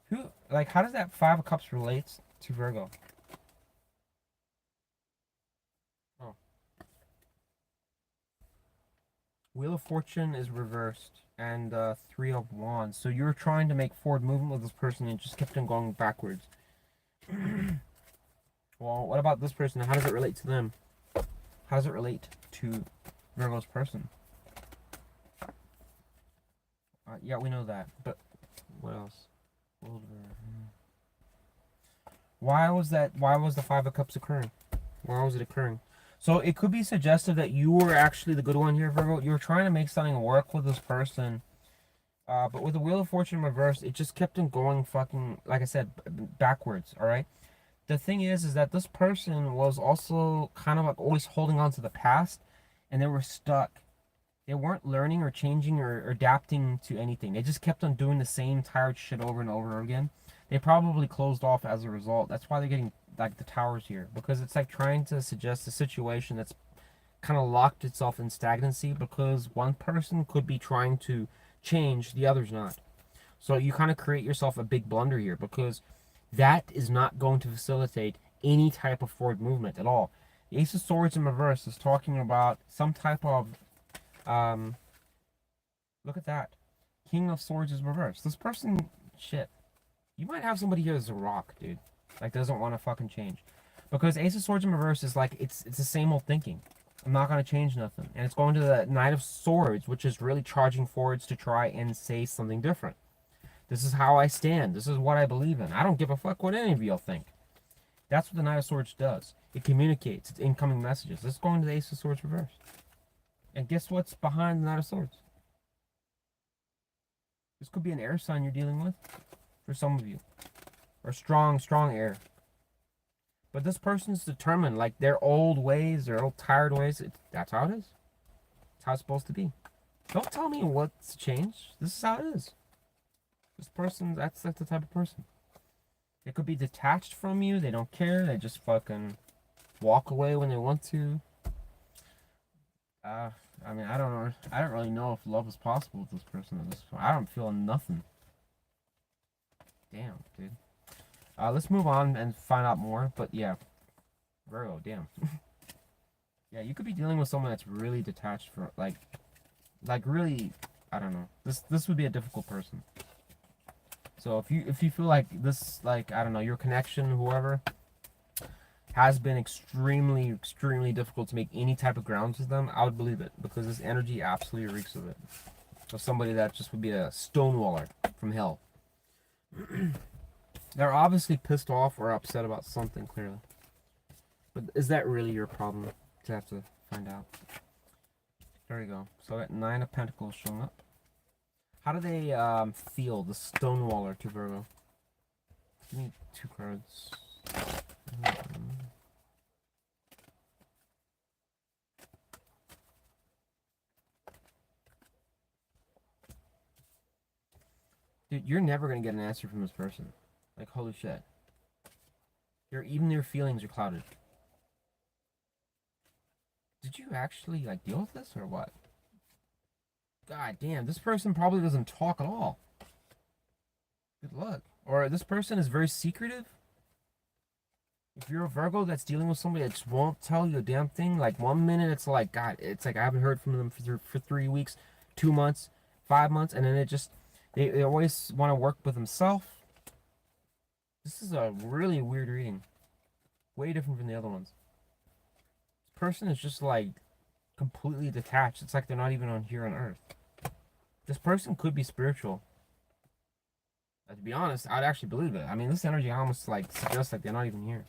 How does that Five of Cups relate to Virgo? Oh. Wheel of Fortune is reversed, and Three of Wands. So you're trying to make forward movement with this person and just kept on going backwards. Well, what about this person? How does it relate to them? How does it relate to Virgo's person? Yeah, we know that, but what else? Why was the Five of Cups occurring? Why was it occurring? So it could be suggested that you were actually the good one here, Virgo. You were trying to make something work with this person. But with the Wheel of Fortune reversed, it just kept on going fucking, like I said, backwards, alright? The thing is that this person was also kind of like always holding on to the past, and they were stuck. They weren't learning or changing or adapting to anything. They just kept on doing the same tired shit over and over again. They probably closed off as a result. That's why they're getting like the towers here, because it's like trying to suggest a situation that's kind of locked itself in stagnancy, because one person could be trying to change, the other's not. So you kind of create yourself a big blunder here, because that is not going to facilitate any type of forward movement at all. The Ace of Swords in reverse is talking about some type of look at that. King of Swords is reversed. This person, shit. You might have somebody here that's a rock, dude. Like, doesn't want to fucking change. Because Ace of Swords in reverse is like, it's the same old thinking. I'm not going to change nothing. And it's going to the Knight of Swords, which is really charging forwards to try and say something different. This is how I stand. This is what I believe in. I don't give a fuck what any of y'all think. That's what the Knight of Swords does. It communicates. It's incoming messages. This is going to the Ace of Swords reversed. And guess what's behind the Knight of Swords? This could be an air sign you're dealing with. For some of you. Or strong air. But this person's determined. Like, their old ways, their old tired ways. That's how it is. That's how it's supposed to be. Don't tell me what's changed. This is how it is. This person, that's the type of person. They could be detached from you. They don't care. They just fucking walk away when they want to. I mean, I don't know. I don't really know if love is possible with this person at this point. I don't feel nothing. Damn, dude. Let's move on and find out more. But yeah, Virgo, damn. Yeah, you could be dealing with someone that's really detached from, like really, I don't know. This would be a difficult person. So if you feel like this, like, I don't know, your connection, whoever, has been extremely difficult to make any type of grounds with them, I would believe it, because this energy absolutely reeks of it. Of somebody that just would be a stonewaller from hell. They're obviously pissed off or upset about something, clearly. But is that really your problem? To have to find out. There you go. So I got 9 of Pentacles showing up. How do they feel, the stonewaller to Virgo? Give me 2 cards. Dude, you're never gonna get an answer from this person. Like, holy shit. Even your feelings are clouded. Did you actually, like, deal with this or what? God damn, this person probably doesn't talk at all. Good luck. Or this person is very secretive. If you're a Virgo that's dealing with somebody that just won't tell you a damn thing, like 1 minute it's like, God, it's like I haven't heard from them for 3 weeks, 2 months, 5 months, and then it just, they always want to work with themselves. This is a really weird reading. Way different from the other ones. This person is just like completely detached. It's like they're not even on here on Earth. This person could be spiritual. To be honest, I'd actually believe it. I mean, this energy almost like suggests like they're not even here.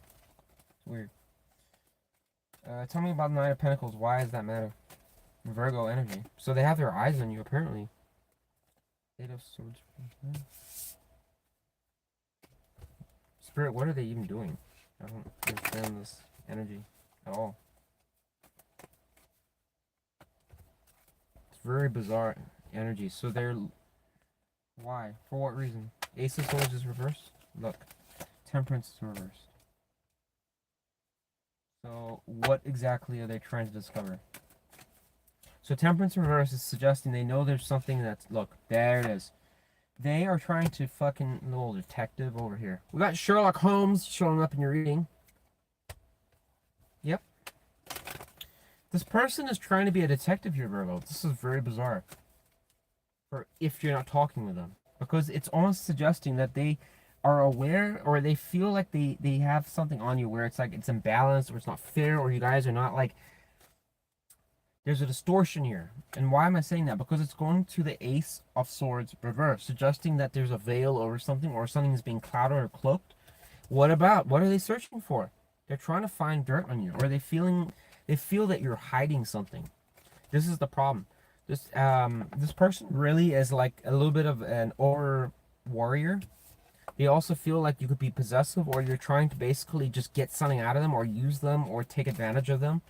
It's weird. Tell me about the Nine of Pentacles. Why does that matter? Virgo energy. So they have their eyes on you, apparently. Eight of Swords. Spirit, what are they even doing? I don't understand this energy at all. It's very bizarre energy. So they're... Why? For what reason? Ace of Swords is reversed. Look. Temperance is reversed. So what exactly are they trying to discover? So Temperance in reverse is suggesting they know there's something that's... Look, there it is. They are trying to fucking... Little detective over here. We got Sherlock Holmes showing up in your reading. Yep. This person is trying to be a detective here, Virgo. This is very bizarre. Or if you're not talking with them. Because it's almost suggesting that they are aware, or they feel like they have something on you where it's like it's imbalanced, or it's not fair, or you guys are not like... There's a distortion here. And why am I saying that? Because it's going to the Ace of Swords reverse, suggesting that there's a veil over something, or something is being clouded or cloaked. What are they searching for? They're trying to find dirt on you, or they feel that you're hiding something. This is the problem. This person really is like a little bit of an over warrior. They also feel like you could be possessive, or you're trying to basically just get something out of them, or use them, or take advantage of them.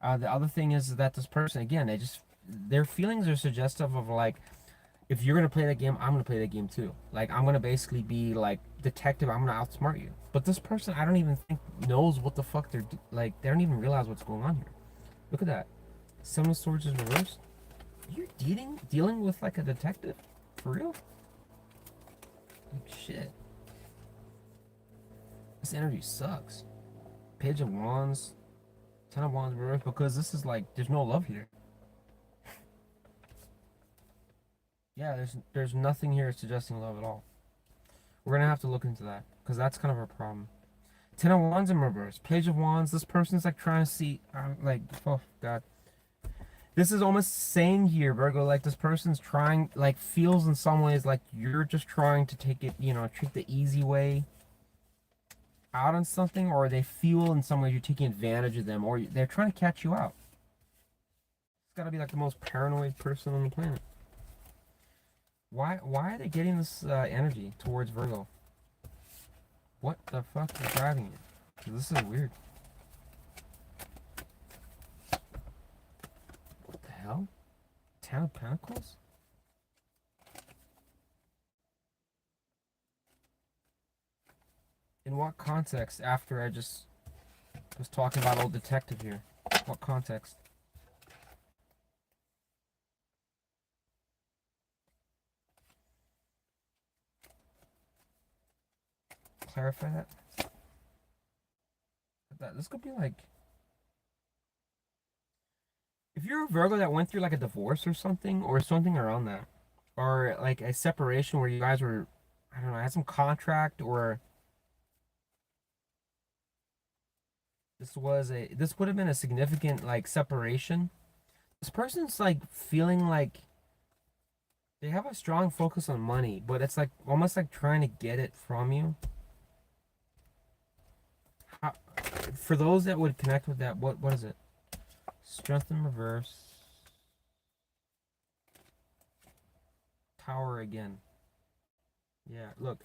The other thing is that this person, again, their feelings are suggestive of like, if you're gonna play that game, I'm gonna play that game too. Like, I'm gonna basically be like detective. I'm gonna outsmart you. But this person, I don't even think knows what the fuck like. They don't even realize what's going on here. Look at that. Seven of Swords is reversed. You're dealing with like a detective, for real? Like, shit. This energy sucks. Page of Wands. 10 of Wands reversed, because this is like, there's no love here. Yeah, there's nothing here suggesting love at all. We're gonna have to look into that, because that's kind of a problem. 10 of Wands in reverse. Page of Wands, this person's like trying to see, like, oh god. This is almost saying here, Virgo, like this person's trying, like feels in some ways like you're just trying to take it, take the easy way out on something, or they feel in some way you're taking advantage of them, or they're trying to catch you out. It's got to be like the most paranoid person on the planet. Why are they getting this energy towards Virgo? What the fuck is driving it? This is weird. What the hell? 10 of Pentacles? In what context, after I just was talking about old detective here? What context? Clarify that. This could be like... If you're a Virgo that went through like a divorce or something around that, or like a separation where you guys were I don't know, had some contract, or this would have been a significant like separation. This person's like feeling like they have a strong focus on money, but it's like almost like trying to get it from you. How, for those that would connect with that, what is it? Strength in reverse. Tower again. Yeah, look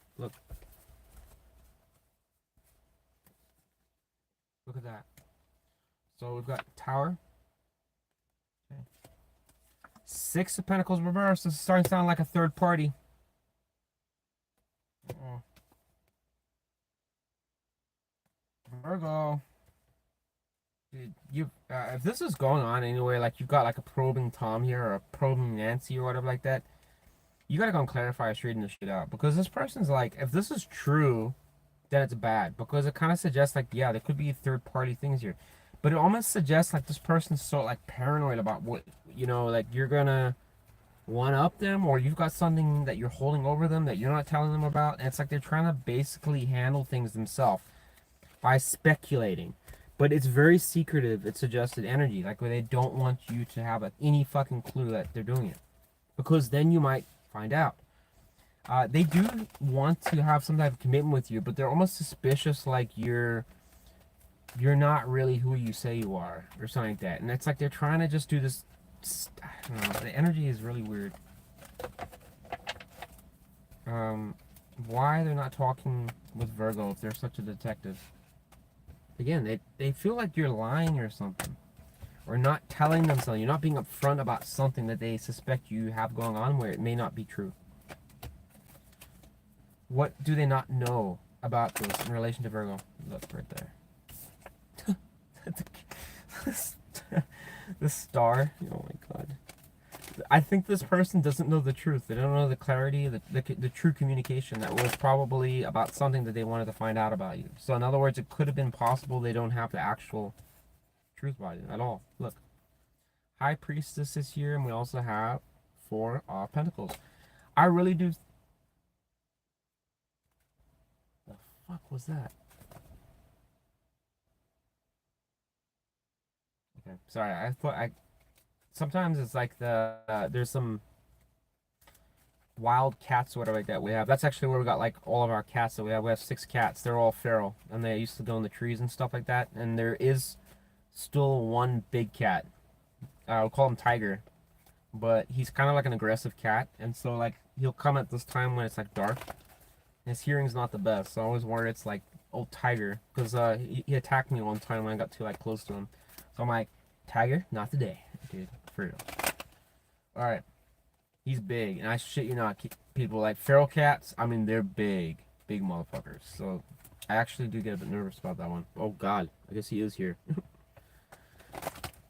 at that. So we've got tower. Okay. Six of Pentacles reversed. This is starting to sound like a third party. Uh-oh. Virgo. Dude, you if this is going on anyway, like you've got like a probing Tom here or a probing Nancy or whatever like that, you gotta go and clarify, straighten this shit out. Because this person's like, if this is true, then it's bad. Because it kind of suggests like, yeah, there could be third party things here. But it almost suggests like this person's so like paranoid about what, like you're gonna one up them, or you've got something that you're holding over them that you're not telling them about. And it's like they're trying to basically handle things themselves by speculating. But it's very secretive. It's suggested energy, like where they don't want you to have any fucking clue that they're doing it, because then you might find out. They do want to have some type of commitment with you, but they're almost suspicious, like you're not really who you say you are, or something like that. And it's like they're trying to just do this. I don't know. The energy is really weird. Um, why they're not talking with Virgo if they're such a detective? Again, they feel like you're lying or something, or not telling them something. You're not being upfront about something that they suspect you have going on where it may not be true. What do they not know about this in relation to Virgo? Look right there. The star. Oh my god. I think this person doesn't know the truth. They don't know the clarity, the true communication that was probably about something that they wanted to find out about you. So in other words, it could have been possible they don't have the actual truth about you at all. Look. High Priestess is here, and we also have Four of Pentacles. I really do. The fuck was that? Okay, sorry. I thought I. Sometimes it's like there's some wild cats or whatever like that we have. That's actually where we got like all of our cats that we have. We have six cats. They're all feral, and they used to go in the trees and stuff like that. And there is still one big cat. We'll call him Tiger, but he's kind of like an aggressive cat, and so like he'll come at this time when it's like dark. His hearing's not the best, so I always worry it's like old Tiger, because he attacked me one time when I got too like close to him. So I'm like, Tiger, not today, dude, for real. All right, he's big, and I shit you not, people like feral cats. I mean, they're big, big motherfuckers. So I actually do get a bit nervous about that one. Oh God, I guess he is here.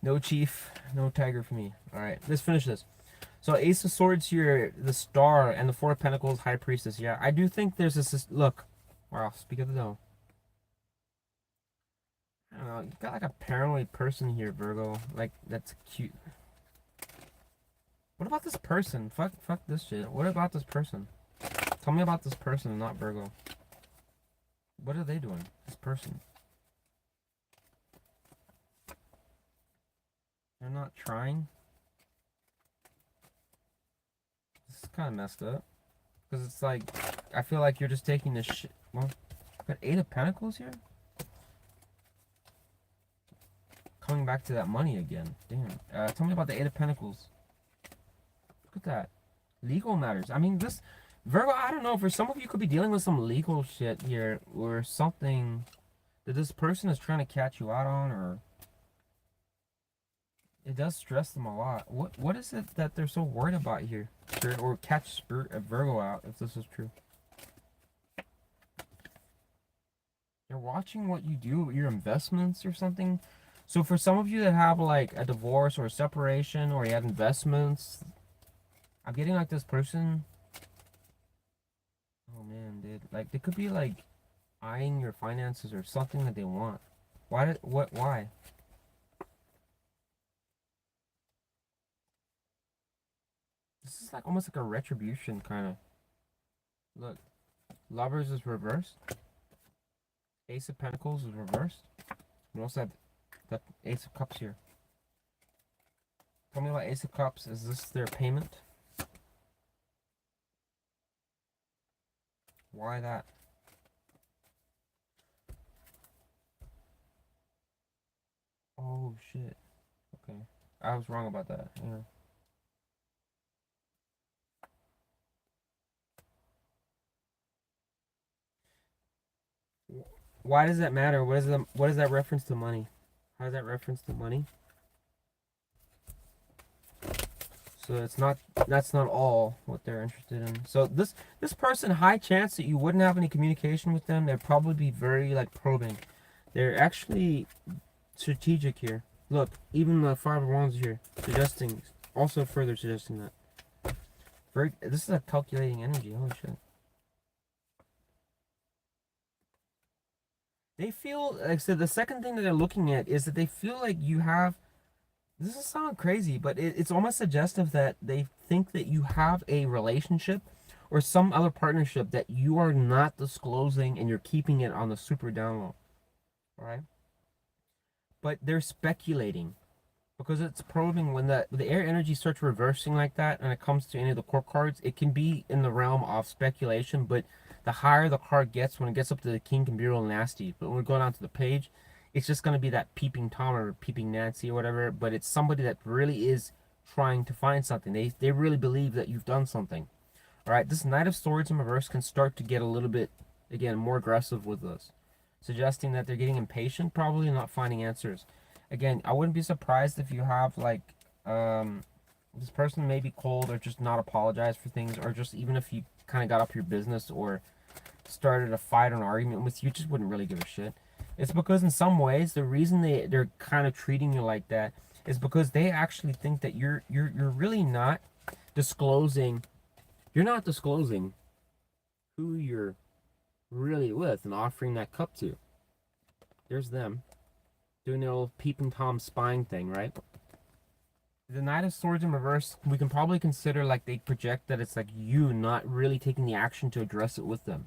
No chief, no tiger for me. All right, let's finish this. So Ace of Swords here, the Star, and the Four of Pentacles, High Priestess. Yeah, I do think there's this. Look, wow, speak of the devil. I don't know. You got like a paranoid person here, Virgo. Like that's cute. What about this person? Fuck this shit. What about this person? Tell me about this person, not Virgo. What are they doing? This person. They're not trying. This is kind of messed up. Because it's like, I feel like you're just taking this shit. Well, got Eight of Pentacles here? Coming back to that money again. Damn. Tell me about the Eight of Pentacles. Look at that. Legal matters. I mean, this... Virgo, I don't know. For some of you, could be dealing with some legal shit here. Or something that this person is trying to catch you out on. Or... It does stress them a lot. What is it that they're so worried about here? Or catch Spirit of Virgo out, if this is true. They're watching what you do, your investments or something. So for some of you that have like a divorce or a separation, or you have investments, I'm getting like this person. Oh man, dude. Like they could be like eyeing your finances or something that they want. Why? This is like almost like a retribution kind of. Look. Lovers is reversed. Ace of Pentacles is reversed. We also have the Ace of Cups here. Tell me about Ace of Cups. Is this their payment? Why that? Oh shit. Okay. I was wrong about that. Yeah. Why does that matter? What is that reference to money? How is that reference to money? So it's not, that's not all what they're interested in. So this person, high chance that you wouldn't have any communication with them. They'd probably be very like probing. They're actually strategic here. Look, even the Five of Wands here, suggesting, also further suggesting that. Very, this is a calculating energy. Holy shit. They feel, like I said, the second thing that they're looking at is that they feel like you have, this is sound crazy, but it's almost suggestive that they think that you have a relationship or some other partnership that you are not disclosing and you're keeping it on the super down low. Right? But they're speculating because it's probing. When the air energy starts reversing like that and it comes to any of the court cards, it can be in the realm of speculation, but the higher the card gets, when it gets up to the king, can be real nasty. But when we go down to the page, it's just going to be that peeping Tom or peeping Nancy or whatever, but it's somebody that really is trying to find something. They really believe that you've done something. All right, this Knight of Swords in reverse can start to get a little bit, again, more aggressive with this, suggesting that they're getting impatient, probably not finding answers. Again, I wouldn't be surprised if you have like this person may be cold or just not apologize for things, or just even if you kind of got up your business or started a fight or an argument with you, just wouldn't really give a shit. It's because in some ways the reason they're kind of treating you like that is because they actually think that you're really not disclosing. You're not disclosing who you're really with and offering that cup to. There's them doing the old peeping Tom spying thing, right? The Knight of Swords in reverse, we can probably consider like they project that it's like you not really taking the action to address it with them.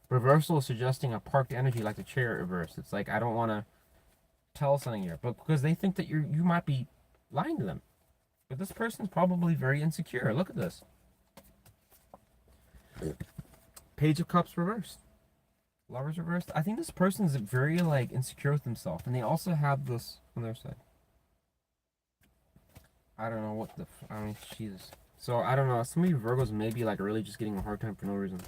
Reversal is suggesting a parked energy like the Chariot reverse. It's like, I don't want to tell something here, but because they think that you might be lying to them. But this person's probably very insecure. Look at this. Page of Cups reversed. Lovers reversed. I think this person's very like insecure with himself, and they also have this on their side. I don't know what the. I mean, Jesus. So I don't know. Some of you Virgos may be like really just getting a hard time for no reason.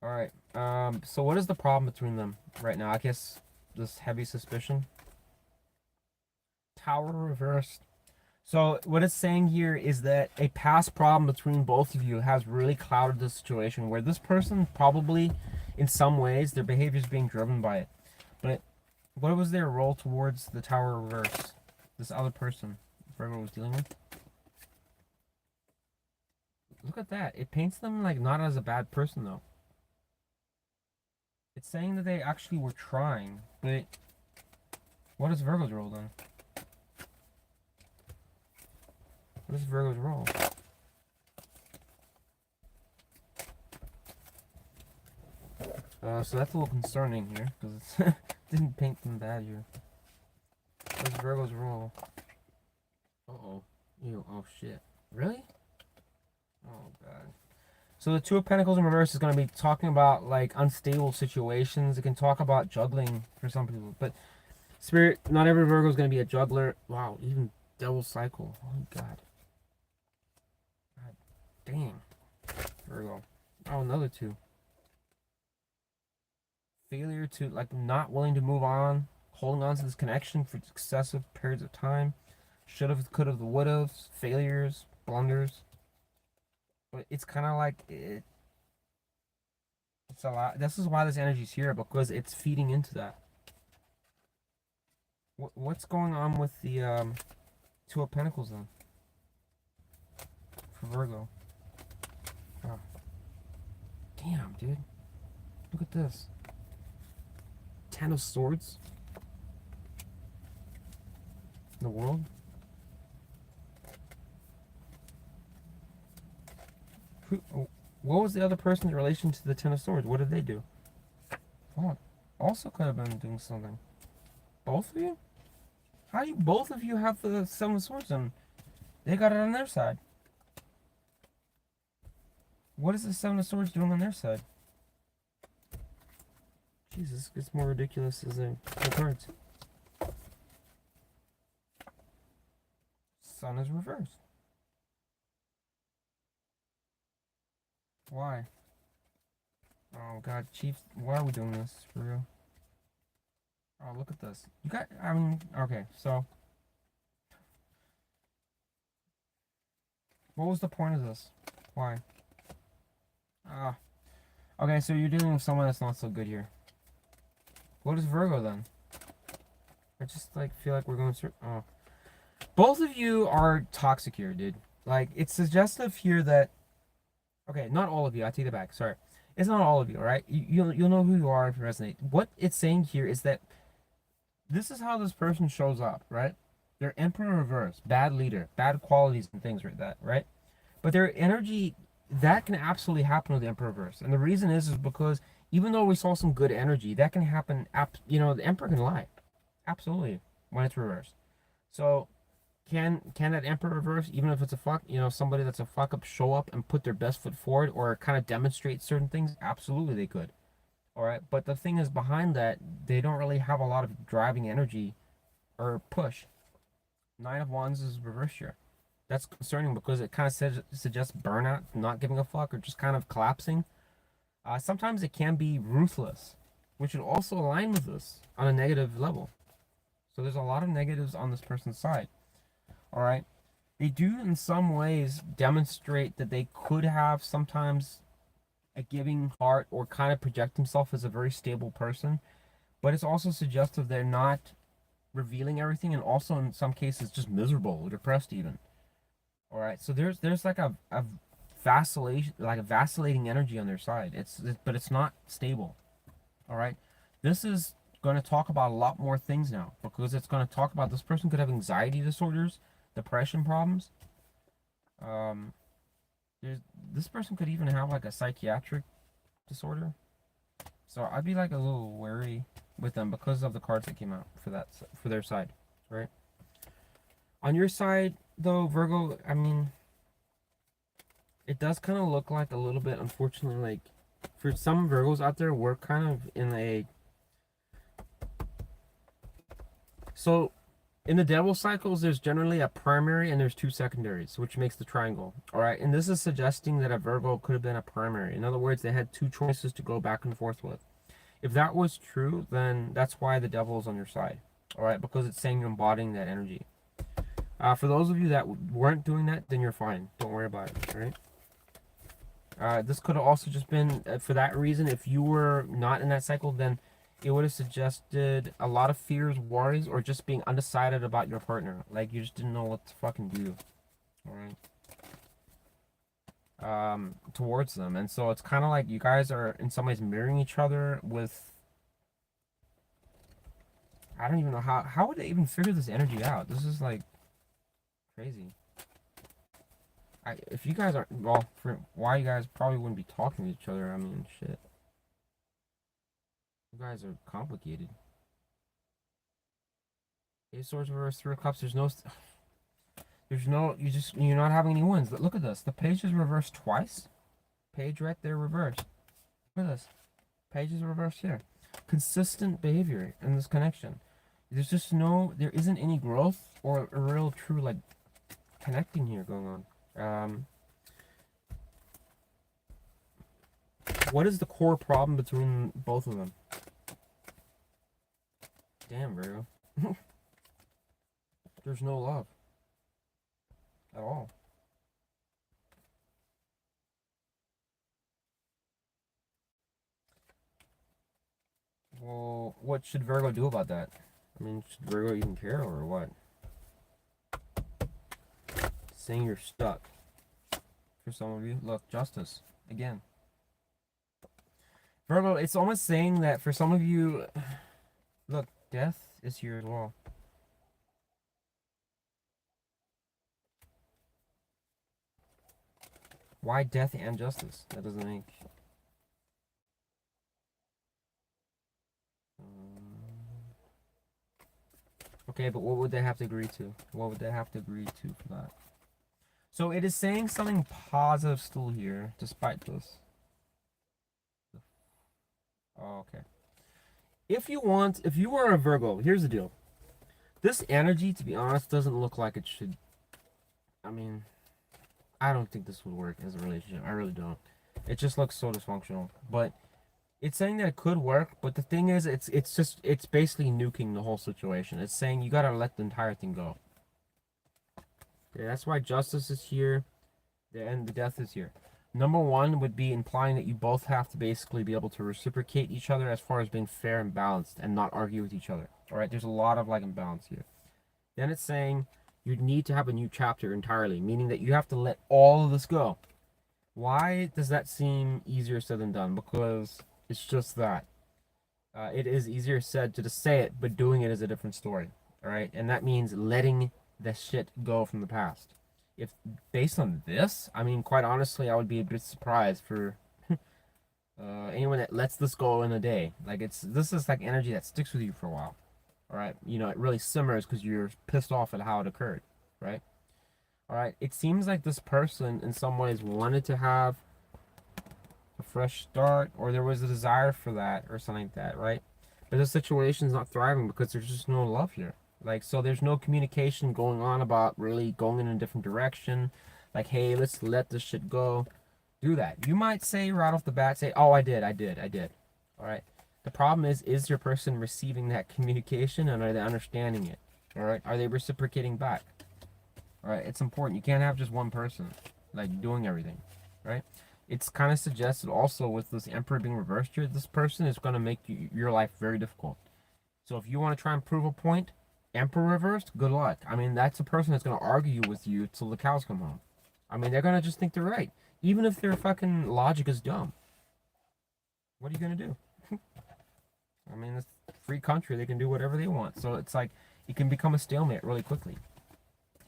All right. So what is the problem between them right now? I guess this heavy suspicion. Tower reversed. So what it's saying here is that a past problem between both of you has really clouded the situation, where this person probably, in some ways, their behavior is being driven by it. But what was their role towards the Tower reverse? This other person Virgo was dealing with. Look at that. It paints them like not as a bad person though. It's saying that they actually were trying, but what is Virgo's role then? What is Virgo's role? So that's a little concerning here, because it didn't paint them bad here. What is Virgo's role? Uh-oh. Ew, oh shit. Really? Oh god. So the Two of Pentacles in reverse is going to be talking about like unstable situations. It can talk about juggling for some people, but Spirit, not every Virgo is going to be a juggler. Wow, even Devil Cycle. Oh god. God damn. Virgo. Oh, another two. Failure to, like, not willing to move on, holding on to this connection for excessive periods of time. Should have, could have, would have, failures, blunders. But it's kind of like it's a lot. This is why this energy's here, because it's feeding into that. What's going on with the Two of Pentacles then for Virgo? Oh. Damn, dude. Look at this. Ten of Swords. The World. Oh, What was the other person's relation to the Ten of Swords? What did they do? Fuck. Also could have been doing something. Both of you? How do you, both of you have the Seven of Swords and they got it on their side? What is the Seven of Swords doing on their side? Jesus, it's more ridiculous as the cards. Sun is reversed. Why? Oh god, Chief, why are we doing this for real? Oh, look at this. You got, I mean, okay, so. What was the point of this? Why? Ah. Okay, so you're dealing with someone that's not so good here. What is Virgo then? I just like feel like we're going through. Oh. Both of you are toxic here, dude. Like, it's suggestive here that. Okay, not all of you. I take it back. Sorry. It's not all of you, alright? You'll know who you are if you resonate. What it's saying here is that this is how this person shows up, right? They're Emperor reverse, bad leader, bad qualities and things like that, right? But their energy, that can absolutely happen with the Emperor reverse. And the reason is because even though we saw some good energy, that can happen, you know, the Emperor can lie. Absolutely, when it's reversed. So, can that Emperor reverse, even if it's a fuck, you know, somebody that's a fuck up, show up and put their best foot forward or kind of demonstrate certain things? Absolutely, they could. All right, but the thing is behind that, they don't really have a lot of driving energy or push. Nine of Wands is reverse here. That's concerning because it kind of suggests burnout, not giving a fuck, or just kind of collapsing. Sometimes it can be ruthless, which would also align with this on a negative level. So there's a lot of negatives on this person's side. All right. They do in some ways demonstrate that they could have sometimes a giving heart or kind of project themselves as a very stable person, but it's also suggestive they're not revealing everything, and also in some cases just miserable or depressed even. All right, so there's like a vacillation, like a vacillating energy on their side. But it's not stable. All right, this is going to talk about a lot more things now because it's going to talk about this person could have anxiety disorders, depression problems. Um, there's this person could even have like a psychiatric disorder. So I'd be like a little wary with them because of the cards that came out for that for their side, right? On your side, though, Virgo, I mean, it does kind of look like a little bit, unfortunately, like for some Virgos out there, we're kind of in a. So, in the devil cycles, there's generally a primary and there's two secondaries, which makes the triangle. All right, and this is suggesting that a Virgo could have been a primary. In other words, they had two choices to go back and forth with. If that was true, then that's why the devil is on your side. All right, because it's saying you're embodying that energy. For those of you that weren't doing that, then you're fine. Don't worry about it, all right? This could have also just been, for that reason, if you were not in that cycle, then it would have suggested a lot of fears, worries, or just being undecided about your partner. Like, you just didn't know what to fucking do, all right? Towards them. And so it's kind of like you guys are, in some ways, mirroring each other with... I don't even know how would they even figure this energy out? This is, like, crazy. If you guys aren't, well, for why you guys probably wouldn't be talking to each other, I mean, shit. You guys are complicated. Ace of Swords reverse, Three of Cups, you're not having any wins. Look at this. The page is reversed twice. Page right there reversed. Look at this. Page is reversed here. Consistent behavior in this connection. There isn't any growth or a real true, like, connecting here going on. What is the core problem between both of them? Damn, Virgo. There's no love. At all. Well, what should Virgo do about that? I mean, should Virgo even care or what? Saying you're stuck. For some of you, look, justice. Again. Virgo, it's almost saying that for some of you, look, death is here as well. Why death and justice? That doesn't make... Okay, but what would they have to agree to? What would they have to agree to for that? So it is saying something positive still here, despite this. Oh, okay. If you are a Virgo, here's the deal. This energy, to be honest, doesn't look like it should. I mean, I don't think this would work as a relationship. I really don't. It just looks so dysfunctional. But it's saying that it could work. But the thing is, it's basically nuking the whole situation. It's saying you gotta let the entire thing go. Okay, that's why justice is here, and the death is here. Number one would be implying that you both have to basically be able to reciprocate each other as far as being fair and balanced and not argue with each other. All right, there's a lot of like imbalance here. Then it's saying you need to have a new chapter entirely, meaning that you have to let all of this go. Why does that seem easier said than done? Because it's just that. It is easier said to just say it, but doing it is a different story. All right, and that means letting the shit go from the past. If based on this, I mean, quite honestly, I would be a bit surprised for anyone that lets this go in a day. Like this is like energy that sticks with you for a while. All right, you know, it really simmers because you're pissed off at how it occurred, right? All right, it seems like this person in some ways wanted to have a fresh start, or there was a desire for that, or something like that, right? But the situation's not thriving because there's just no love here. Like, so there's no communication going on about really going in a different direction. Like, hey, let's let this shit go. Do that. You might say right off the bat, say, oh, I did. All right. The problem is your person receiving that communication and are they understanding it? All right. Are they reciprocating back? All right. It's important. You can't have just one person like doing everything, right? It's kind of suggested also with this Emperor being reversed here, this person is going to make your life very difficult. So if you want to try and prove a point, Emperor reversed, good luck. I mean, that's a person that's going to argue with you till the cows come home. I mean, they're going to just think they're right. Even if their fucking logic is dumb. What are you going to do? I mean, it's a free country. They can do whatever they want. So it's like, it can become a stalemate really quickly.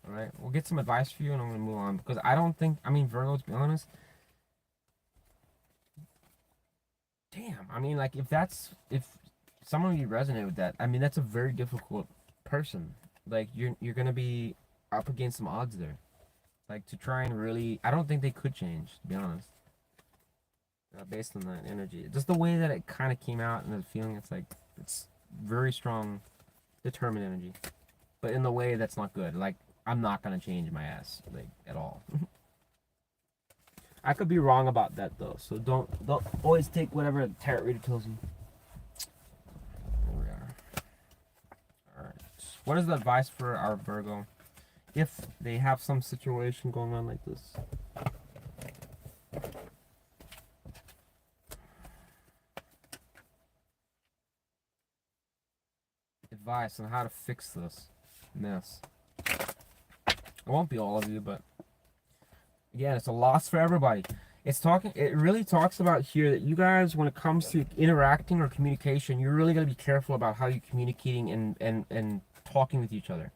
All right? We'll get some advice for you and I'm going to move on. Because I don't think, I mean, Virgo, to be honest, damn, I mean, like, if some of you resonate with that, I mean, that's a very difficult person. Like, you're gonna be up against some odds there. Like, to try and really, I don't think they could change, to be honest. Based on that energy. Just the way that it kind of came out and the feeling, it's like, it's very strong, determined energy. But in the way that's not good. Like, I'm not gonna change my ass, like, at all. I could be wrong about that though, so don't always take whatever the tarot reader tells you. There we are. Alright. What is the advice for our Virgo if they have some situation going on like this? Advice on how to fix this mess. It won't be all of you, but again, it's a loss for everybody. It really talks about here that you guys, when it comes to interacting or communication, you're really going to be careful about how you're communicating and talking with each other.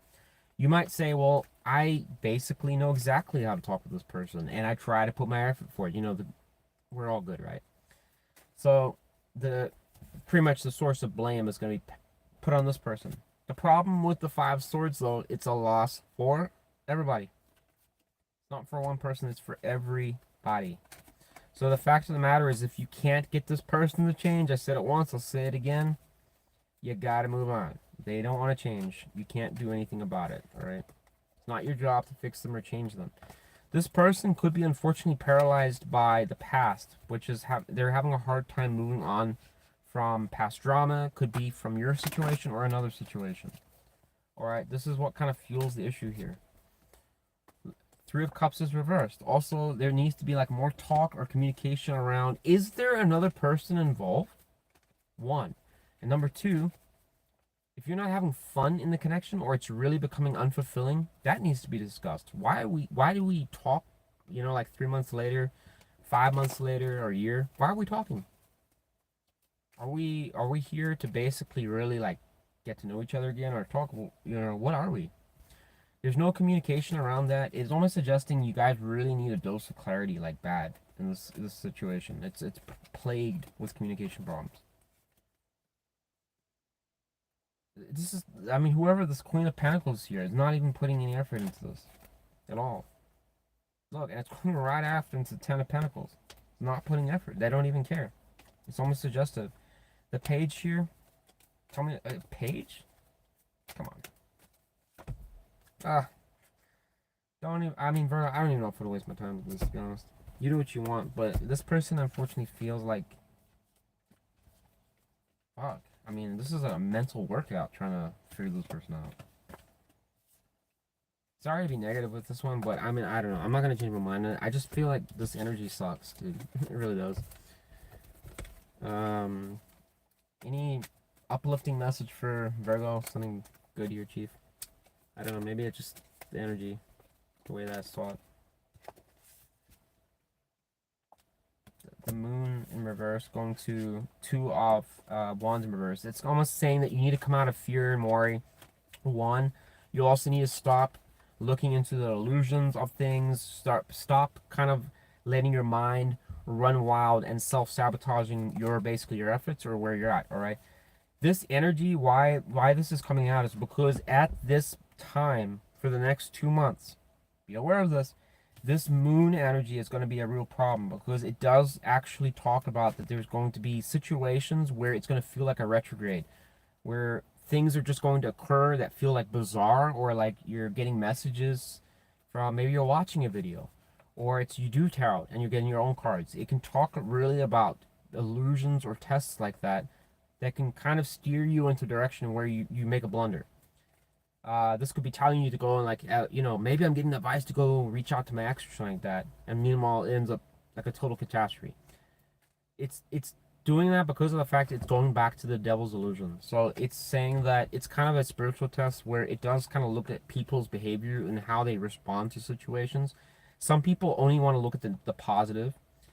You might say, well, I basically know exactly how to talk with this person, and I try to put my effort for it. You know, we're all good, right? So, pretty much the source of blame is going to be put on this person. The problem with the Five Swords, though, it's a loss for everybody. It's not for one person, it's for everybody. So the fact of the matter is, if you can't get this person to change, I said it once, I'll say it again, you gotta move on. They don't want to change. You can't do anything about it, alright? It's not your job to fix them or change them. This person could be unfortunately paralyzed by the past, which is they're having a hard time moving on from past drama, could be from your situation or another situation. Alright, this is what kind of fuels the issue here. Three of Cups is reversed. Also, there needs to be like more talk or communication around, is there another person involved? One. And number two, if you're not having fun in the connection or it's really becoming unfulfilling, that needs to be discussed. Why do we talk, you know, like 3 months later, 5 months later, or a year? Why are we talking? Are we here to basically really like get to know each other again or talk, you know, what are we? There's no communication around that. It's almost suggesting you guys really need a dose of clarity, like bad, in this situation. It's plagued with communication problems. This is, I mean, whoever this Queen of Pentacles here is not even putting any effort into this at all. Look, and it's coming right after into Ten of Pentacles. Not putting effort. They don't even care. It's almost suggestive. The page here. Tell me, a page? Come on. Ah, don't even. I mean, Virgo, I don't even know if I'd waste my time with this, to be honest. You do what you want, but this person unfortunately feels like, fuck. I mean, this is a mental workout trying to figure this person out. Sorry to be negative with this one, but I mean, I don't know. I'm not gonna change my mind. I just feel like this energy sucks, dude. It really does. Any uplifting message for Virgo? Something good here, Chief? I don't know. Maybe it's just the energy, the way that I saw it. The moon in reverse, going to two of wands in reverse. It's almost saying that you need to come out of fear and worry. One, you also need to stop looking into the illusions of things. Stop kind of letting your mind run wild and self-sabotaging basically your efforts or where you're at. All right. This energy, why this is coming out is because at this time for the next 2 months, be aware of this. This moon energy is going to be a real problem because it does actually talk about that there's going to be situations where it's going to feel like a retrograde, where things are just going to occur that feel like bizarre, or like you're getting messages from, maybe you're watching a video, or it's you do tarot and you're getting your own cards. It can talk really about illusions or tests like that that can kind of steer you into a direction where you make a blunder. This could be telling you to go and like, you know, maybe I'm getting advice to go reach out to my ex or something like that, and meanwhile it ends up like a total catastrophe. It's doing that because of the fact it's going back to the devil's illusion. So it's saying that it's kind of a spiritual test where it does kind of look at people's behavior and how they respond to situations. Some people only want to look at the positive,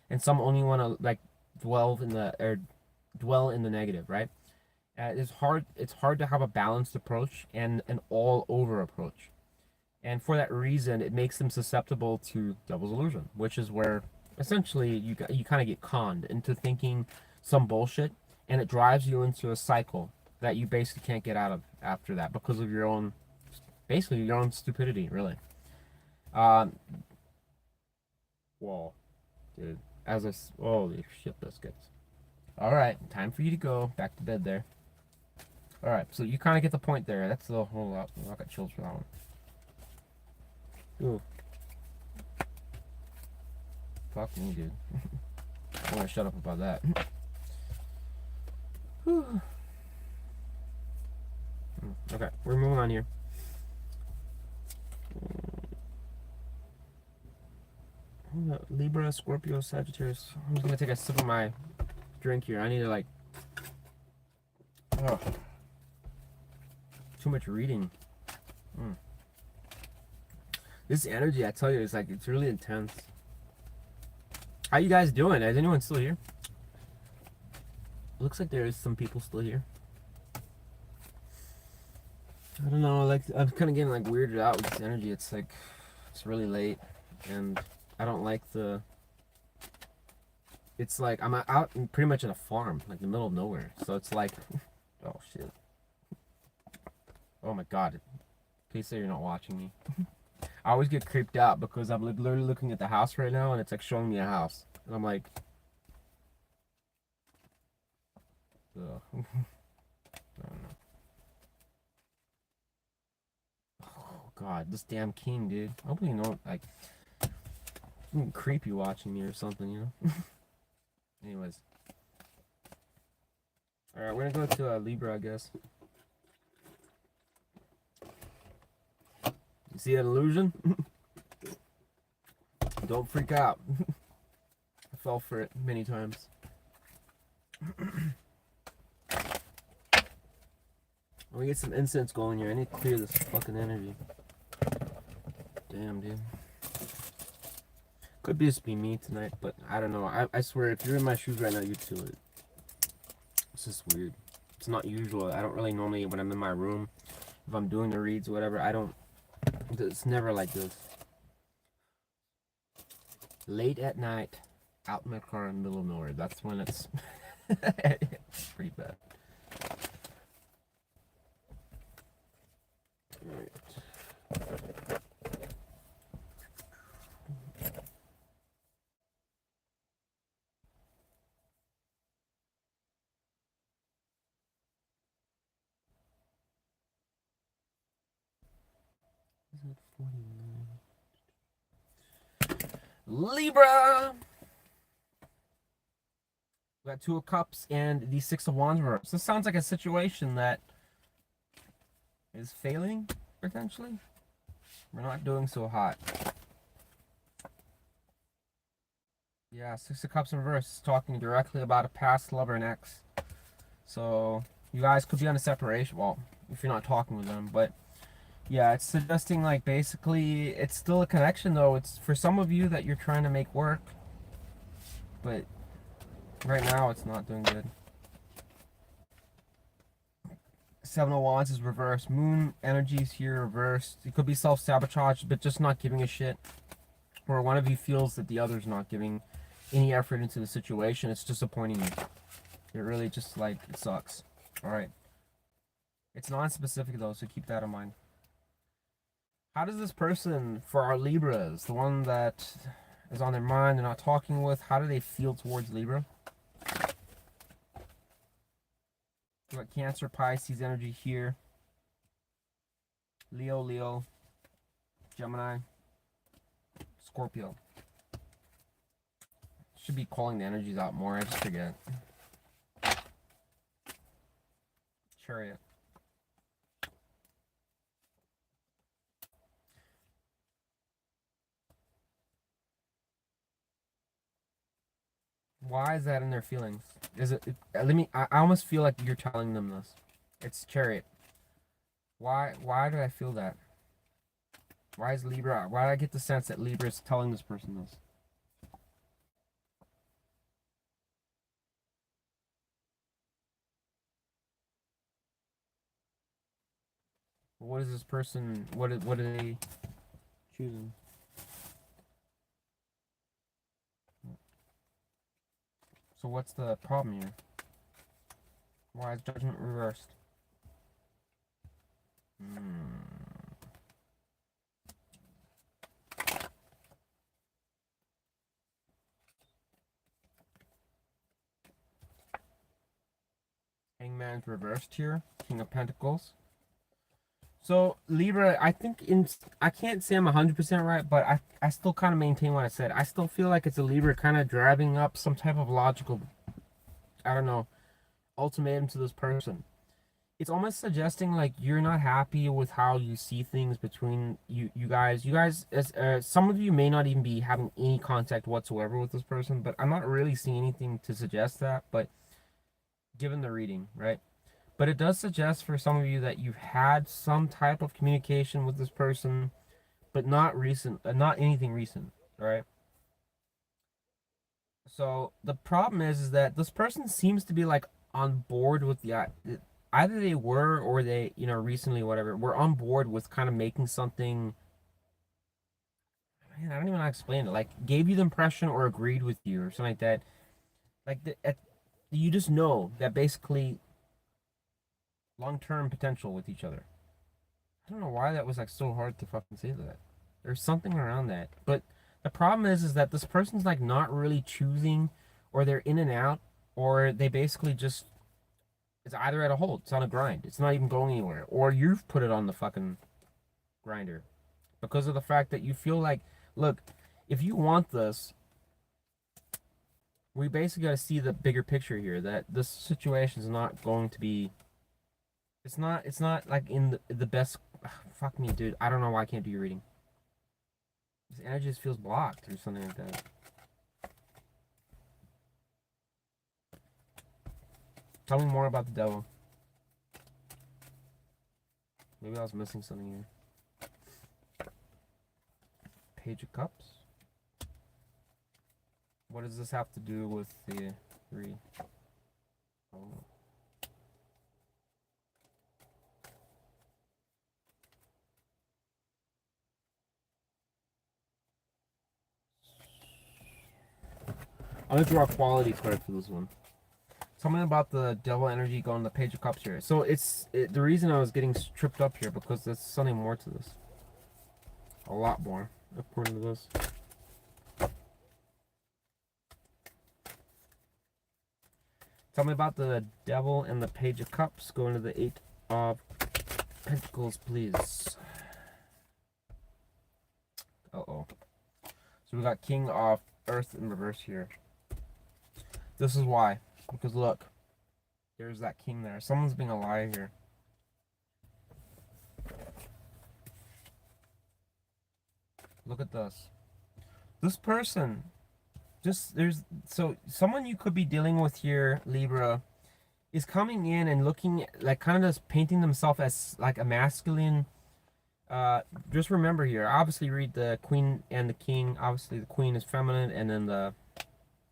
and some only want to like dwell in the negative, right? It's hard to have a balanced approach and an all over approach, and for that reason it makes them susceptible to devil's illusion, which is where essentially you kind of get conned into thinking some bullshit, and it drives you into a cycle that you basically can't get out of after that because of your own, basically your own stupidity, really. um Whoa, dude. Holy shit biscuits. All right, time for you to go back to bed there. All right, so you kind of get the point there. That's the whole lot. I got chills for that one. Ooh. Fuck me, dude. I want to shut up about that. Okay, we're moving on here. Libra, Scorpio, Sagittarius. I'm just gonna take a sip of my drink here. I need to like. Oh, too much reading. This energy, I tell you, is like, it's really intense. How you guys doing? Is anyone still here? Looks like there is some people still here. I don't know, like I'm kind of getting like weirded out with this energy. It's like it's really late, and I don't like the. It's like I'm out pretty much in a farm, like in the middle of nowhere. So it's like, oh shit. Oh my god. Please say you're not watching me. I always get creeped out because I'm literally looking at the house right now, and it's like showing me a house, and I'm like, ugh. I don't know. Oh god, this damn king, dude. I hope you know, like, creepy watching me or something, you know. Anyways, all right, we're gonna go to Libra, I guess. You see that illusion? Don't freak out. I fell for it many times. Let me get some incense going here. I need to clear this fucking energy. Damn, dude. Could just be me tonight, but I don't know. I swear, if you're in my shoes right now, you'd feel it. It's just weird. It's not usual. I don't really normally, when I'm in my room, if I'm doing the reads or whatever, I don't It's never like this. Late at night, out in my car in the middle of nowhere. That's when it's pretty bad. Right. Is it 49? Libra! We got Two of Cups and the Six of Wands reverse. This sounds like a situation that is failing, potentially. We're not doing so hot. Yeah, Six of Cups in reverse is talking directly about a past lover and ex. So, you guys could be on a separation. Well, if you're not talking with them, but yeah, it's suggesting like basically it's still a connection though. It's for some of you that you're trying to make work, but right now it's not doing good. Seven of Wands is reversed. Moon energies here reversed. It could be self-sabotage, but just not giving a shit. Or one of you feels that the other's not giving any effort into the situation. It's disappointing you. It really just like, it sucks. Alright. It's non-specific though, so keep that in mind. How does this person, for our Libras, the one that is on their mind, they're not talking with, how do they feel towards Libra? We got Cancer, Pisces energy here. Leo, Gemini, Scorpio. Should be calling the energies out more, I just forget. Chariot. Why is that in their feelings? Is it let me I almost feel like you're telling them this. It's Chariot. Why do I feel that? Why is Libra? Why do I get the sense that Libra is telling this person this? What is this person? What are they choosing? So what's the problem here? Why is Judgment reversed? Hangman's reversed here. King of Pentacles. So Libra, I think I can't say I'm 100% right, but I still kind of maintain what I said. I still feel like it's a Libra kind of driving up some type of logical, I don't know, ultimatum to this person. It's almost suggesting like you're not happy with how you see things between you guys. You guys, as some of you may not even be having any contact whatsoever with this person, but I'm not really seeing anything to suggest that. But given the reading, right? But it does suggest for some of you that you've had some type of communication with this person, but not recent, not anything recent, right? So the problem is that this person seems to be like on board with the either they were or they, you know, recently whatever, were on board with kind of making something. Man, I don't even know how to explain it. Like gave you the impression or agreed with you or something like that. Like you just know that basically long-term potential with each other. I don't know why that was like so hard to fucking say that. There's something around that. But the problem is that this person's like not really choosing, or they're in and out, or they basically just, it's either at a hold, it's on a grind. It's not even going anywhere. Or you've put it on the fucking grinder. Because of the fact that you feel like, look, if you want this, we basically gotta see the bigger picture here, that this situation is not going to be, it's not like in the best. Ugh, fuck me, dude. I don't know why I can't do your reading. This energy just feels blocked or something like that. Tell me more about the devil. Maybe I was missing something here. Page of Cups. What does this have to do with the three? Oh. I'm gonna draw a quality card for this one. Tell me about the devil energy going to the Page of Cups here. So the reason I was getting tripped up here because there's something more to this. A lot more, according to this. Tell me about the devil and the Page of Cups going to the 8 of Pentacles, please. Uh-oh. So we got King of Earth in reverse here. This is why. Because look, there's that king there. Someone's being a liar here. Look at this. This person, so someone you could be dealing with here, Libra, is coming in and looking like kind of just painting themselves as like a masculine. Just remember here, obviously read the Queen and the King. Obviously the Queen is feminine and then the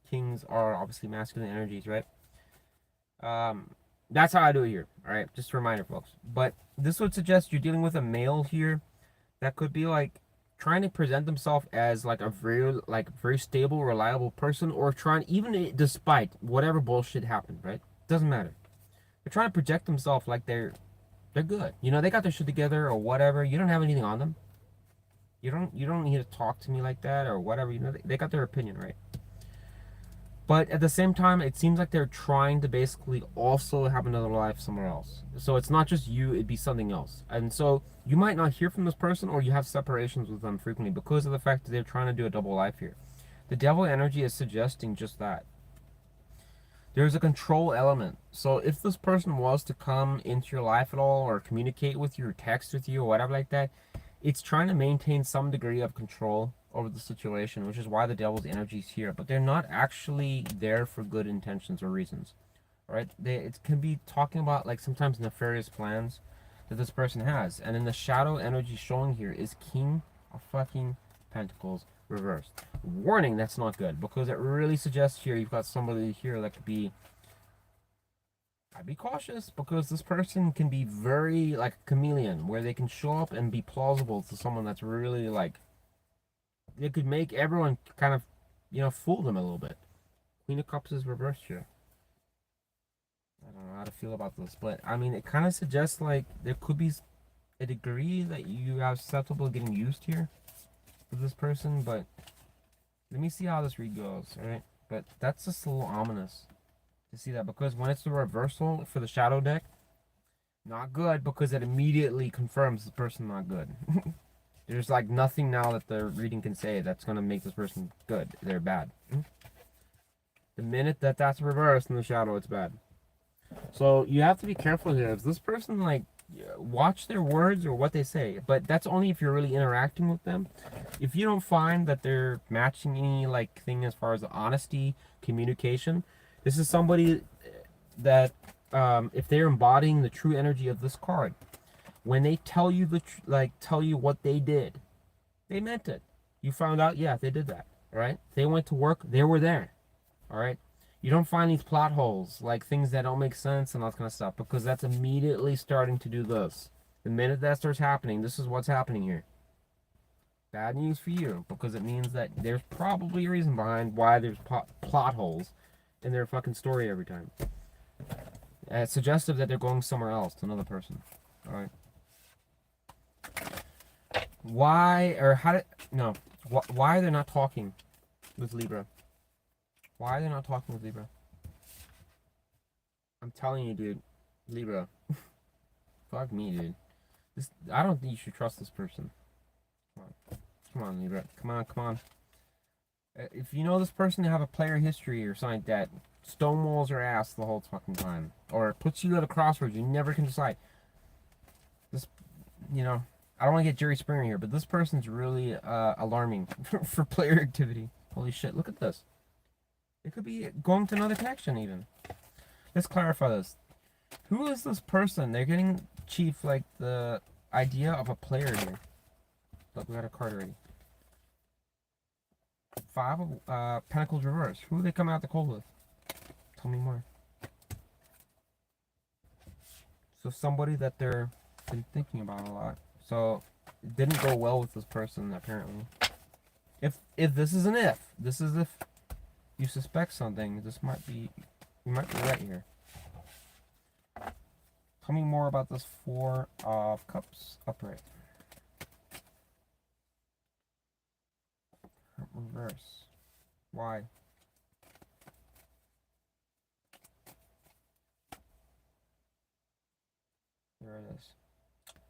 Kings are obviously masculine energies, right? That's how I do it here. All right, just a reminder, folks. But this would suggest you're dealing with a male here that could be like trying to present themselves as like a very stable, reliable person, or trying even despite whatever bullshit happened, right? Doesn't matter. They're trying to project themselves like they're good. You know, they got their shit together or whatever. You don't have anything on them. You don't need to talk to me like that or whatever. You know, they got their opinion, right? But at the same time, it seems like they're trying to basically also have another life somewhere else. So it's not just you, it'd be something else. And so you might not hear from this person or you have separations with them frequently because of the fact that they're trying to do a double life here. The devil energy is suggesting just that. There's a control element. So if this person was to come into your life at all or communicate with you or text with you or whatever like that, it's trying to maintain some degree of control over the situation, which is why the devil's energy is here. But they're not actually there for good intentions or reasons, right? It can be talking about like sometimes nefarious plans that this person has. And then the shadow energy showing here is King of fucking Pentacles reversed. Warning, that's not good because it really suggests here you've got somebody here that could be, I'd be cautious because this person can be very like a chameleon where they can show up and be plausible to someone that's really like, it could make everyone kind of, you know, fool them a little bit. Queen of Cups is reversed here. I don't know how to feel about this, but I mean, it kind of suggests like there could be a degree that you are susceptible to getting used here with this person, but let me see how this read goes, alright? But that's just a little ominous to see that because when it's the reversal for the shadow deck, not good because it immediately confirms the person not good. There's like nothing now that the reading can say that's going to make this person good. They're bad. The minute that that's reversed in the shadow, it's bad. So you have to be careful here. If this person, like, watch their words or what they say, but that's only if you're really interacting with them. If you don't find that they're matching any like thing as far as honesty, communication, this is somebody that if they're embodying the true energy of this card, when they tell you tell you what they did, they meant it. You found out, yeah, they did that. All right, they went to work, they were there. All right, you don't find these plot holes, like things that don't make sense and all that kind of stuff, because that's immediately starting to do this. The minute that starts happening, this is what's happening here. Bad news for you, because it means that there's probably a reason behind why there's plot holes in their fucking story every time. It's suggestive that they're going somewhere else to another person. All right. Why or how did no? Why are they not talking with Libra? Why are they not talking with Libra? I'm telling you, dude, Libra. Fuck me, dude. I don't think you should trust this person. Come on, Libra. Come on. If you know this person to have a player history or something like that, stonewalls your ass the whole fucking time, or puts you at a crossroads, you never can decide. This, you know. I don't want to get Jerry Springer here, but this person's really alarming for player activity. Holy shit, look at this. It could be going to another connection even. Let's clarify this. Who is this person? They're getting Chief like the idea of a player here. Look, we got a card already. 5 of Pentacles reverse. Who are they coming out the cold with? Tell me more. So somebody that they're been thinking about a lot. So it didn't go well with this person apparently. If this is an if, this is if you suspect something, you might be right here. Tell me more about this Four of Cups upright. Reverse. Why? There it is.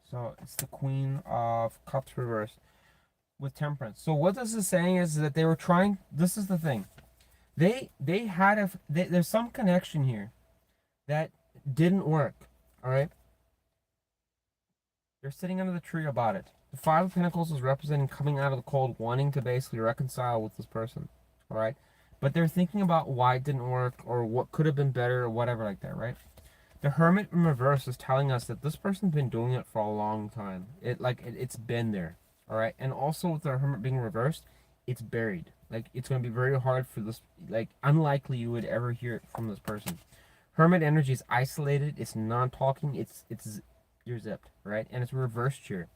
So it's the Queen of Cups reversed with Temperance. So what this is saying is that they were trying. This is the thing. They had there's some connection here that didn't work. All right. They're sitting under the tree about it. The Five of Pentacles is representing coming out of the cold, wanting to basically reconcile with this person. All right. But they're thinking about why it didn't work or what could have been better or whatever like that, right? The Hermit in reverse is telling us that this person's been doing it for a long time. It's been there, all right. And also with the Hermit being reversed, it's buried. Like it's gonna be very hard for this. Like unlikely you would ever hear it from this person. Hermit energy is isolated. It's non-talking. It's you're zipped, right? And it's reversed here,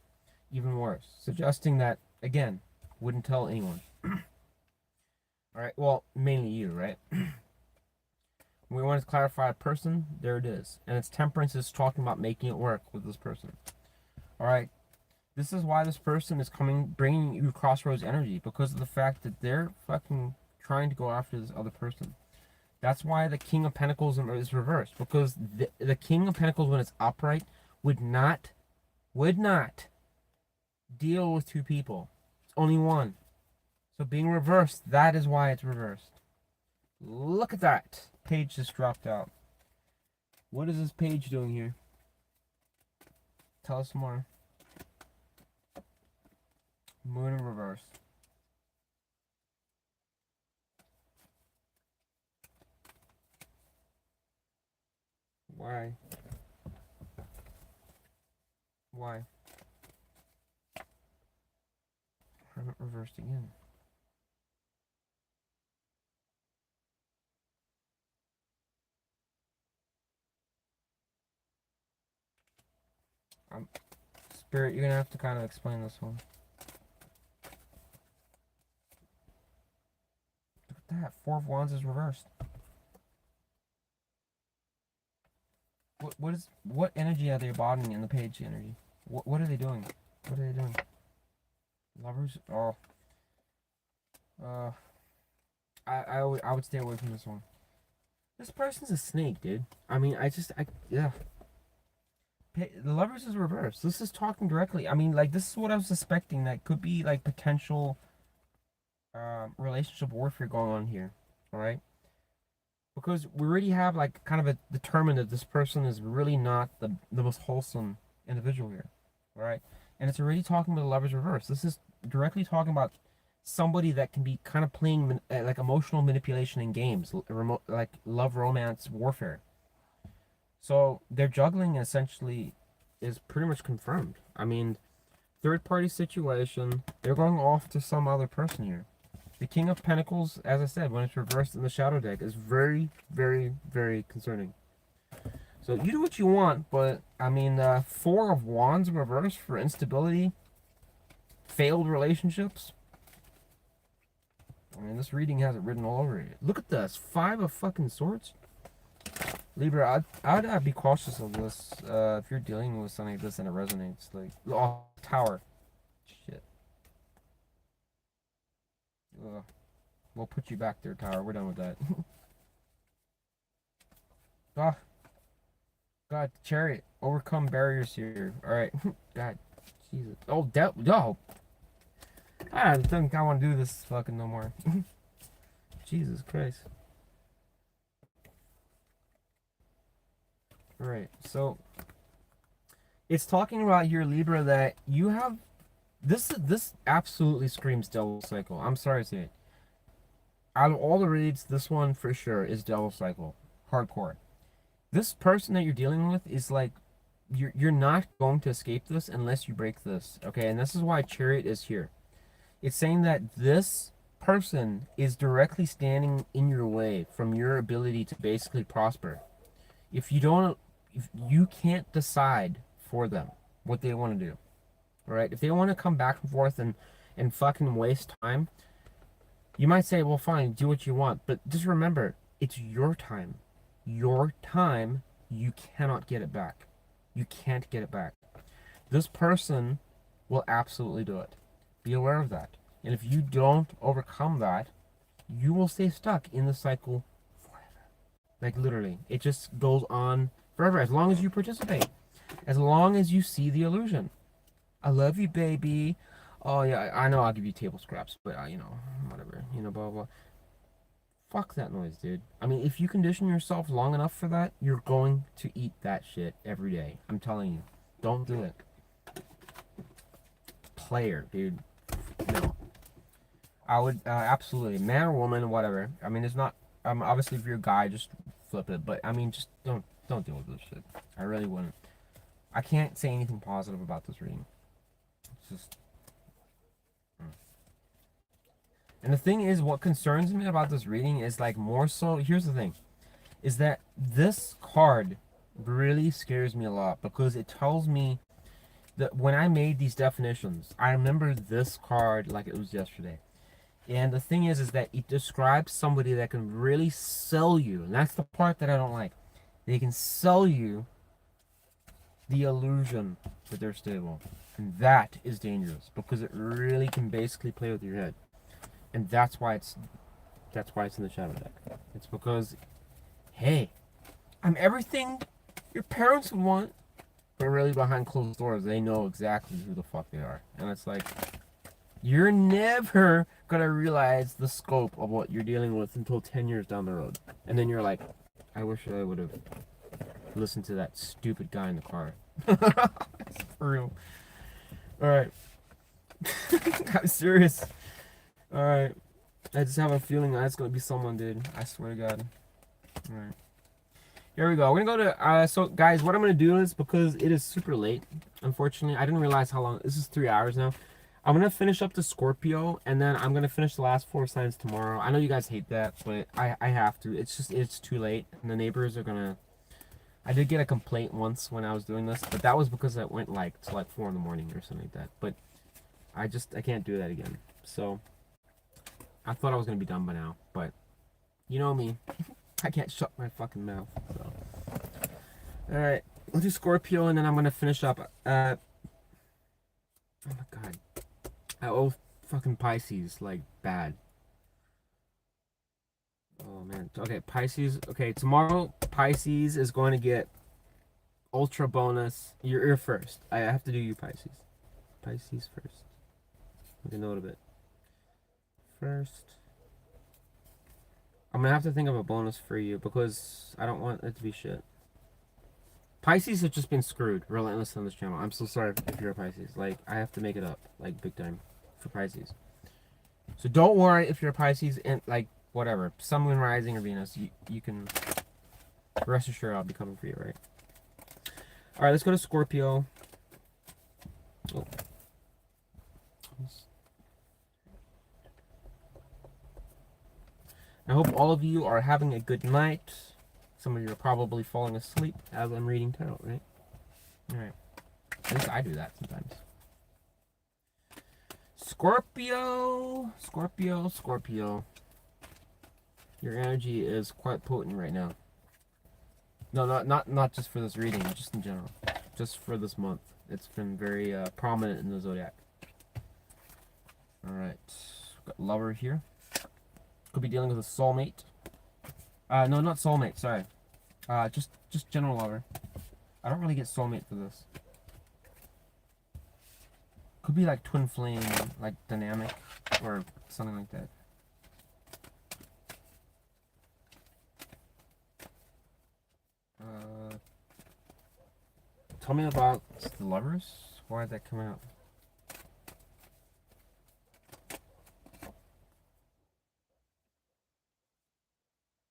even worse, suggesting that again wouldn't tell anyone. All right. Well, mainly you, right? We want to clarify a person, there it is. And it's Temperance is talking about making it work with this person. All right. This is why this person is bringing you crossroads energy, because of the fact that they're fucking trying to go after this other person. That's why the King of Pentacles is reversed, because the King of Pentacles, when it's upright, would not deal with two people. It's only one. So being reversed, that is why it's reversed. Look at that. Page just dropped out. What is this page doing here? Tell us more. Moon in reverse. Why? Why? Hermit reversed again. Spirit, you're gonna have to kind of explain this one. Look at that. Four of Wands is reversed. What energy are they embodying in the page energy? What are they doing? What are they doing? Lovers? Oh. I would stay away from this one. This person's a snake, dude. I mean, yeah. The Lovers is reversed. This is talking directly. I mean, like, this is what I was suspecting that could be, like, potential relationship warfare going on here. All right? Because we already have, like, kind of determined that this person is really not the most wholesome individual here. All right? And it's already talking about the Lovers reverse. This is directly talking about somebody that can be kind of playing, like, emotional manipulation in games. Like, love, romance, warfare. So their juggling essentially is pretty much confirmed. I mean, third party situation, they're going off to some other person here. The King of Pentacles, as I said, when it's reversed in the shadow deck, is very, very, very concerning. So you do what you want, but I mean, Four of Wands reversed for instability, failed relationships. I mean, this reading has it written all over it. Look at this, Five of fucking Swords. Libra, I'd be cautious of this if you're dealing with something like this and it resonates. Like, oh, Tower. Shit. Ugh. We'll put you back there, Tower. We're done with that. Ah. God, Chariot. Overcome barriers here. Alright. God. Jesus. Oh, no. I don't think I want to do this fucking no more. Jesus Christ. Right, so it's talking about here, Libra, that you have this absolutely screams Devil Cycle. I'm sorry to say it. Out of all the reads, this one for sure is Devil Cycle. Hardcore. This person that you're dealing with is like you're not going to escape this unless you break this. Okay, and this is why Chariot is here. It's saying that this person is directly standing in your way from your ability to basically prosper. If you can't decide for them what they want to do, all right? If they want to come back and forth and fucking waste time, You might say, well, fine, do what you want, but just remember, it's your time. Your time, you cannot get it back. You can't get it back. This person will absolutely do it. Be aware of that. And if you don't overcome that, you will stay stuck in the cycle forever. Like literally, it just goes on forever as long as you participate. As long as you see the illusion. I love you, baby. Oh yeah, I know I'll give you table scraps, but you know, whatever, you know, blah blah. Fuck that noise, dude. I mean, if you condition yourself long enough for that, you're going to eat that shit every day. I'm telling you. Don't do it. Player, dude. No. I would absolutely, man or woman, whatever. I mean, it's not. Obviously, if you're a guy, just flip it. But I mean, just don't deal with this shit. I really wouldn't. I can't say anything positive about this reading. It's just. And the thing is, what concerns me about this reading is like more so. Here's the thing, is that this card really scares me a lot because it tells me that when I made these definitions, I remember this card like it was yesterday. And the thing is that it describes somebody that can really sell you, and that's the part that I don't like. They can sell you the illusion that they're stable, and that is dangerous because it really can basically play with your head, and that's why it's in the shadow deck. It's because, hey, I'm everything your parents would want, but really behind closed doors, they know exactly who the fuck they are, and it's like. You're never gonna realize the scope of what you're dealing with until 10 years down the road. And then you're like, I wish I would have listened to that stupid guy in the car. For real. Alright. I'm serious. Alright. I just have a feeling that's gonna be someone, dude. I swear to God. Alright. Here we go. We're gonna go to, so guys, what I'm gonna do is, because it is super late, unfortunately, I didn't realize how long, this is 3 hours now. I'm gonna finish up the Scorpio, and then I'm gonna finish the last 4 signs tomorrow. I know you guys hate that, but I have to. It's just, it's too late, and the neighbors are gonna. I did get a complaint once when I was doing this, but that was because it went like to like 4 in the morning or something like that. But I can't do that again. So I thought I was gonna be done by now, but you know me, I can't shut my fucking mouth. So all right, we'll do Scorpio, and then I'm gonna finish up. Oh my God. Oh, fucking Pisces, like, bad. Oh, man. Okay, Pisces. Okay, tomorrow, Pisces is going to get ultra bonus. You're first. I have to do you, Pisces. Pisces first. Make a note of it. First. I'm going to have to think of a bonus for you because I don't want it to be shit. Pisces have just been screwed relentless on this channel. I'm so sorry if you're a Pisces. Like, I have to make it up, like, big time for Pisces. So don't worry if you're a Pisces and like whatever, Sun, Moon, Rising, or Venus, you can rest assured I'll be coming for you, right? All right, let's go to Scorpio. Oh. I hope all of you are having a good night. Some of you are probably falling asleep as I'm reading tarot, right? All right. At least I do that sometimes. Scorpio, Scorpio, Scorpio. Your energy is quite potent right now. No, not just for this reading, just in general. Just for this month. It's been very prominent in the zodiac. Alright. Got lover here. Could be dealing with a soulmate. No, not soulmate, sorry. Just general lover. I don't really get soulmate for this. Could be like twin flame, like dynamic, or something like that. Tell me about the lovers. Why is that coming up?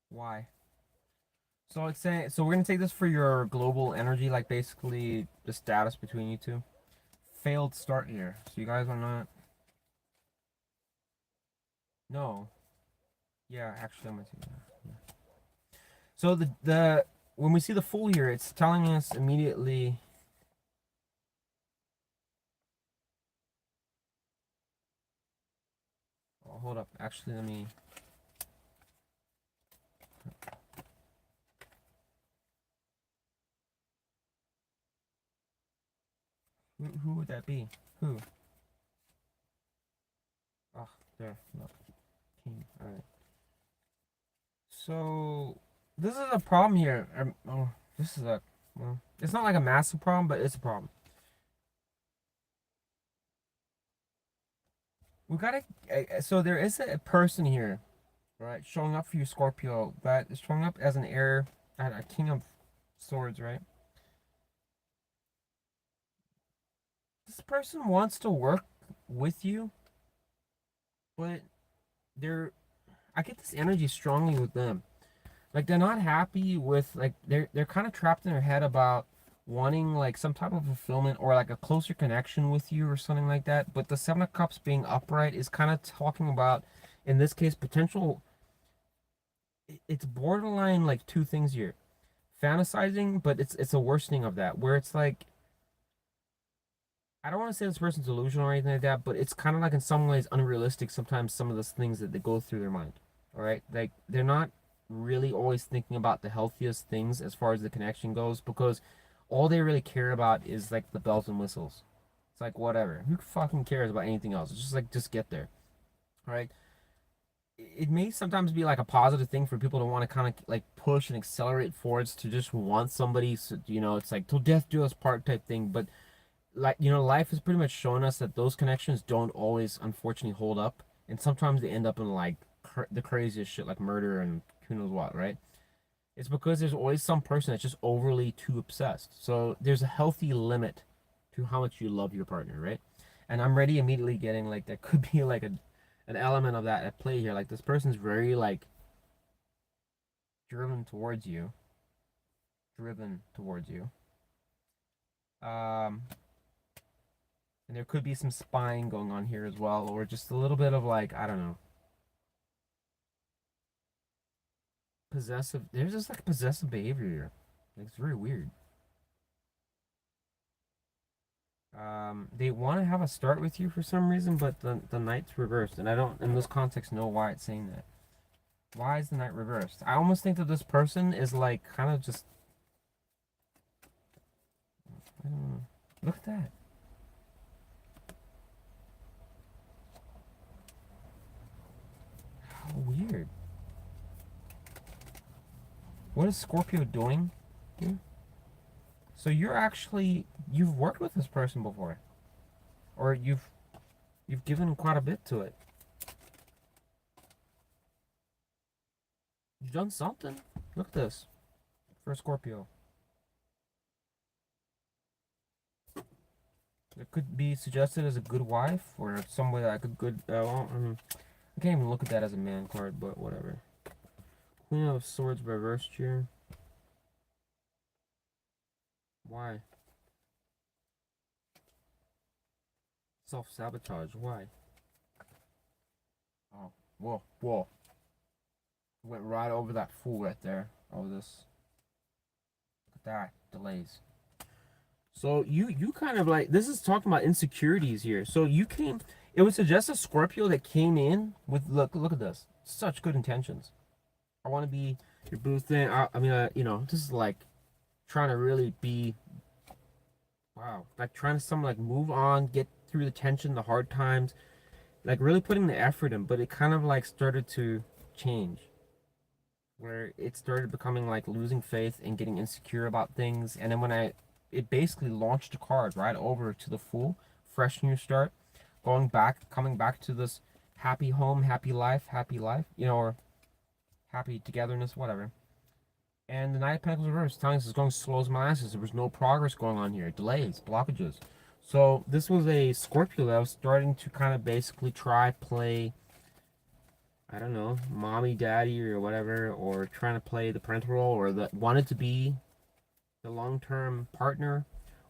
Why? So it's saying, so we're gonna take this for your global energy, like basically the status between you two. Failed start here. So you guys are not. No. Yeah, actually, I'm gonna see that. Yeah. So the when we see the Fool here, it's telling us immediately. Oh, hold up. Actually, let me. Who would that be? Who? Oh, there. Look. King. All right. So this is a problem here. Oh, this is a. Well, it's not like a massive problem, but it's a problem. We gotta. So there is a person here, right, showing up for you, Scorpio, that is showing up as an heir, a king of swords, right? This person wants to work with you, but they're. I get this energy strongly with them. Like they're not happy with like they're kind of trapped in their head about wanting like some type of fulfillment or like a closer connection with you or something like that. But the Seven of Cups being upright is kind of talking about, in this case, potential. It's borderline like two things here: fantasizing, but it's a worsening of that, where it's like I don't want to say this person's delusional or anything like that, but it's kind of like in some ways unrealistic sometimes some of those things that they go through their mind. All right, like they're not really always thinking about the healthiest things as far as the connection goes because all they really care about is like the bells and whistles. It's like whatever. Who fucking cares about anything else? It's just like just get there. All right. It may sometimes be like a positive thing for people to want to kind of like push and accelerate forwards to just want somebody. So, it's like till death do us part type thing. But like life has pretty much shown us that those connections don't always unfortunately hold up, and sometimes they end up in like the craziest shit like murder and who knows what, right? It's because there's always some person that's just overly too obsessed. So there's a healthy limit to how much you love your partner, right? And I'm ready immediately getting like there could be like an element of that at play here. Like this person's very like driven towards you, driven towards you. Um, and there could be some spying going on here as well, or just a little bit of like I don't know, possessive. There's just like possessive behavior here. Like, it's very weird. They want to have a start with you for some reason, but the knight's reversed, and I don't in this context know why it's saying that. Why is the knight reversed? I almost think that this person is like kind of just. I don't know. Look at that. How weird. What is Scorpio doing here? So you've worked with this person before, or you've given quite a bit to it. You've done something. Look at this for Scorpio. It could be suggested as a good wife or some way like a good. I can't even look at that as a man card, but whatever. Queen of Swords reversed here. Why? Self-sabotage. Why? Oh, whoa, whoa. Went right over that fool right there. Oh, this. Look at that. Delays. So you kind of like this is talking about insecurities here. So you came. It would suggest a Scorpio that came in with look at this. Such good intentions. I want to be your boo thing. I mean, this is like trying to really be. Wow, like trying to some like move on, get through the tension, the hard times, like really putting the effort in. But it kind of like started to change, where it started becoming like losing faith and getting insecure about things. And then it basically launched a card right over to the Fool, fresh new start, coming back to this happy home, happy life, or happy togetherness, whatever. And the Knight of Pentacles reverse telling us it's going slow as molasses. There was no progress going on here, delays, blockages. So this was a Scorpio that was starting to kind of basically try play, I don't know, mommy, daddy, or whatever, or trying to play the parental role, or that wanted to be the long-term partner,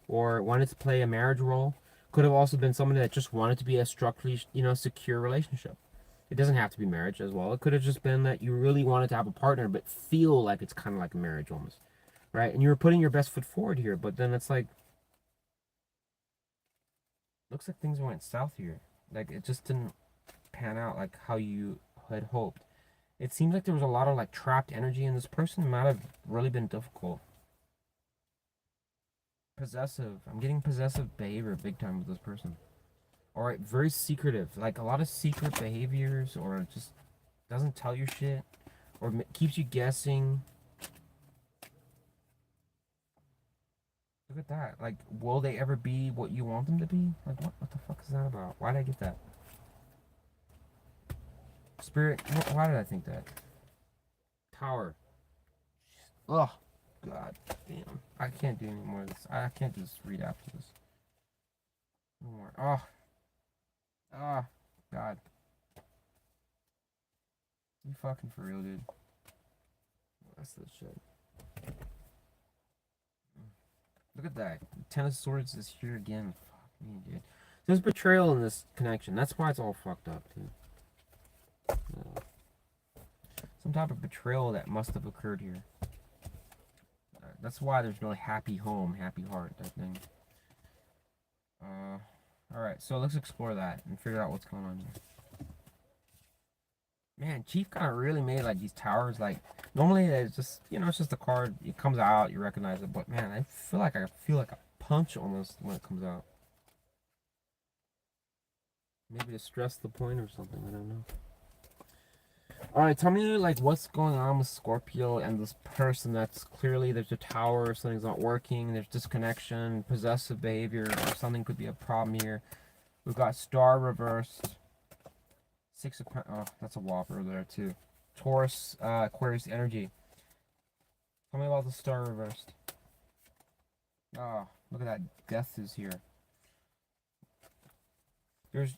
or wanted to play a marriage role. Could have also been somebody that just wanted to be a structurally, secure relationship. It doesn't have to be marriage as well. It could have just been that you really wanted to have a partner, but feel like it's kind of like a marriage almost, right? And you were putting your best foot forward here, but then it's like, looks like things went south here. Like it just didn't. pan out like how you had hoped. It seems like there was a lot of like trapped energy in this person. It might have really been difficult. Possessive. I'm getting possessive behavior big time with this person. Or very secretive. Like a lot of secret behaviors, or just doesn't tell you shit, or keeps you guessing. Look at that. Like, will they ever be what you want them to be? Like, what the fuck is that about? Why did I get that? Spirit, why did I think that? Tower. Ugh. God damn. I can't do any more of this. I can't just read after this. No more. Oh. Ah. God. You fucking for real, dude. That's the shit. Look at that. Ten of Swords is here again. Fuck me, dude. There's betrayal in this connection. That's why it's all fucked up, dude. Some type of betrayal that must have occurred here. That's why there's no happy home, happy heart, that thing. Alright, so let's explore that and figure out what's going on here. Man, Chief kind of really made like these towers like normally it's just it's just a card. It comes out, you recognize it, but man, I feel like a punch almost when it comes out. Maybe to stress the point or something. I don't know. All right, tell me like what's going on with Scorpio and this person that's clearly there's a tower, something's not working, there's disconnection, possessive behavior, or something could be a problem here. We've got Star reversed. Six of oh, that's a whopper there too. Taurus, Aquarius energy. Tell me about the Star reversed. Oh, look at that. Death is here.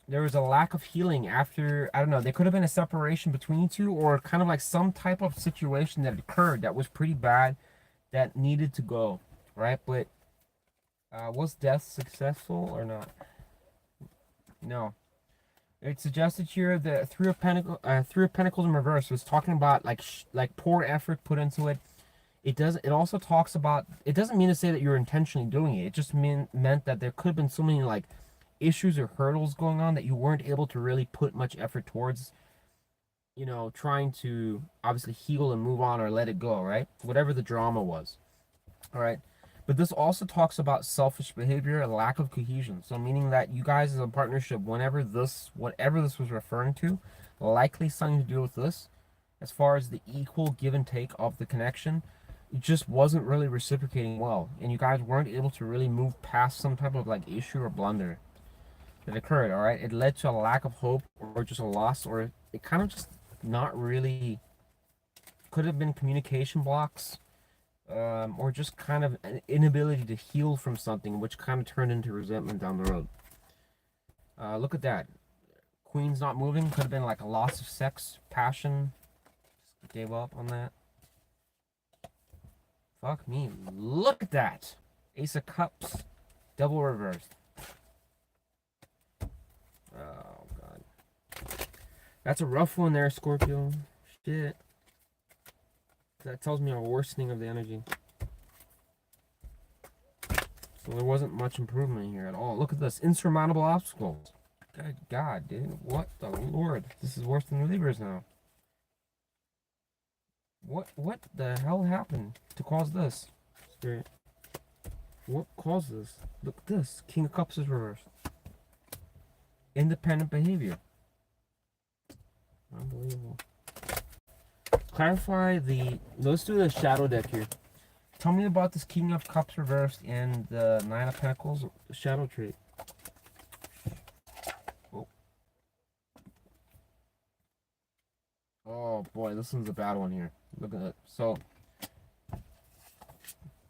There was a lack of healing after, I don't know, there could have been a separation between you two, or kind of like some type of situation that occurred that was pretty bad that needed to go, right? But was death successful or not? No. It suggested here the Three of Pentacles in reverse was talking about like poor effort put into it. It also talks about, it doesn't mean to say that you're intentionally doing it. It just meant that there could have been so many like issues or hurdles going on that you weren't able to really put much effort towards, trying to obviously heal and move on or let it go, right? Whatever the drama was. All right. But this also talks about selfish behavior, a lack of cohesion. So meaning that you guys as a partnership, whatever this was referring to, likely something to do with this, as far as the equal give and take of the connection, it just wasn't really reciprocating well. And you guys weren't able to really move past some type of like issue or blunder that occurred, all right? It led to a lack of hope or just a loss, or it kind of just not really, could have been communication blocks, or just kind of an inability to heal from something, which kind of turned into resentment down the road. Look at that. Queen's not moving. Could have been like a loss of sex, passion. Just gave up on that. Fuck me. Look at that. Ace of Cups. Double reversed. Oh, God. That's a rough one there, Scorpio. Shit. That tells me a worsening of the energy. So there wasn't much improvement here at all. Look at this. Insurmountable obstacles. Good God, dude. What the Lord? This is worse than the Libras now. What the hell happened to cause this? Spirit. What caused this? Look at this. King of Cups is reversed. Independent behavior. Unbelievable. Clarify the... Let's do the shadow deck here. Tell me about this King of Cups reversed and the Nine of Pentacles shadow trait. Oh. Oh boy, this one's a bad one here. Look at it. So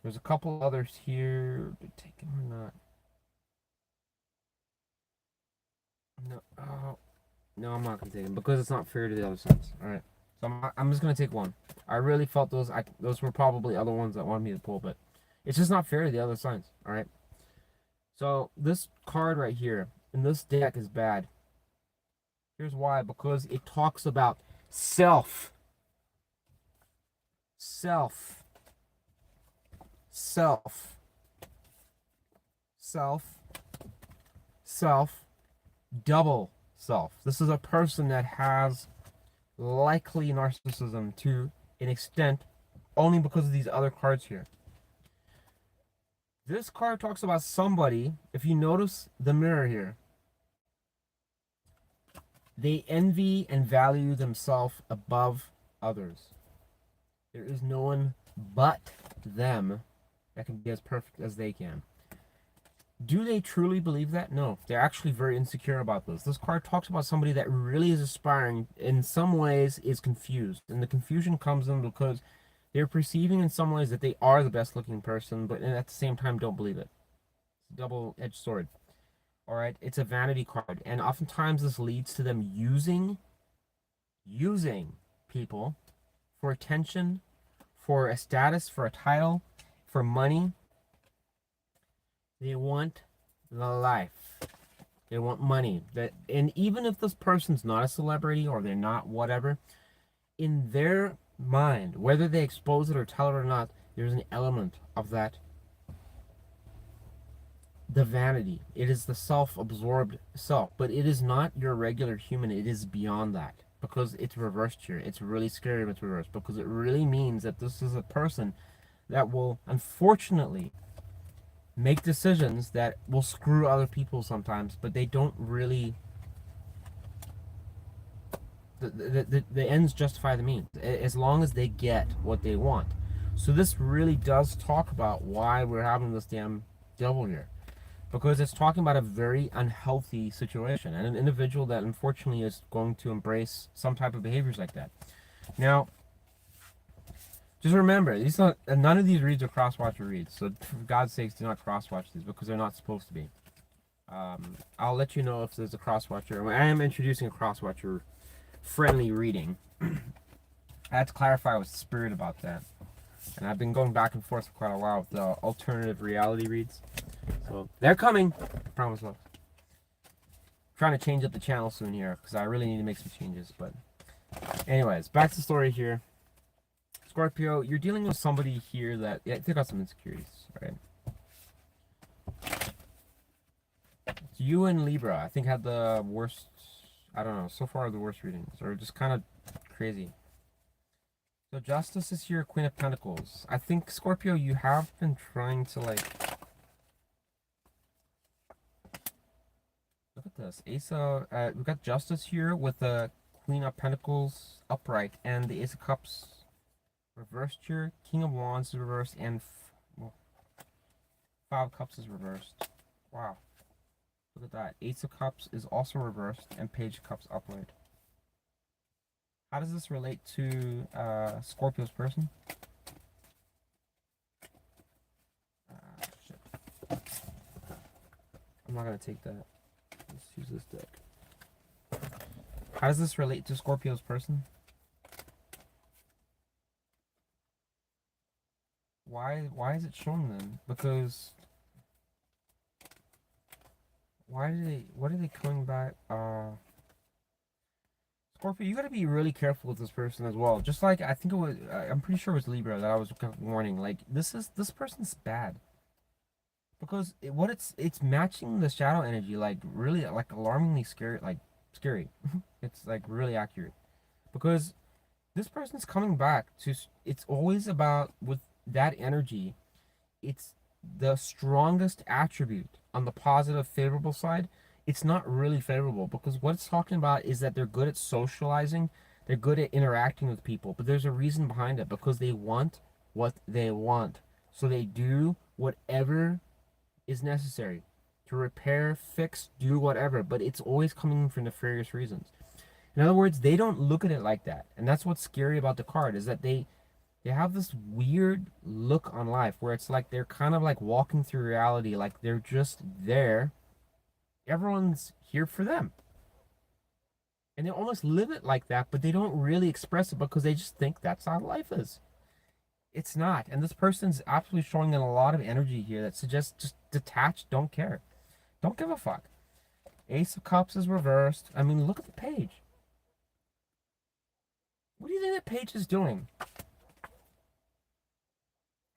there's a couple others here. Take them or not? No. Oh. No, I'm not gonna take them because it's not fair to the other sides. All right. So I'm just gonna take one. I really felt those were probably other ones that wanted me to pull, but it's just not fair to the other signs. All right. So this card right here in this deck is bad. Here's why: because it talks about self, double self. This is a person that has likely narcissism to an extent only because of these other cards here. This card talks about somebody, if you notice the mirror here, they envy and value themselves above others. There is no one but them that can be as perfect as they can. Do they truly believe that? No. They're actually very insecure about this. This card talks about somebody that really is aspiring, in some ways is confused. And the confusion comes in because they're perceiving in some ways that they are the best looking person, but at the same time don't believe it. It's a double-edged sword. Alright? It's a vanity card. And oftentimes this leads to them using people for attention, for a status, for a title, for money. They want the life. They want money. And even if this person's not a celebrity or they're not whatever, in their mind, whether they expose it or tell it or not, there's an element of that. The vanity. It is the self-absorbed self. But it is not your regular human. It is beyond that. Because it's reversed here. It's really scary if it's reversed. Because it really means that this is a person that will, unfortunately, make decisions that will screw other people sometimes, but they don't really. The ends justify the means, as long as they get what they want. So this really does talk about why we're having this damn devil here, because it's talking about a very unhealthy situation and an individual that unfortunately is going to embrace some type of behaviors like that. Now, just remember, none of these reads are cross-watcher reads, so for God's sakes, do not cross-watch these because they're not supposed to be. I'll let you know if there's a cross-watcher. I am introducing a cross-watcher friendly reading. I had to clarify with Spirit about that. And I've been going back and forth for quite a while with the alternative reality reads. So, they're coming. I promise, love. Trying to change up the channel soon here because I really need to make some changes. But anyways, back to the story here. Scorpio, you're dealing with somebody here that, yeah, they got some insecurities, right? You and Libra, I think, had the worst, I don't know, so far the worst readings, or just kind of crazy. So Justice is here, Queen of Pentacles. I think, Scorpio, you have been trying to, like, look at this. We've got Justice here with the Queen of Pentacles upright, and the Ace of Cups reversed here, King of Wands is reversed, and Five of Cups is reversed. Wow. Look at that. Ace of Cups is also reversed, and Page of Cups upright. How does this relate to Scorpio's person? Shit. I'm not going to take that. Let's use this deck. How does this relate to Scorpio's person? Why is it showing them? Because what are they coming back? Scorpio, you gotta be really careful with this person as well. Just like I think it was, I'm pretty sure it was Libra that I was warning. Like this person's bad because it's matching the shadow energy, like really, like alarmingly scary, like scary. It's like really accurate because this person's coming back to. It's always about with that energy. It's the strongest attribute on the positive, favorable side. It's not really favorable because what it's talking about is that they're good at socializing, they're good at interacting with people, but there's a reason behind it because they want what they want. So they do whatever is necessary to repair, fix, do whatever, but it's always coming for nefarious reasons. In other words, they don't look at it like that. And that's what's scary about the card is that they have this weird look on life where it's like they're kind of like walking through reality, like they're just there. Everyone's here for them. And they almost live it like that, but they don't really express it because they just think that's how life is. It's not. And this person's absolutely showing in a lot of energy here that suggests just detached, don't care. Don't give a fuck. Ace of Cups is reversed. I mean, look at the page. What do you think that page is doing?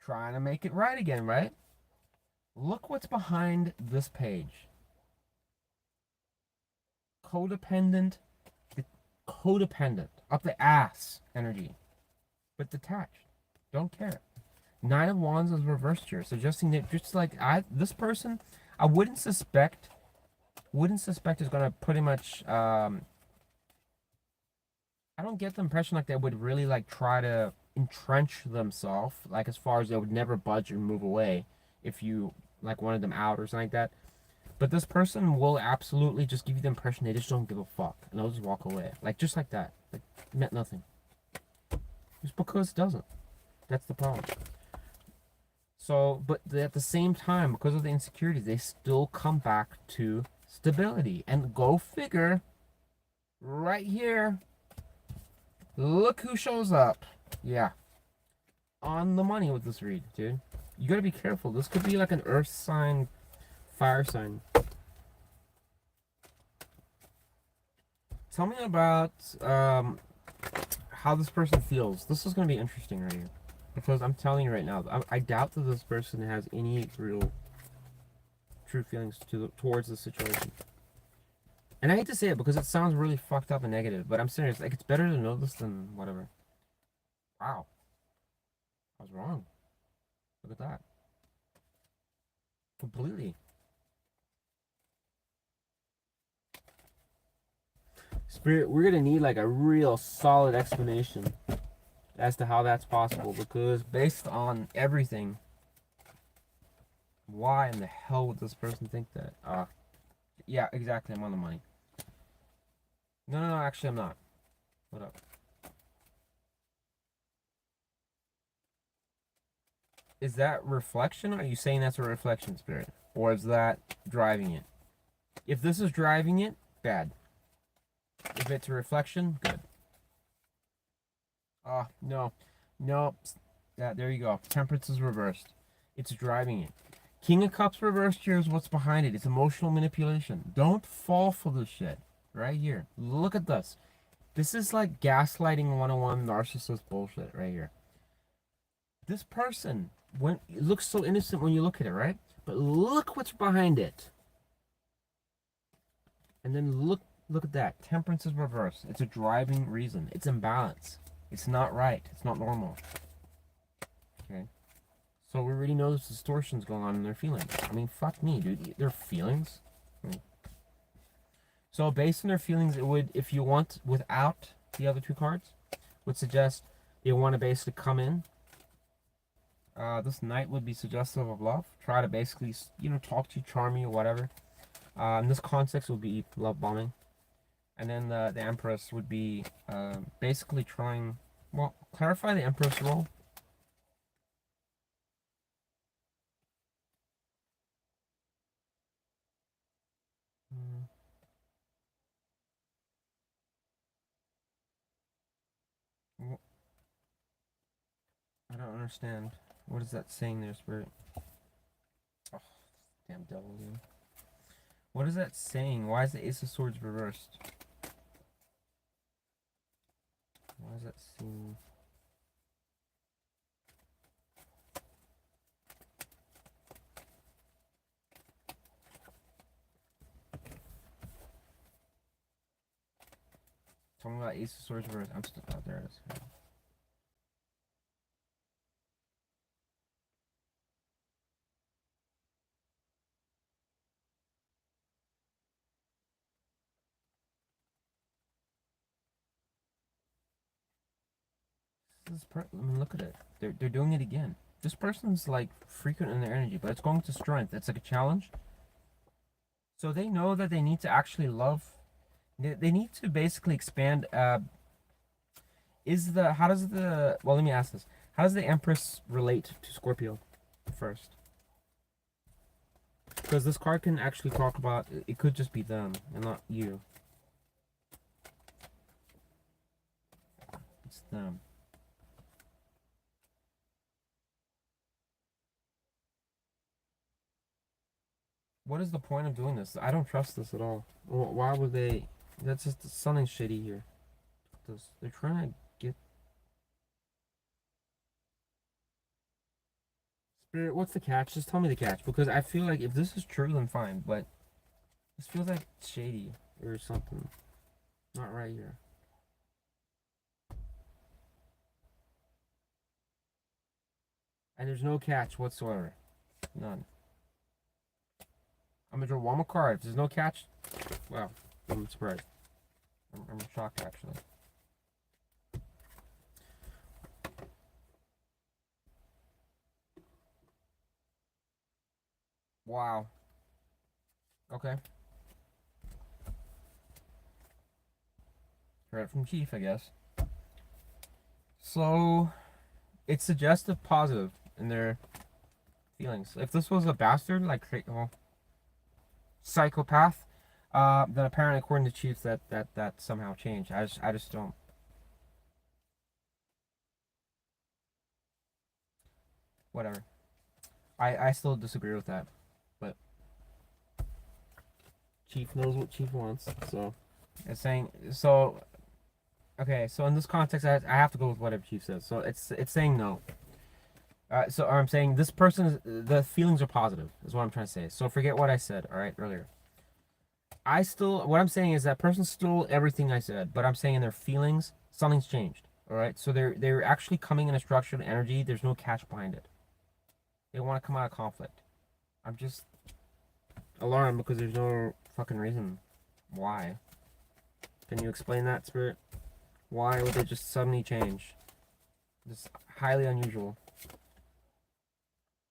Trying to make it right again, right? Look what's behind this page. codependent, codependent, up the ass energy, but detached. Don't care. Nine of Wands is reversed here, suggesting that just like this person, I wouldn't suspect is gonna pretty much. I don't get the impression like they would really like try to entrench themselves, like as far as they would never budge or move away if you like wanted them out or something like that. But this person will absolutely just give you the impression they just don't give a fuck and they'll just walk away, like just like that, like it meant nothing, just because it doesn't. That's the problem. So, but at the same time, because of the insecurities, they still come back to stability. And go figure, right here, look who shows up. Yeah, on the money with this read, dude. You gotta be careful. This could be like an earth sign, fire sign. Tell me about how this person feels. This is gonna be interesting right here. Because I'm telling you right now, I doubt that this person has any real true feelings towards this situation. And I hate to say it because it sounds really fucked up and negative, but I'm serious. Like, it's better to know this than whatever. Wow. I was wrong. Look at that. Completely. Spirit, we're gonna need like a real solid explanation as to how that's possible, because based on everything, why in the hell would this person think that? Yeah, exactly. I'm on the money. No, actually, I'm not. What up? Is that reflection? Are you saying that's a reflection, Spirit? Or is that driving it? If this is driving it, bad. If it's a reflection, good. No. No. Yeah, there you go. Temperance is reversed. It's driving it. King of Cups reversed here is what's behind it. It's emotional manipulation. Don't fall for this shit. Right here. Look at this. This is like gaslighting 101 narcissist bullshit right here. This person, when it looks so innocent when you look at it, right? But look what's behind it. And then look at that. Temperance is reversed. It's a driving reason. It's imbalance. It's not right. It's not normal. Okay. So we already know there's distortions going on in their feelings. I mean, fuck me, dude. Their feelings. So based on their feelings, it would, if you want without the other two cards, would suggest they want to basically come in. This knight would be suggestive of love. Try to basically, talk to you, charm you, whatever. In this context, would be love bombing. And then the Empress would be basically trying, well, clarify the Empress role. I don't understand. What is that saying there, Spirit? Oh, damn devil, dude. What is that saying? Why is the Ace of Swords reversed? Why is that saying? Tell me about Ace of Swords reversed. I'm still out there. I mean, look at it. They're doing it again. This person's like frequent in their energy, but it's going to strength. It's like a challenge. So they know that they need to actually love. They need to basically expand. How does the, well, let me ask this. How does the Empress relate to Scorpio first? Because this card can actually talk about, it could just be them and not you. It's them. What is the point of doing this? I don't trust this at all. Why would they? That's just something shitty here. They're trying to get. Spirit, what's the catch? Just tell me the catch, because I feel like if this is true, then fine. But this feels like shady. or something. Not right here. And there's no catch whatsoever. None. I'm gonna draw one more card. If there's no catch, well, I'm surprised. I'm shocked actually. Wow. Okay. Heard it from Chief, I guess. So, it's suggestive positive in their feelings. If this was a bastard, like, well, psychopath, then apparently, according to Chief, that somehow changed. I just don't. Whatever. I still disagree with that, but Chief knows what Chief wants, so it's saying so. Okay, so in this context, I have to go with whatever Chief says. So it's saying no. So I'm saying this person is, the feelings are positive, is what I'm trying to say. So forget what I said, all right, earlier. I still, what I'm saying is that person stole everything I said, but I'm saying in their feelings, something's changed, all right? So they're actually coming in a structured energy. There's no catch behind it. They want to come out of conflict. I'm just alarmed because there's no fucking reason why. Can you explain that, Spirit? Why would they just suddenly change? It's highly unusual.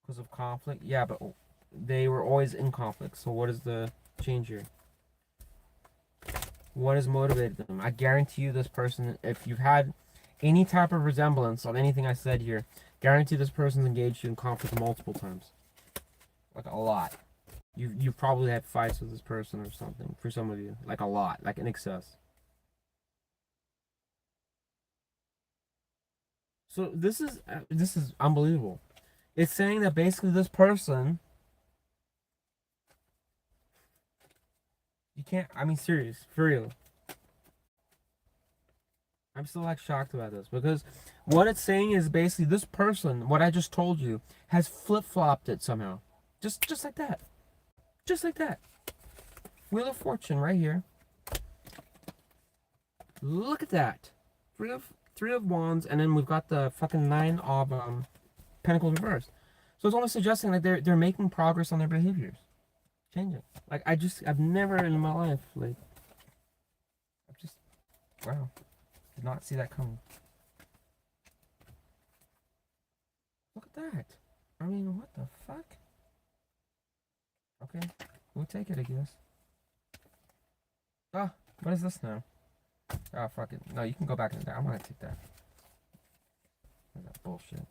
Because of conflict? Yeah, but they were always in conflict. So what is the change here? What has motivated them? I guarantee you this person, if you've had any type of resemblance on anything I said here, guarantee this person's engaged you in conflict multiple times. Like a lot. You've probably had fights with this person or something. For some of you. Like a lot. Like in excess. So this is unbelievable. It's saying that basically this person, you can't, I mean serious, for real. I'm still like shocked about this because what it's saying is basically this person, what I just told you, has flip-flopped it somehow. Just like that. Just like that. Wheel of Fortune right here. Look at that. Three of Wands, and then we've got the fucking Nine of Pentacles reversed. So it's almost suggesting that they're making progress on their behaviors. Changing. Like I've never in my life, like I've just wow. Did not see that coming. Look at that. I mean, what the fuck? Okay. We'll take it, I guess. Ah, what is this now? Ah, fuck it. No, you can go back in there. I'm gonna take that. That bullshit.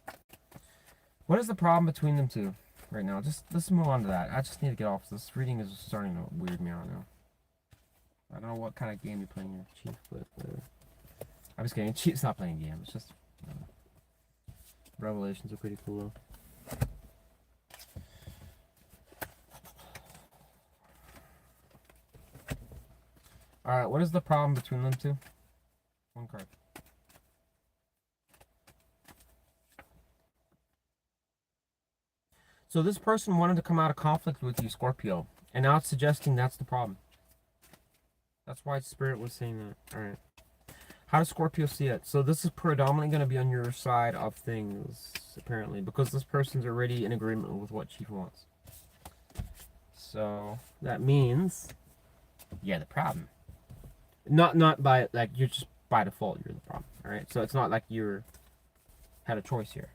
What is the problem between them two right now? Just let's move on to that. I just need to get off. This reading is starting to weird me out now. I don't know what kind of game you're playing here, Chief, but I'm just kidding. Chief's not playing a game. It's just Revelations are pretty cool though. Alright, what is the problem between them two? One card. So this person wanted to come out of conflict with you, Scorpio. And now it's suggesting that's the problem. That's why Spirit was saying that. Alright. How does Scorpio see it? So this is predominantly going to be on your side of things, apparently. Because this person's already in agreement with what Chief wants. So that means, yeah, the problem. Not by, like, you're just by default, you're the problem. Alright? So it's not like you had a choice here.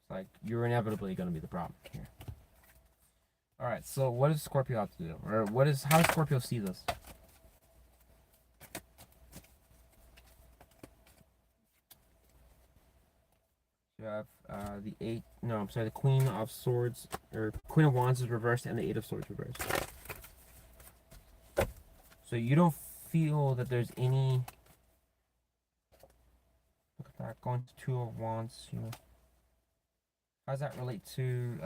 Like, you're inevitably going to be the problem here. Alright, so what does Scorpio have to do? Or how does Scorpio see this? You have the Queen of Swords, or Queen of Wands is reversed, and the Eight of Swords reversed. So you don't feel that there's any... Look at that, going to Two of Wands, you know. How does that relate to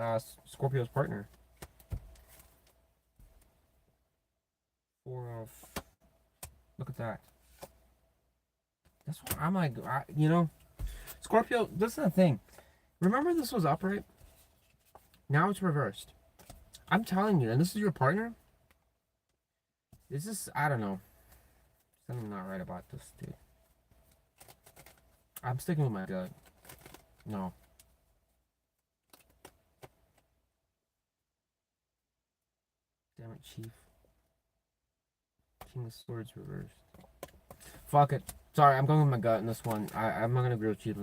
Scorpio's partner? Four of... Look at that. That's what I'm like, you know... Scorpio, this is the thing. Remember this was upright? Now it's reversed. I'm telling you, and this is your partner? This is, I don't know. Something not right about this, dude. I'm sticking with my gut. No. Damn it, Chief. King of Swords reversed. Fuck it. Sorry, I'm going with my gut in this one. I'm not gonna agree with Chief.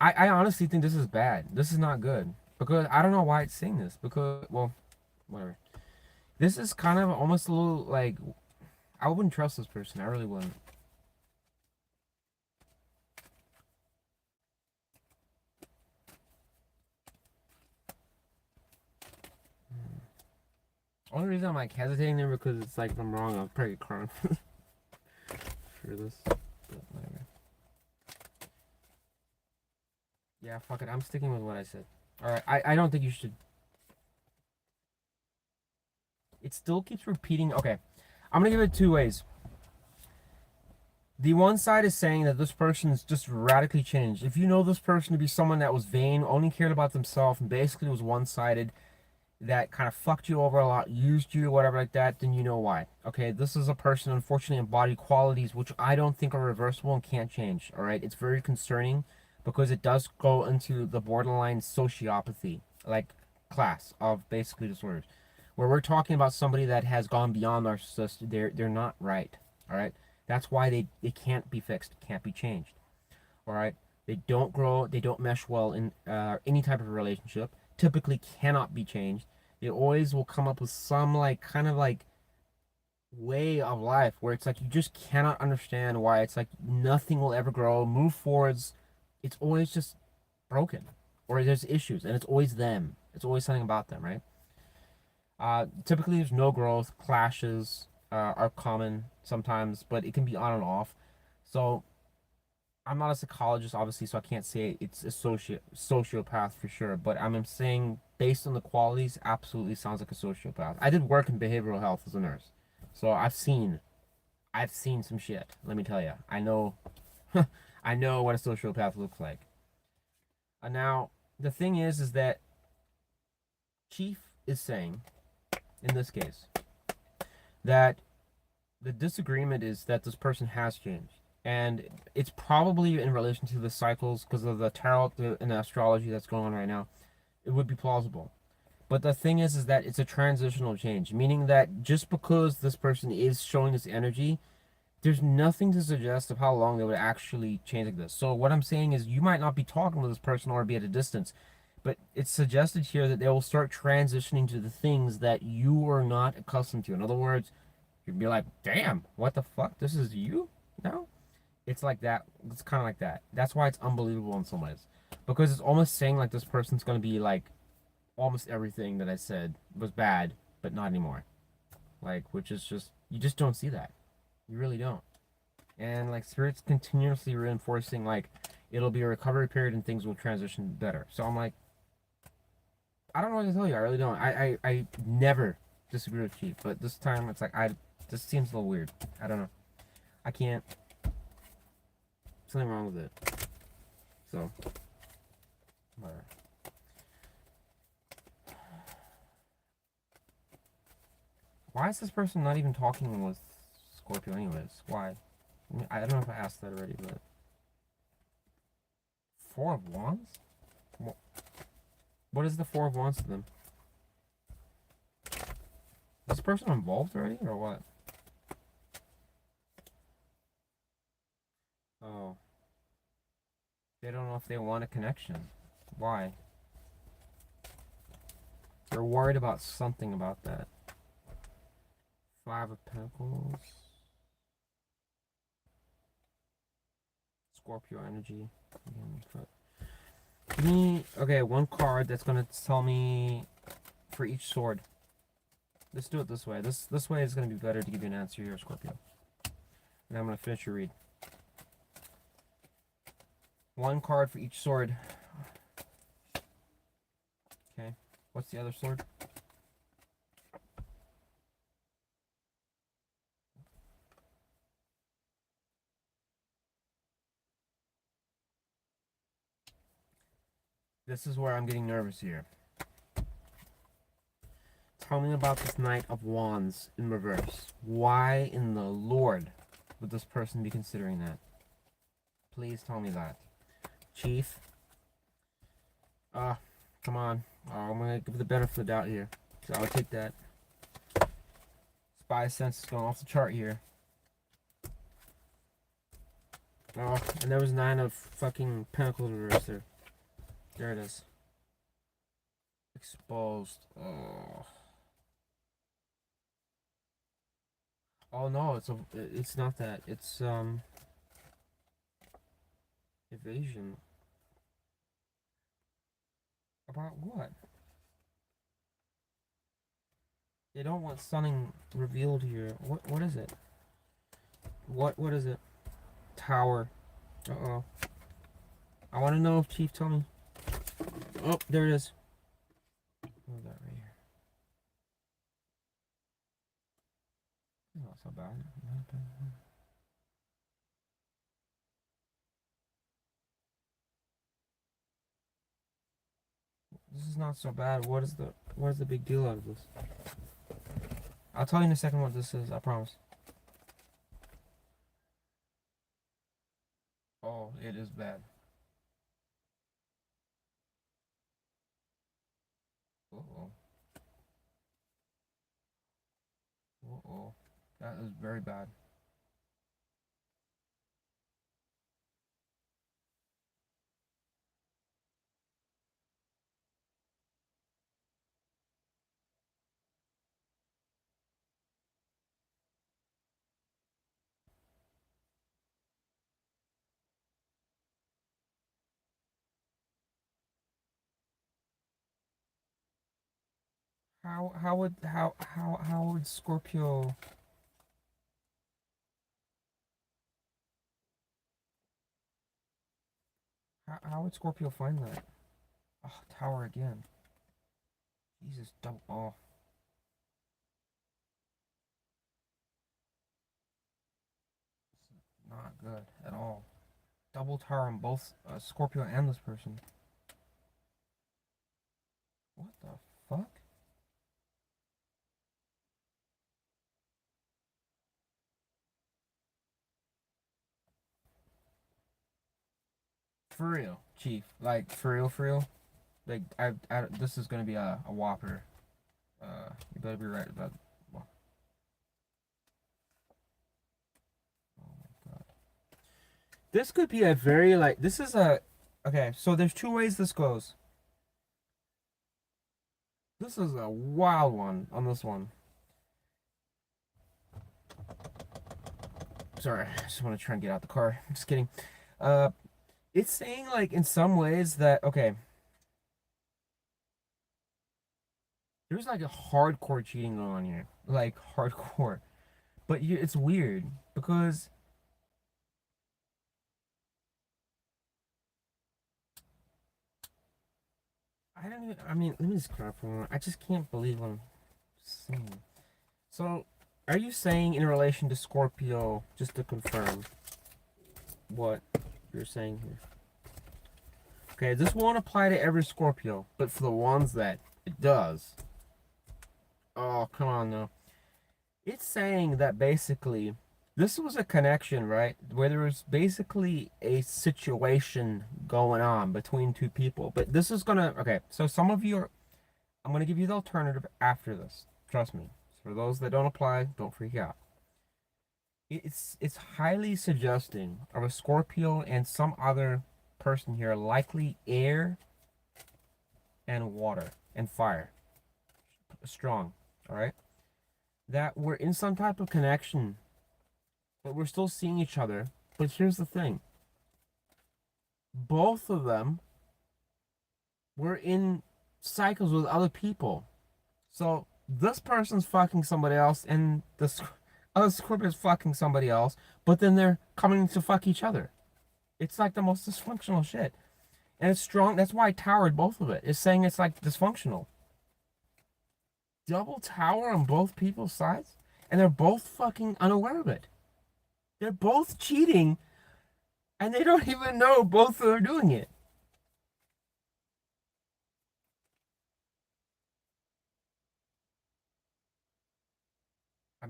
I honestly think this is bad. This is not good. Because I don't know why it's saying this. Because, well, whatever. This is kind of almost a little like, I wouldn't trust this person. I really wouldn't. Only reason I'm like hesitating there because it's like if I'm wrong, I'll probably cry for this. But whatever. Yeah, fuck it. I'm sticking with what I said. Alright, I don't think you should. It still keeps repeating. Okay, I'm gonna give it two ways. The one side is saying that this person is just radically changed. If you know this person to be someone that was vain, only cared about themselves, and basically was one-sided, that kind of fucked you over a lot, used you, whatever like that, then you know why. Okay, this is a person unfortunately embodied qualities which I don't think are reversible and can't change. All right, it's very concerning because it does go into the borderline sociopathy, like class of basically disorders, where we're talking about somebody that has gone beyond narcissist. They're not right. All right, that's why they can't be fixed, can't be changed. All right, they don't grow, they don't mesh well in any type of relationship. Typically, cannot be changed. They always will come up with some like kind of like way of life where it's like you just cannot understand why it's like nothing will ever grow, move forwards. It's always just broken, or there's issues, and it's always them. It's always something about them, right? Typically, there's no growth. Clashes are common sometimes, but it can be on and off. So I'm not a psychologist, obviously, so I can't say it's a sociopath for sure. But I'm saying, based on the qualities, absolutely sounds like a sociopath. I did work in behavioral health as a nurse, so I've seen some shit. Let me tell you, I know, I know what a sociopath looks like. Now, the thing is that Chief is saying in this case that the disagreement is that this person has changed. And it's probably in relation to the cycles because of the tarot and the astrology that's going on right now. It would be plausible. But the thing is that it's a transitional change, meaning that just because this person is showing this energy, there's nothing to suggest of how long they would actually change like this. So what I'm saying is you might not be talking with this person or be at a distance, but it's suggested here that they will start transitioning to the things that you are not accustomed to. In other words, you'd be like, damn, what the fuck? This is you now? It's like that. It's kind of like that. That's why it's unbelievable in some ways. Because it's almost saying like this person's going to be like almost everything that I said was bad, but not anymore. Like, which is just, you just don't see that. You really don't. And like Spirit's continuously reinforcing like it'll be a recovery period and things will transition better. So I'm like, I don't know what to tell you. I really don't. I never disagree with Chief, but this time it's like this seems a little weird. I don't know. I can't. Something wrong with it. So, whatever. Why is this person not even talking with Scorpio anyways? Why? I don't know if I asked that already, but Four of Wands? What is the Four of Wands to them? Is this person involved already, or what? Oh. They don't know if they want a connection. Why? They're worried about something about that. Five of Pentacles. Scorpio energy. Give me, okay, one card that's going to tell me for each sword. Let's do it this way. This way is going to be better to give you an answer here, Scorpio. And I'm going to finish your read. One card for each sword. Okay. What's the other sword? This is where I'm getting nervous here. tell me about this Knight of Wands in reverse. Why in the Lord would this person be considering that? Please tell me that. Chief. Come on. I'm gonna give the benefit of the doubt here. So I would take that. Spy sense is going off the chart here. Oh, and there was 9 of fucking Pentacles reversed there. There it is. Exposed. Oh. Oh no, it's not that. It's evasion. About what? They don't want stunning revealed here. What is it? What is it? Tower. Uh-oh. I want to know if Chief told me. Oh, there it is. What is that right here? Not so bad. Not bad. This is not so bad. What is the big deal out of this? I'll tell you in a second what this is, I promise. Oh, it is bad. Uh-oh. Uh-oh. That is very bad. How would Scorpio how would Scorpio find that? Oh, tower again. Jesus, don't. Oh, not good at all. Double tower on both Scorpio and this person. What the fuck? For real, Chief. Like for real, for real. Like this is gonna be a whopper. You better be right about. Well, oh my god. This could be a very like. This is a. Okay, so there's 2 ways this goes. This is a wild one on this one. Sorry, I just want to try and get out the car. I'm just kidding. It's saying like in some ways that okay, there's like a hardcore cheating going on here, like hardcore. But it's weird because I don't even. I mean, let me just clarify for a moment. I just can't believe what I'm saying. So, are you saying in relation to Scorpio, just to confirm what you're saying here? Okay, this won't apply to every Scorpio, but for the ones that it does. Oh, come on now. It's saying that basically this was a connection, right? Where there was basically a situation going on between 2 people. But this is gonna, okay, so some of you are, I'm gonna give you the alternative after this. Trust me. For those that don't apply, don't freak out. It's highly suggesting of a Scorpio and some other person here, likely air and water and fire. Strong, all right? That we're in some type of connection, but we're still seeing each other. But here's the thing. Both of them were in cycles with other people. So this person's fucking somebody else and the other Scorpio's fucking somebody else, but then they're coming to fuck each other. It's like the most dysfunctional shit. And it's strong. That's why I towered both of it. It's saying it's like dysfunctional. Double tower on both people's sides, and they're both fucking unaware of it. They're both cheating, and they don't even know both are doing it.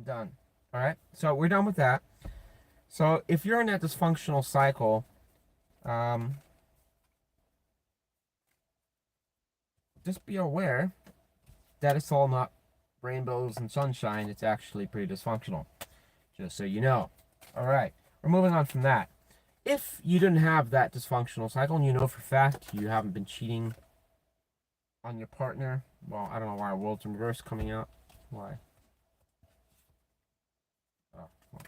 I'm done. All right, so we're done with that. So if you're in that dysfunctional cycle, um, just be aware that it's all not rainbows and sunshine. It's actually pretty dysfunctional, just so you know. All right, we're moving on from that. If you didn't have that dysfunctional cycle and you know for a fact you haven't been cheating on your partner, well, I don't know why World's in Reverse coming out. Why? Oh, well.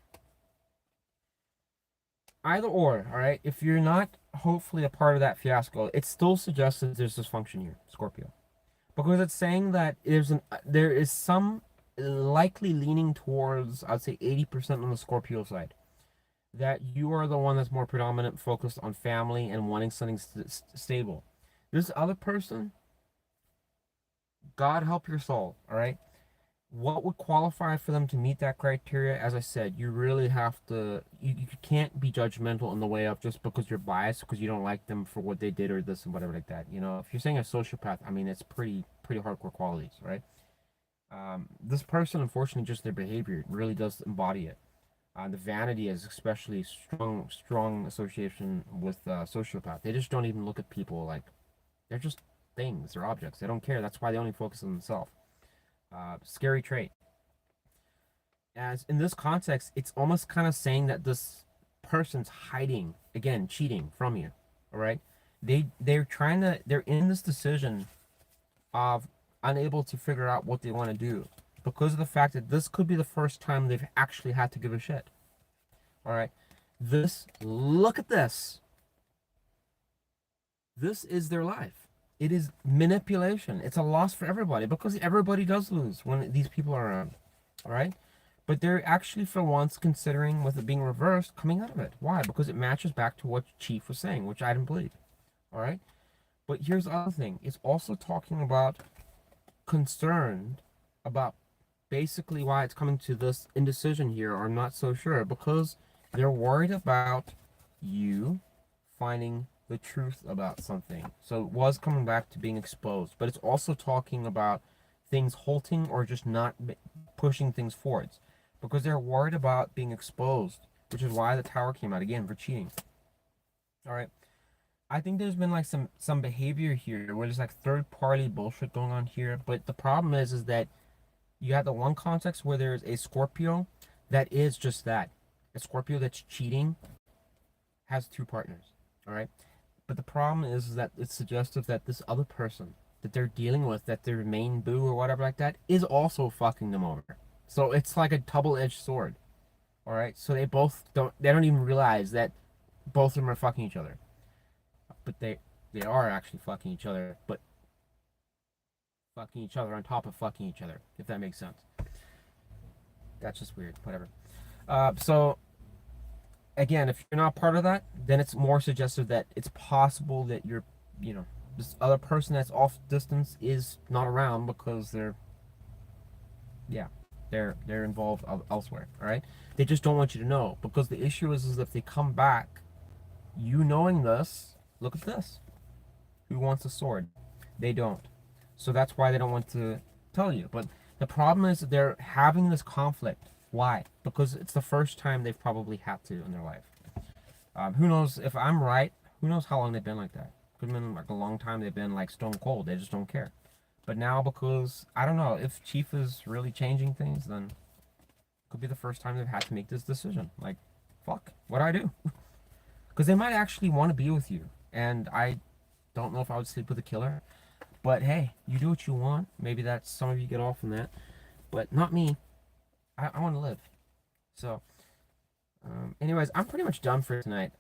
Either or, all right? If you're not hopefully a part of that fiasco, it still suggests that there's dysfunction here, Scorpio. Because it's saying that there is some likely leaning towards, I'd say 80% on the Scorpio side. That you are the one that's more predominant, focused on family and wanting something stable. This other person, God help your soul, all right? What would qualify for them to meet that criteria? As I said, you really have to, you can't be judgmental in the way of just because you're biased, because you don't like them for what they did or this and whatever like that. You know, if you're saying a sociopath, I mean, it's pretty hardcore qualities, right? This person, unfortunately, just their behavior really does embody it. The vanity is especially strong association with sociopath. They just don't even look at people like they're just things, they're objects. They don't care. That's why they only focus on themselves. Scary trait. As in this context, it's almost kind of saying that this person's hiding, again, cheating from you. All right, they're in this decision of unable to figure out what they want to do because of the fact that this could be the first time they've actually had to give a shit. All right, look at this. This is their life. It is manipulation. It's a loss for everybody because everybody does lose when these people are around. All right, but they're actually for once considering, with it being reversed, coming out of it. Why? Because it matches back to what Chief was saying, which I didn't believe. All right, but here's the other thing. It's also talking about concerned about basically why it's coming to this indecision here, or I'm not so sure, because they're worried about you finding the truth about something. So it was coming back to being exposed, but it's also talking about things halting or just not pushing things forwards because they're worried about being exposed, which is why the tower came out again for cheating. All right. I think there's been like some behavior here where there's like third party bullshit going on here, but the problem is that you have the one context where there's a Scorpio that is just that. A Scorpio that's cheating has two partners. All right. But the problem is that it's suggestive that this other person that they're dealing with, that their main boo or whatever like that, is also fucking them over. So it's like a double-edged sword. All right. So they don't even realize that both of them are fucking each other. But they are actually fucking each other, but fucking each other on top of fucking each other, if that makes sense. That's just weird. Whatever. So again, if you're not part of that, then it's more suggestive that it's possible that this other person that's off distance is not around because they're involved elsewhere. All right, they just don't want you to know because the issue is if they come back, you knowing this, look at this. Who wants a sword? They don't. So that's why they don't want to tell you. But the problem is they're having this conflict. Why? Because it's the first time they've probably had to in their life. Who knows if I'm right? Who knows how long they've been like that? Could have been like a long time. They've been like stone cold. They just don't care. But now, because I don't know if Chief is really changing things, then it could be the first time they've had to make this decision. Like, fuck, what do I do? Because they might actually want to be with you, and I don't know if I would sleep with a killer. But hey, you do what you want. Maybe that's some of you get off on that, but not me. I want to live. So, anyways, I'm pretty much done for tonight.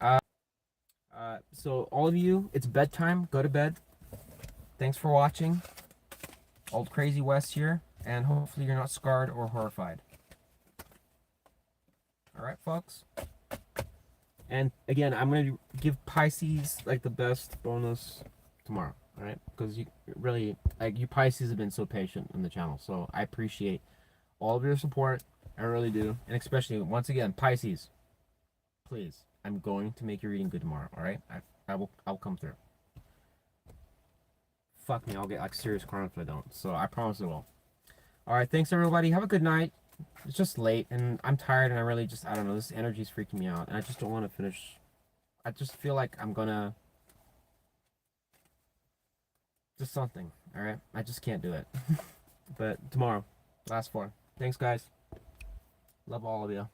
So all of you, it's bedtime. Go to bed. Thanks for watching. Old Crazy West here, and hopefully you're not scarred or horrified. All right, folks. And again, I'm gonna give Pisces like the best bonus tomorrow. All right, because you really you Pisces have been so patient on the channel, so I appreciate all of your support. I really do, and especially once again, Pisces. Please, I'm going to make your reading good tomorrow. All right, I'll come through. Fuck me, I'll get like serious karma if I don't. So I promise I will. All right, thanks everybody. Have a good night. It's just late, and I'm tired, and I really just, I don't know, this energy's freaking me out, and I just don't want to finish. I just feel like I'm gonna just something. All right, I just can't do it. But tomorrow, last four. Thanks, guys. Love all of you.